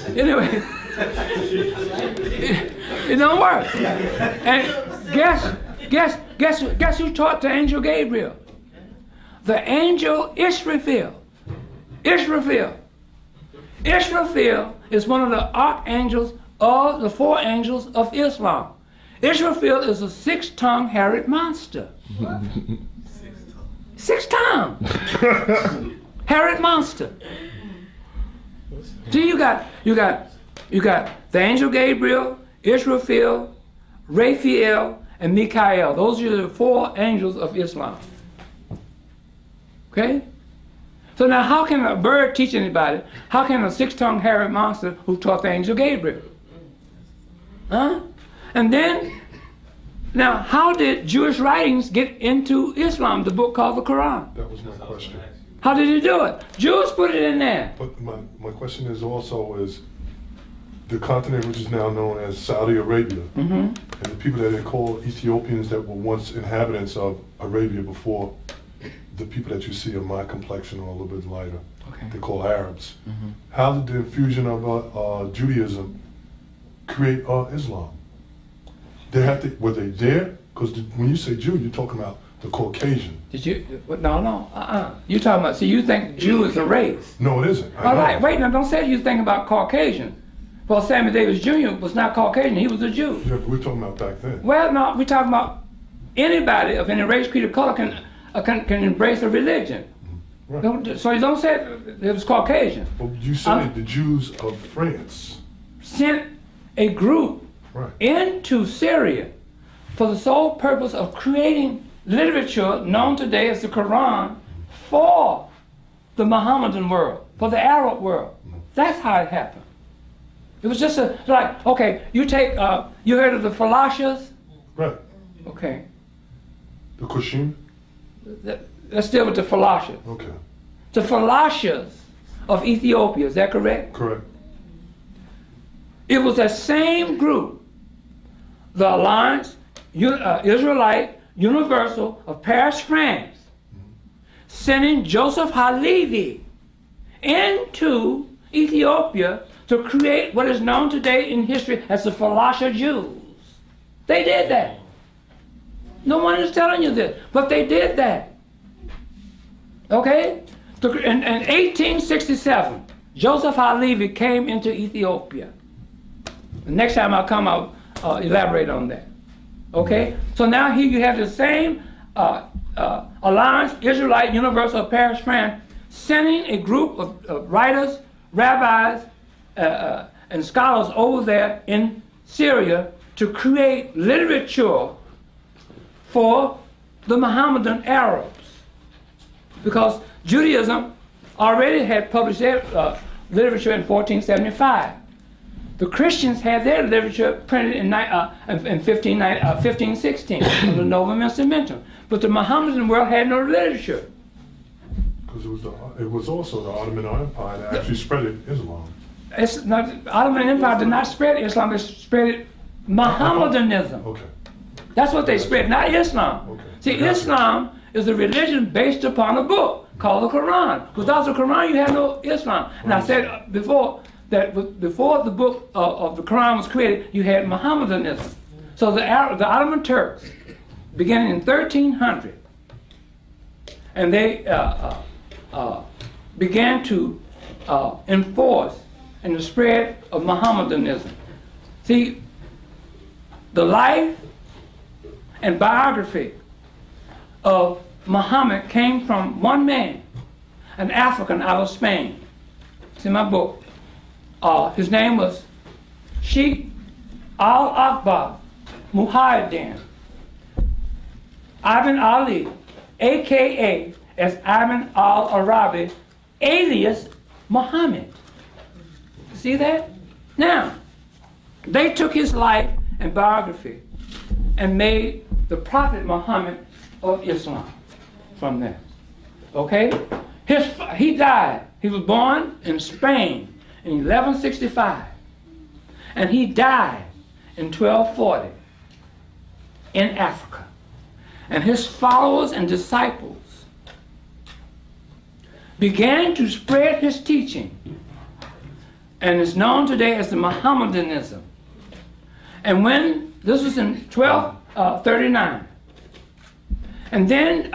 Anyway, it don't work. And guess who taught the angel Gabriel? The angel Israfil. Israfil is one of the archangels of the 4 angels of Islam. Israfil is a 6-tongued hairy monster. 6-tongued hairy monster. See, you got the angel Gabriel, Israfil, Raphael, and Mikael. Those are the 4 angels of Islam. Okay? So now how can a bird teach anybody? How can a 6-tongued hairy monster who taught the angel Gabriel? Huh? And then, now how did Jewish writings get into Islam, the book called the Quran? That was my question. How did he do it? Jews put it in there. But my question is also is the continent which is now known as Saudi Arabia, and the people that they call Ethiopians that were once inhabitants of Arabia before the people that you see of my complexion or a little bit lighter, they call Arabs. How did the infusion of Judaism create Islam? Were they there? Because when you say Jew, you're talking about the Caucasian. Did you? No. You talking about? See, you think Jew is a race? No, it isn't. All right, wait. Now, don't say you think about Caucasian. Well, Sammy Davis Jr. was not Caucasian. He was a Jew. Yeah, but we're talking about back then. Well, no, we're talking about anybody of any race, creed, or color can embrace a religion. Right. So you don't say it was Caucasian. Well, you said the Jews of France sent a group into Syria for the sole purpose of creating literature known today as the Quran for the Mohammedan world, for the Arab world. That's how it happened. It was just okay, you take, you heard of the Falashas? Right. Okay. The Kushim? Let's deal with the Falashas. Okay. The Falashas of Ethiopia, is that correct? Correct. It was that same group, the Alliance Israelite Universal of Paris, France, sending Joseph Halevi into Ethiopia to create what is known today in history as the Falasha Jews. They did that. No one is telling you this, but they did that. Okay? In 1867, Joseph Halevi came into Ethiopia. The next time I come, I'll elaborate on that. Okay? So now here you have the same Alliance Israelite Universal of Paris, France, sending a group of writers, rabbis, and scholars over there in Syria to create literature for the Mohammedan Arabs. Because Judaism already had published their literature in 1475. The Christians had their literature printed in 1516, the Novum Instrumentum. But the Mohammedan world had no literature. Because it was also the Ottoman Empire that actually spread Islam. It's not, the Ottoman Empire did not spread Islam, it spread Mohammedanism. Okay. That's what they spread, not Islam. Okay. See, Islam is a religion based upon a book called the Quran. Without the Quran, you have no Islam. And I said before that before the book of the Quran was created, you had Mohammedanism. So the Ottoman Turks, beginning in 1300, and they began to enforce and the spread of Mohammedanism. See, the life and biography of Muhammad came from one man, an African out of Spain. It's in my book. His name was Sheikh Al-Akbar Muhyiddin Ibn Ali, aka as Ibn al-Arabi, alias Muhammad. See that? Now, they took his life and biography and made the Prophet Muhammad of Islam from that. Okay? He died. He was born in Spain in 1165. And he died in 1240 in Africa. And his followers and disciples began to spread his teaching, and is known today as the Mohammedanism. And when this was in 1239, and then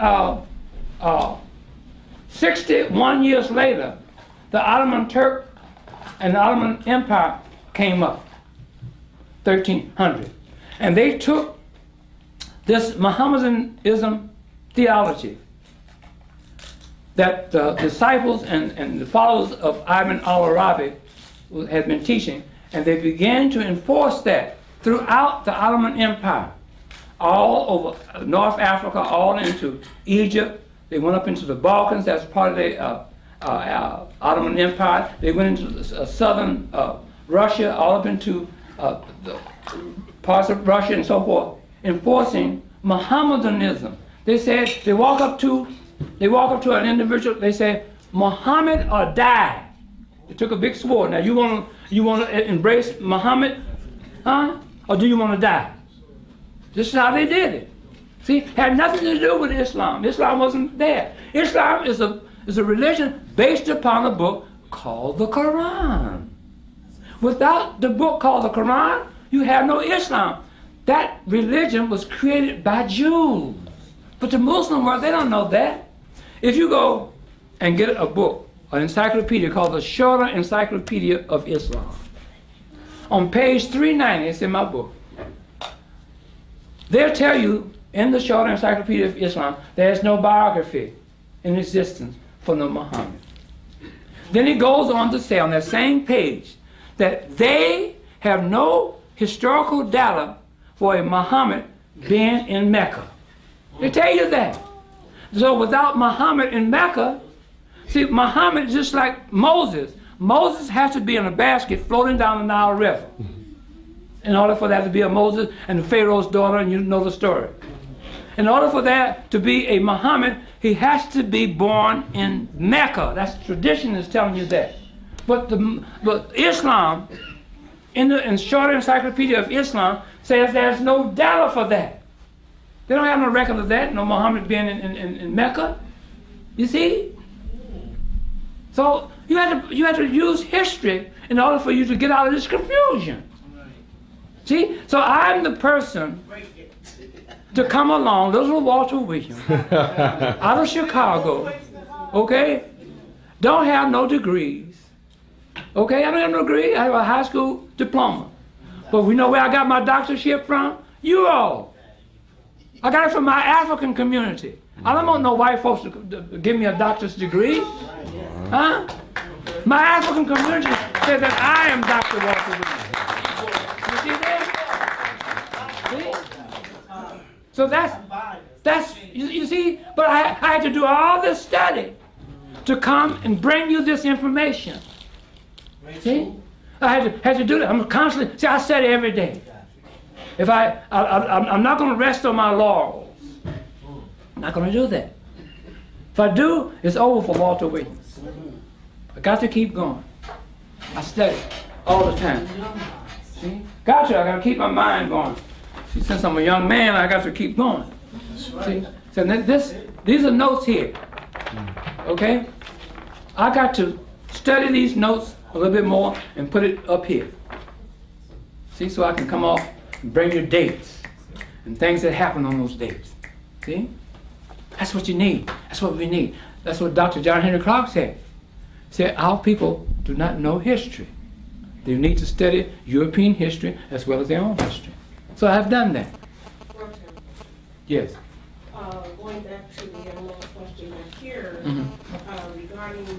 61 years later, the Ottoman Turk and the Ottoman Empire came up, 1300, and they took this Mohammedanism theology that the disciples and the followers of Ibn al-Arabi had been teaching, and they began to enforce that throughout the Ottoman Empire, all over North Africa, all into Egypt. They went up into the Balkans, that's part of the Ottoman Empire. They went into southern Russia, all up into the parts of Russia and so forth, enforcing Mohammedanism. They said, they walk up to an individual, they say, Muhammad or die. They took a big sword. Now you want to embrace Muhammad, huh? Or do you want to die? This is how they did it. See, had nothing to do with Islam. Islam wasn't there. Islam is a religion based upon a book called the Quran. Without the book called the Quran, you have no Islam. That religion was created by Jews. But the Muslim world, they don't know that. If you go and get a book, an encyclopedia called the Shorter Encyclopedia of Islam, on page 390, it's in my book, they'll tell you in the Shorter Encyclopedia of Islam, there's no biography in existence for the Muhammad. Then it goes on to say on that same page that they have no historical data for a Muhammad being in Mecca. They tell you that. So without Muhammad in Mecca, see, Muhammad is just like Moses. Moses has to be in a basket floating down the Nile River in order for that to be a Moses and the Pharaoh's daughter, and you know the story. In order for that to be a Muhammad, he has to be born in Mecca. That's tradition is telling you that. But Islam, in the Shorter Encyclopedia of Islam, says there's no data for that. They don't have no record of that, no Muhammad being in Mecca. You see? So you have to use history in order for you to get out of this confusion. See? So I'm the person to come along, little Walter Williams, out of Chicago, okay? Don't have no degrees, okay? I don't have no degree. I have a high school diploma. But we know where I got my doctorship from? You all. I got it from my African community. I don't want no white folks to give me a doctor's degree. Huh? My African community says that I am Dr. Walter Williams. You see that? See? So that's you see, but I had to do all this study to come and bring you this information. See? I had to do that. I'm constantly, see, I study every day. If I'm not going to rest on my laurels. I'm not going to do that. If I do, it's over for Walter Williams. I got to keep going. I study all the time. See? I got to keep my mind going. See, since I'm a young man, I got to keep going. See? So these are notes here. Okay? I got to study these notes a little bit more and put it up here. See, so I can come off and bring you dates. and things that happened on those dates. See? That's what you need. That's what we need. That's what Dr. John Henry Clark said. He said, our people do not know history. They need to study European history as well as their own history. So I've done that. Roger. Yes. Going back to the last question back here, regarding the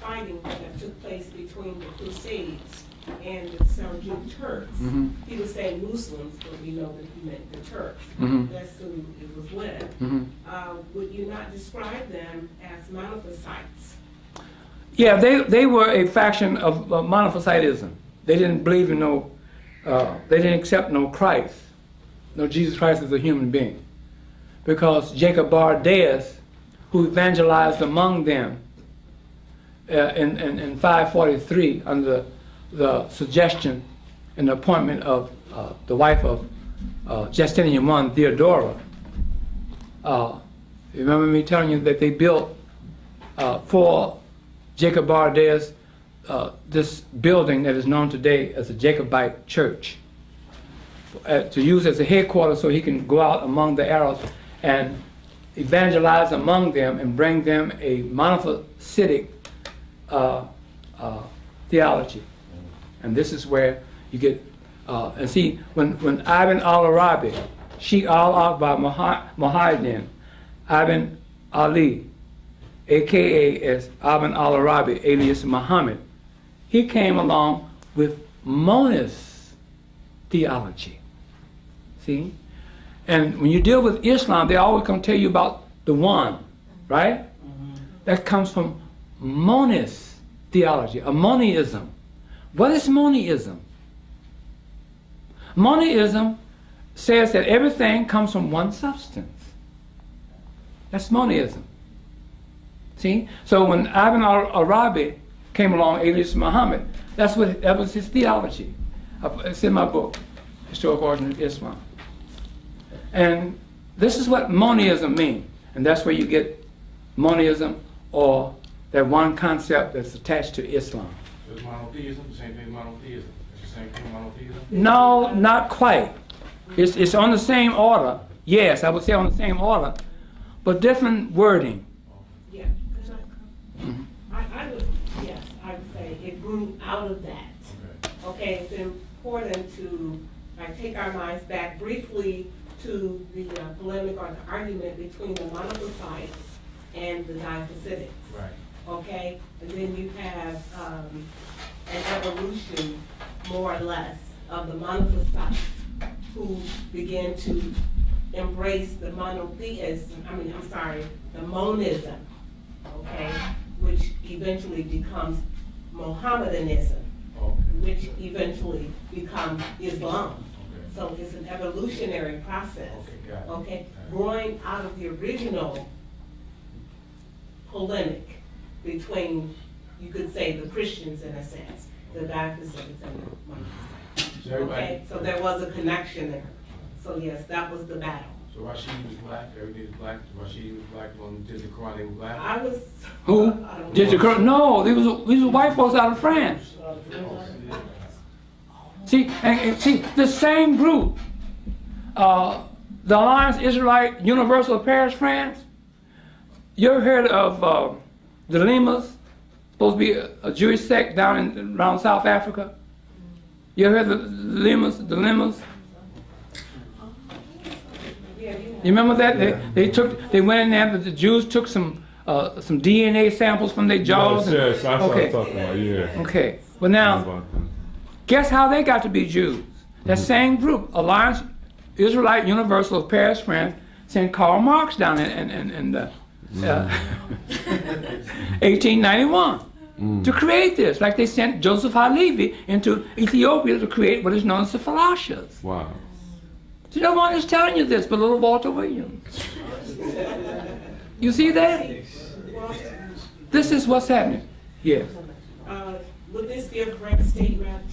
fighting that took place between the Crusades and the Seljuk Turks. He was saying Muslims, but we know that he meant the Turks. That's who it was with. Would you not describe them as monophysites? Yeah, they were a faction of monophysitism. They didn't believe in no, they didn't accept no Christ, no Jesus Christ as a human being. Because Jacob Bardaeus, who evangelized among them in 543 under the suggestion and the appointment of the wife of Justinian I, Theodora. You remember me telling you that they built for Jacob Bardaeus this building that is known today as the Jacobite Church, to use as a headquarters so he can go out among the Arabs and evangelize among them and bring them a monophysitic theology. And this is where you get, and see, when Ibn al-Arabi, Sheikh al-Akbar Muhammad Ibn Ali, aka as Ibn al-Arabi, alias Muhammad, he came along with monist theology. See? And when you deal with Islam, they always going to tell you about the one, right? That comes from monist theology, a monism. What is monism? Monism says that everything comes from one substance. That's monism. See? So when Ibn al-Arabi came along, alias Muhammad, that was his theology. It's in my book, Historical Origin of Islam. And this is what monism means. And that's where you get monism, or that one concept that's attached to Islam. Is monotheism the same thing as monotheism? It's the same thing as monotheism? No, not quite. It's on the same order. Yes, I would say on the same order, but different wording. Yeah. I would, yes, I would say it grew out of that. Okay, it's important to take our minds back briefly to the polemic or the argument between the monophysites and the diaphysitics. Right. Okay, and then you have an evolution, more or less, of the monophysites who began to embrace the monotheism, the monism, okay, which eventually becomes Mohammedanism, which eventually becomes Islam. So it's an evolutionary process, okay, growing out of the original polemic between, you could say, the Christians in a sense, the diaphysitics and the monophysitics. Okay, so there was a connection there. So yes, that was the battle. So Rashid was black, everything was black, Rashid was black, when did the Quran, they were black? I was... Who? Did the Quran? No, these were white folks out of France. See, and see, the same group, the Alliance Israelite Universal of Paris, France. You ever heard of the Limas? Supposed to be a Jewish sect down around South Africa. You ever heard of the Limas? The Limas? You remember that they went in there. The Jews took some DNA samples from their jaws. Yes, that's what I'm talking about. Yeah. Okay. Well now, guess how they got to be Jews? That same group, Alliance Israelite Universal of Paris, France, sent Karl Marx down in 1891 to create this. Like they sent Joseph Halevi into Ethiopia to create what is known as the Falashas. Wow. So no one is telling you this, but little Walter Williams. You see that? This is what's happening. Yes. Would this be a correct statement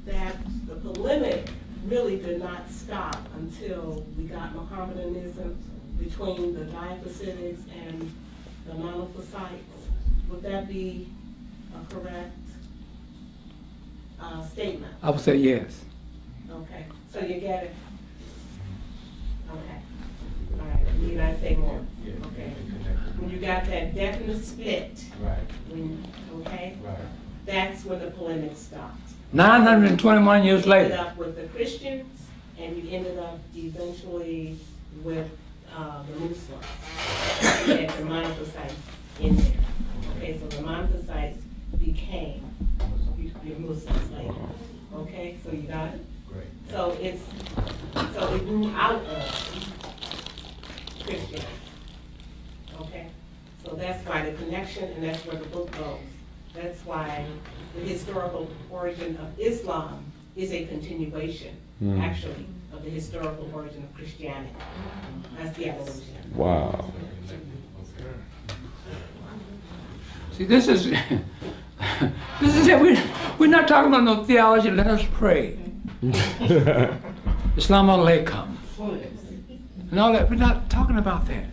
that the polemic really did not stop until we got Mohammedanism between the diaphysitics and the monophysites? Would that be a correct statement? I would say yes. Okay, so you get it. Okay. All right, need I say more? Okay. When you got that definite split, okay, that's where the polemic stopped. 921 years You ended later. up with the Christians, and you ended up eventually with the Muslims. You had the Monophysites in there. Okay, so the Monophysites became your Muslims later. Okay, so you got it? Great. So it grew out of Christianity. Okay? So that's why the connection, and that's where the book goes. That's why the historical origin of Islam is a continuation, actually, of the historical origin of Christianity. That's the evolution. Wow. See, this is it. We're not talking about no theology. Let us pray. Islam alaikum. And all that. We're not talking about that.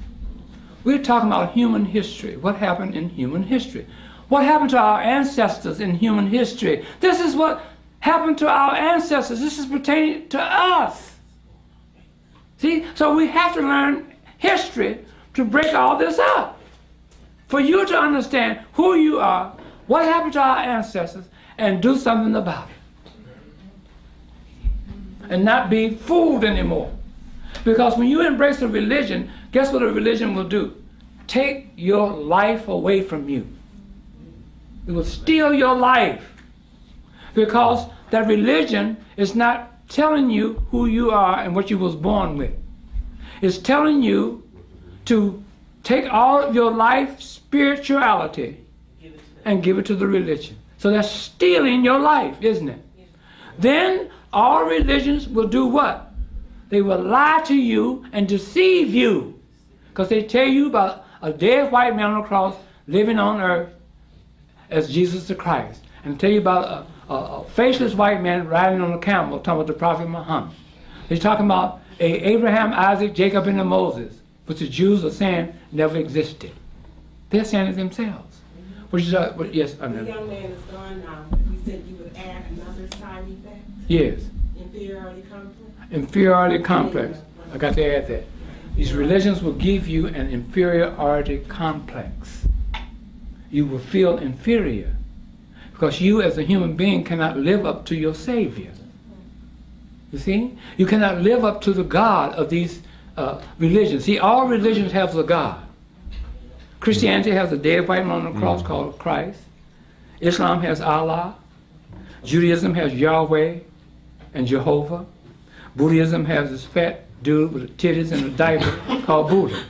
We're talking about human history. What happened in human history? What happened to our ancestors in human history? This is what happened to our ancestors. This is pertaining to us. See? So we have to learn history to break all this up. For you to understand who you are, what happened to our ancestors, and do something about it. And not be fooled anymore. Because when you embrace a religion, guess what a religion will do? Take your life away from you. It will steal your life. Because that religion is not telling you who you are and what you was born with. It's telling you to take all of your life spirituality and give it to the religion. So that's stealing your life, isn't it? Then all religions will do what? They will lie to you and deceive you. Because they tell you about a dead white man on the cross living on earth as Jesus the Christ. And tell you about a faceless white man riding on a camel, talking about the Prophet Muhammad. They're talking about Abraham, Isaac, Jacob, and Moses, which the Jews are saying never existed. They're saying it themselves. Which is, yes, The young man is gone now. You said you would add another side effect? Yes. Inferiority complex? Inferiority complex. I got to add that. These religions will give you an inferiority complex. You will feel inferior because you as a human being cannot live up to your Savior. You see? You cannot live up to the God of these religions. See, all religions have a God. Christianity has a dead white man on the cross called Christ. Islam has Allah. Judaism has Yahweh and Jehovah. Buddhism has this fat dude with titties and a diaper called Buddha.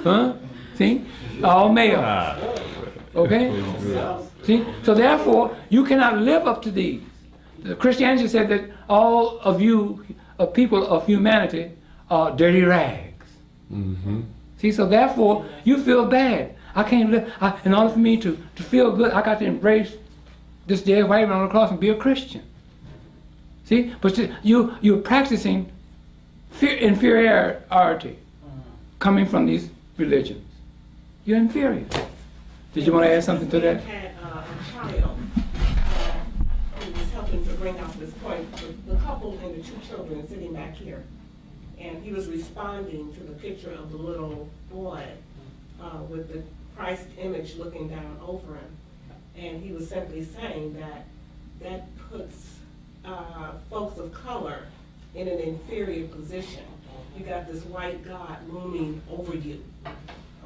Huh? See? All male. Okay? See? So therefore, you cannot live up to these. The Christianity said that all of you, people of humanity, are dirty rags. Mm-hmm. See, so therefore, you feel bad. I can't live. In order for me to feel good, I got to embrace this dead white man on the cross and be a Christian. See? But you're practicing inferiority coming from these religions. You're inferior. Did you want to add something to that? I had a child who was helping to bring out this point. The couple and the two children sitting back here. And he was responding to the picture of the little boy with the Christ image looking down over him. And he was simply saying that puts folks of color in an inferior position. You got this white God looming over you.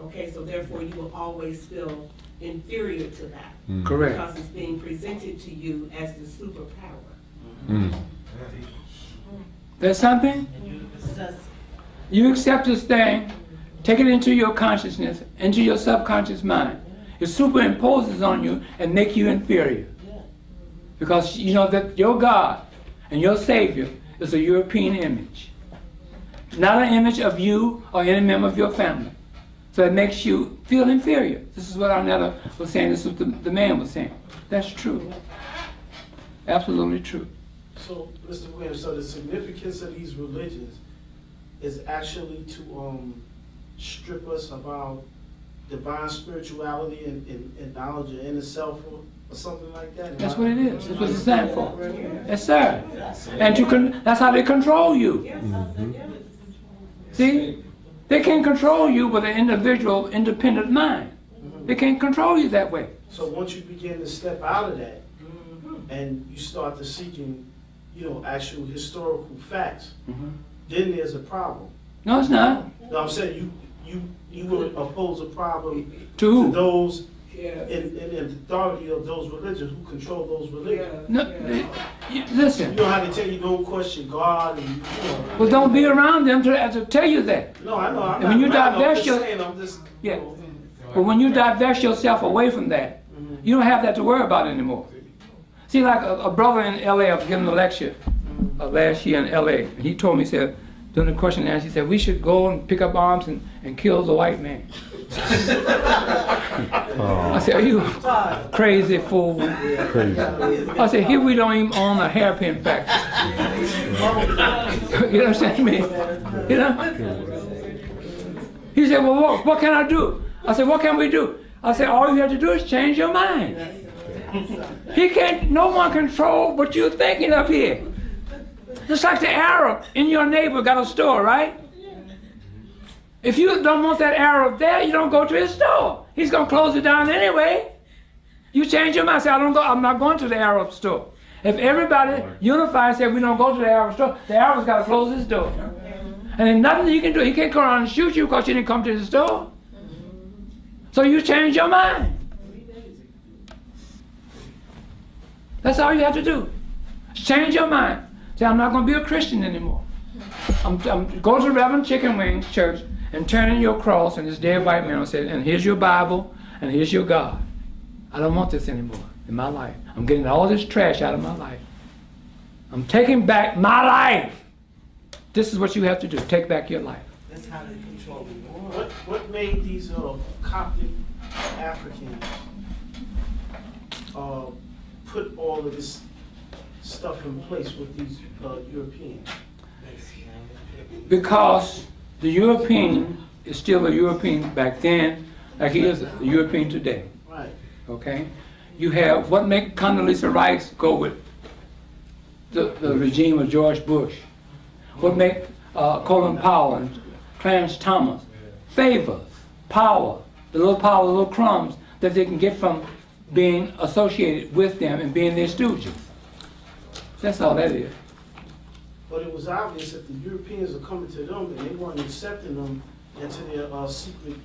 Okay, so therefore you will always feel inferior to that. Correct. Because it's being presented to you as the superpower. There's something? You accept this thing, take it into your consciousness, into your subconscious mind. It superimposes on you and make you inferior. Because you know that your God and your Savior is a European image. Not an image of you or any member of your family. So it makes you feel inferior. This is what Arnetta was saying, this is what the man was saying. That's true. Absolutely true. So, Mr. Williams, so the significance of these religions is actually to strip us of our divine spirituality and knowledge of inner self or something like that? That's what it is. That's what it's designed for. Yes, sir. And that's how they control you. See? They can't control you with an individual, independent mind. They can't control you that way. So once you begin to step out of that, and you start to seeking, actual historical facts, then there's a problem. No, it's not. No, I'm saying you would oppose a problem To who? those in the authority of those religions who control those religions. No, listen. You don't have to tell you don't question God and Well, don't be around them to tell you that. No, I know. I'm And when you not, divest your, I'm just yeah. But when you divest yourself away from that, you don't have that to worry about anymore. See, like a brother in L.A., I was giving a lecture last year in L.A., and he told me, he said, during the question and answer, he said, we should go and pick up arms and kill the white man. I said, are you crazy fool? Crazy. I said, here we don't even own a hairpin factory. You know what I'm saying to me? You know? He said, well, what can I do? I said, what can we do? I said, all you have to do is change your mind. No one control what you're thinking up here. Just like the Arab in your neighbor got a store, right? If you don't want that Arab there, you don't go to his store. He's going to close it down anyway. You change your mind, say, I'm not going to the Arab store. If everybody unified and said we don't go to the Arab store, the Arab's got to close his door. And there's nothing you can do. He can't come around and shoot you because you didn't come to the store. So you change your mind. That's all you have to do. Change your mind. Say, I'm not going to be a Christian anymore. Go to Reverend Chicken Wings Church and turn in your cross and this dead white man and say, and here's your Bible and here's your God. I don't want this anymore in my life. I'm getting all this trash out of my life. I'm taking back my life. This is what you have to do. Take back your life. That's how they control the world. What made these Coptic Africans put all of this stuff in place with these Europeans? Because the European is still a European back then, like he is a European today. Right. Okay? You have what make Condoleezza Rice go with the regime of George Bush? What make Colin Powell and Clarence Thomas favors, power, the little crumbs that they can get from being associated with them and being their stooges. That's all that is. But it was obvious that the Europeans are coming to them and they weren't accepting them into their secret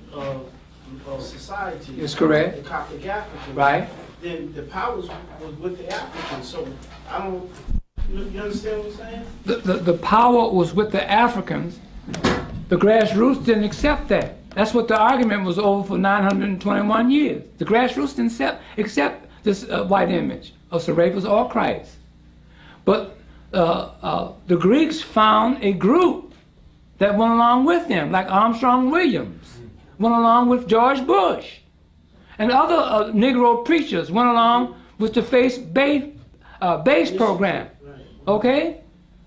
society. That's correct. The Coptic Africans. Right. Then the powers was with the Africans. So I don't. You understand what I'm saying? The power was with the Africans. The grassroots didn't accept that. That's what the argument was over for 921 years. The grassroots didn't accept this white image of Serapis or Christ. But the Greeks found a group that went along with them, like Armstrong Williams, went along with George Bush. And other Negro preachers went along with the faith-based program. Okay?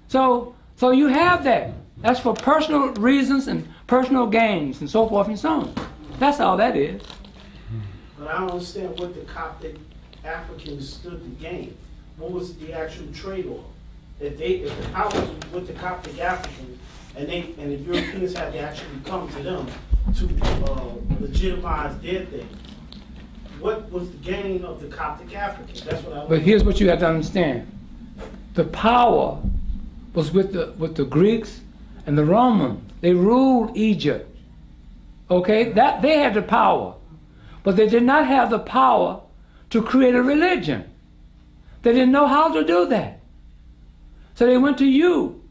So you have that. That's for personal reasons and personal gains and so forth and so on. That's all that is. But I don't understand what the Coptic Africans stood to gain. What was the actual trade-off? If the power was with the Coptic Africans and the Europeans had to actually come to them to legitimize their thing, what was the gain of the Coptic Africans? That's what I. But here's what you have to understand: the power was with the Greeks and the Romans. They ruled Egypt. Okay, that they had the power, but they did not have the power to create a religion. They didn't know how to do that. So they went to you,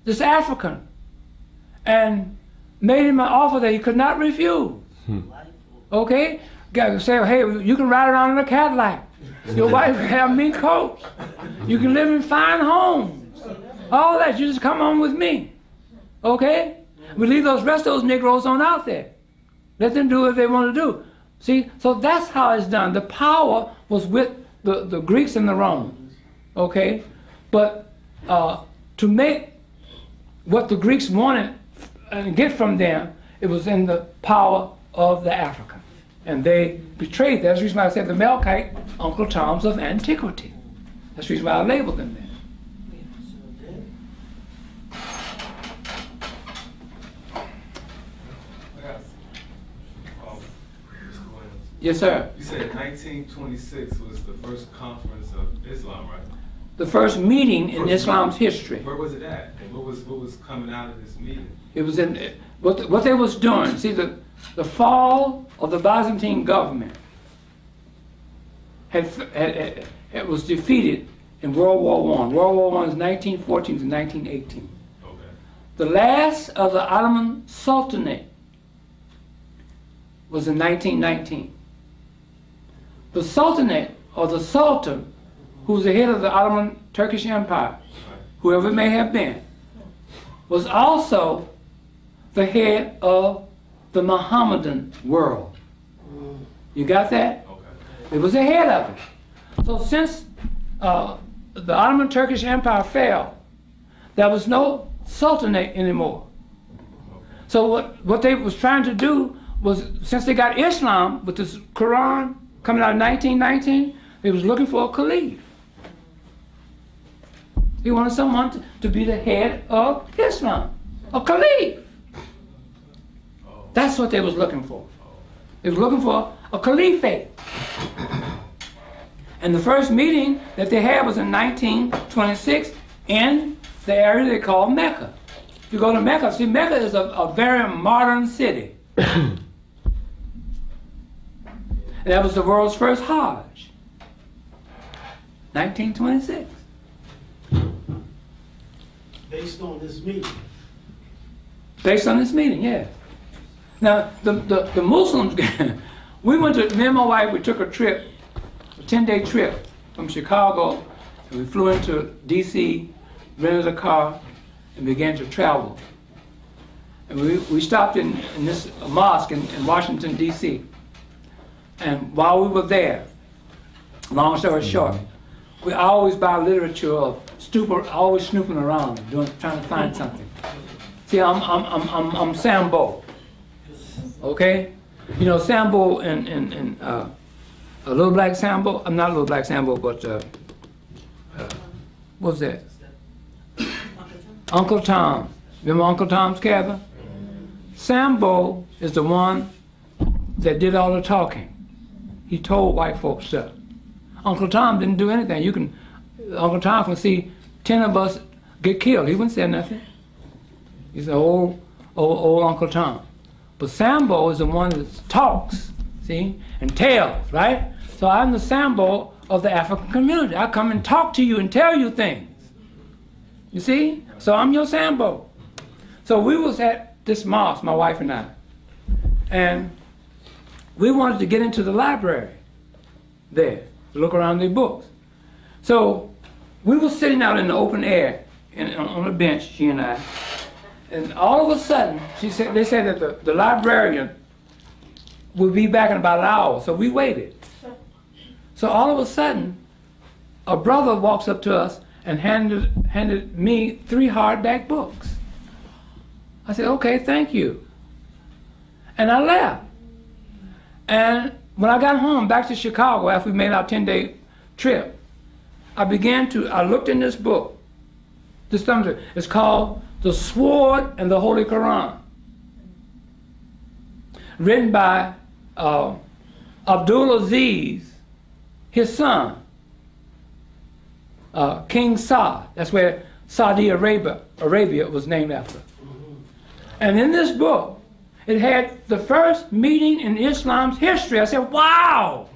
this African, and made him an offer that he could not refuse. Okay? Say, hey, you can ride around in a Cadillac. Your wife can have mink coats. You can live in fine homes. All that, you just come on with me. Okay? We leave those rest of those Negroes on out there. Let them do what they want to do. See? So that's how it's done. The power was with the Greeks and the Romans. Okay? But to make what the Greeks wanted and get from them, it was in the power of the Africans. And they betrayed that. That's the reason why I said the Melkite Uncle Toms of antiquity. That's the reason why I labeled them there. Yes, sir. You said 1926 was the first conference of Islam, right? The first meeting in First Islam's meeting. history. Where was it at? And what was coming out of this meeting? It was in what they was doing. See, the fall of the Byzantine government it was defeated in World War I. World War I is 1914 to 1918. Okay. The last of the Ottoman Sultanate was in 1919. The Sultanate, or the Sultan, who was the head of the Ottoman Turkish Empire, whoever it may have been, was also the head of the Mohammedan world. You got that? Okay. It was the head of it. So since the Ottoman Turkish Empire fell, there was no Sultanate anymore. So what they was trying to do was, since they got Islam with this Quran coming out in 1919, they was looking for a caliph. He wanted someone to be the head of Islam, a caliph. That's what they was looking for. They was looking for a caliphate. And the first meeting that they had was in 1926 in the area they call Mecca. If you go to Mecca, see, Mecca is a very modern city. And that was the world's first Hajj. 1926. Based on this meeting. Based on this meeting, yeah. Now, the Muslims, we went to, me and my wife, we took a trip, a 10-day trip from Chicago, and we flew into D.C., rented a car, and began to travel. And we stopped in this mosque in Washington, D.C. And while we were there, long story short, we always buy literature of always snooping around, trying to find something. See, I'm Sambo, okay? You know, Sambo and a Little Black Sambo. I'm not Little Black Sambo, but what's that? Uncle Tom. Remember Uncle Tom's Cabin? Sambo is the one that did all the talking. He told white folks stuff. Uncle Tom didn't do anything. Uncle Tom can see 10 of us get killed. He wouldn't say nothing. He's an old Uncle Tom. But Sambo is the one that talks, see, and tells, right? So I'm the Sambo of the African community. I come and talk to you and tell you things. You see? So I'm your Sambo. So we was at this mosque, my wife and I, and we wanted to get into the library there to look around the books. So we were sitting out in the open air on a bench, she and I, and all of a sudden, they said that the librarian would be back in about an hour, so we waited. So all of a sudden, a brother walks up to us and handed me 3 hardback books. I said, okay, thank you. And I left. And when I got home, back to Chicago, after we made our 10-day trip, I looked in this book. It's called The Sword and the Holy Quran, written by Abdul Aziz, his son, King Saud. That's where Saudi Arabia was named after. And in this book, it had the first meeting in Islam's history. I said, wow!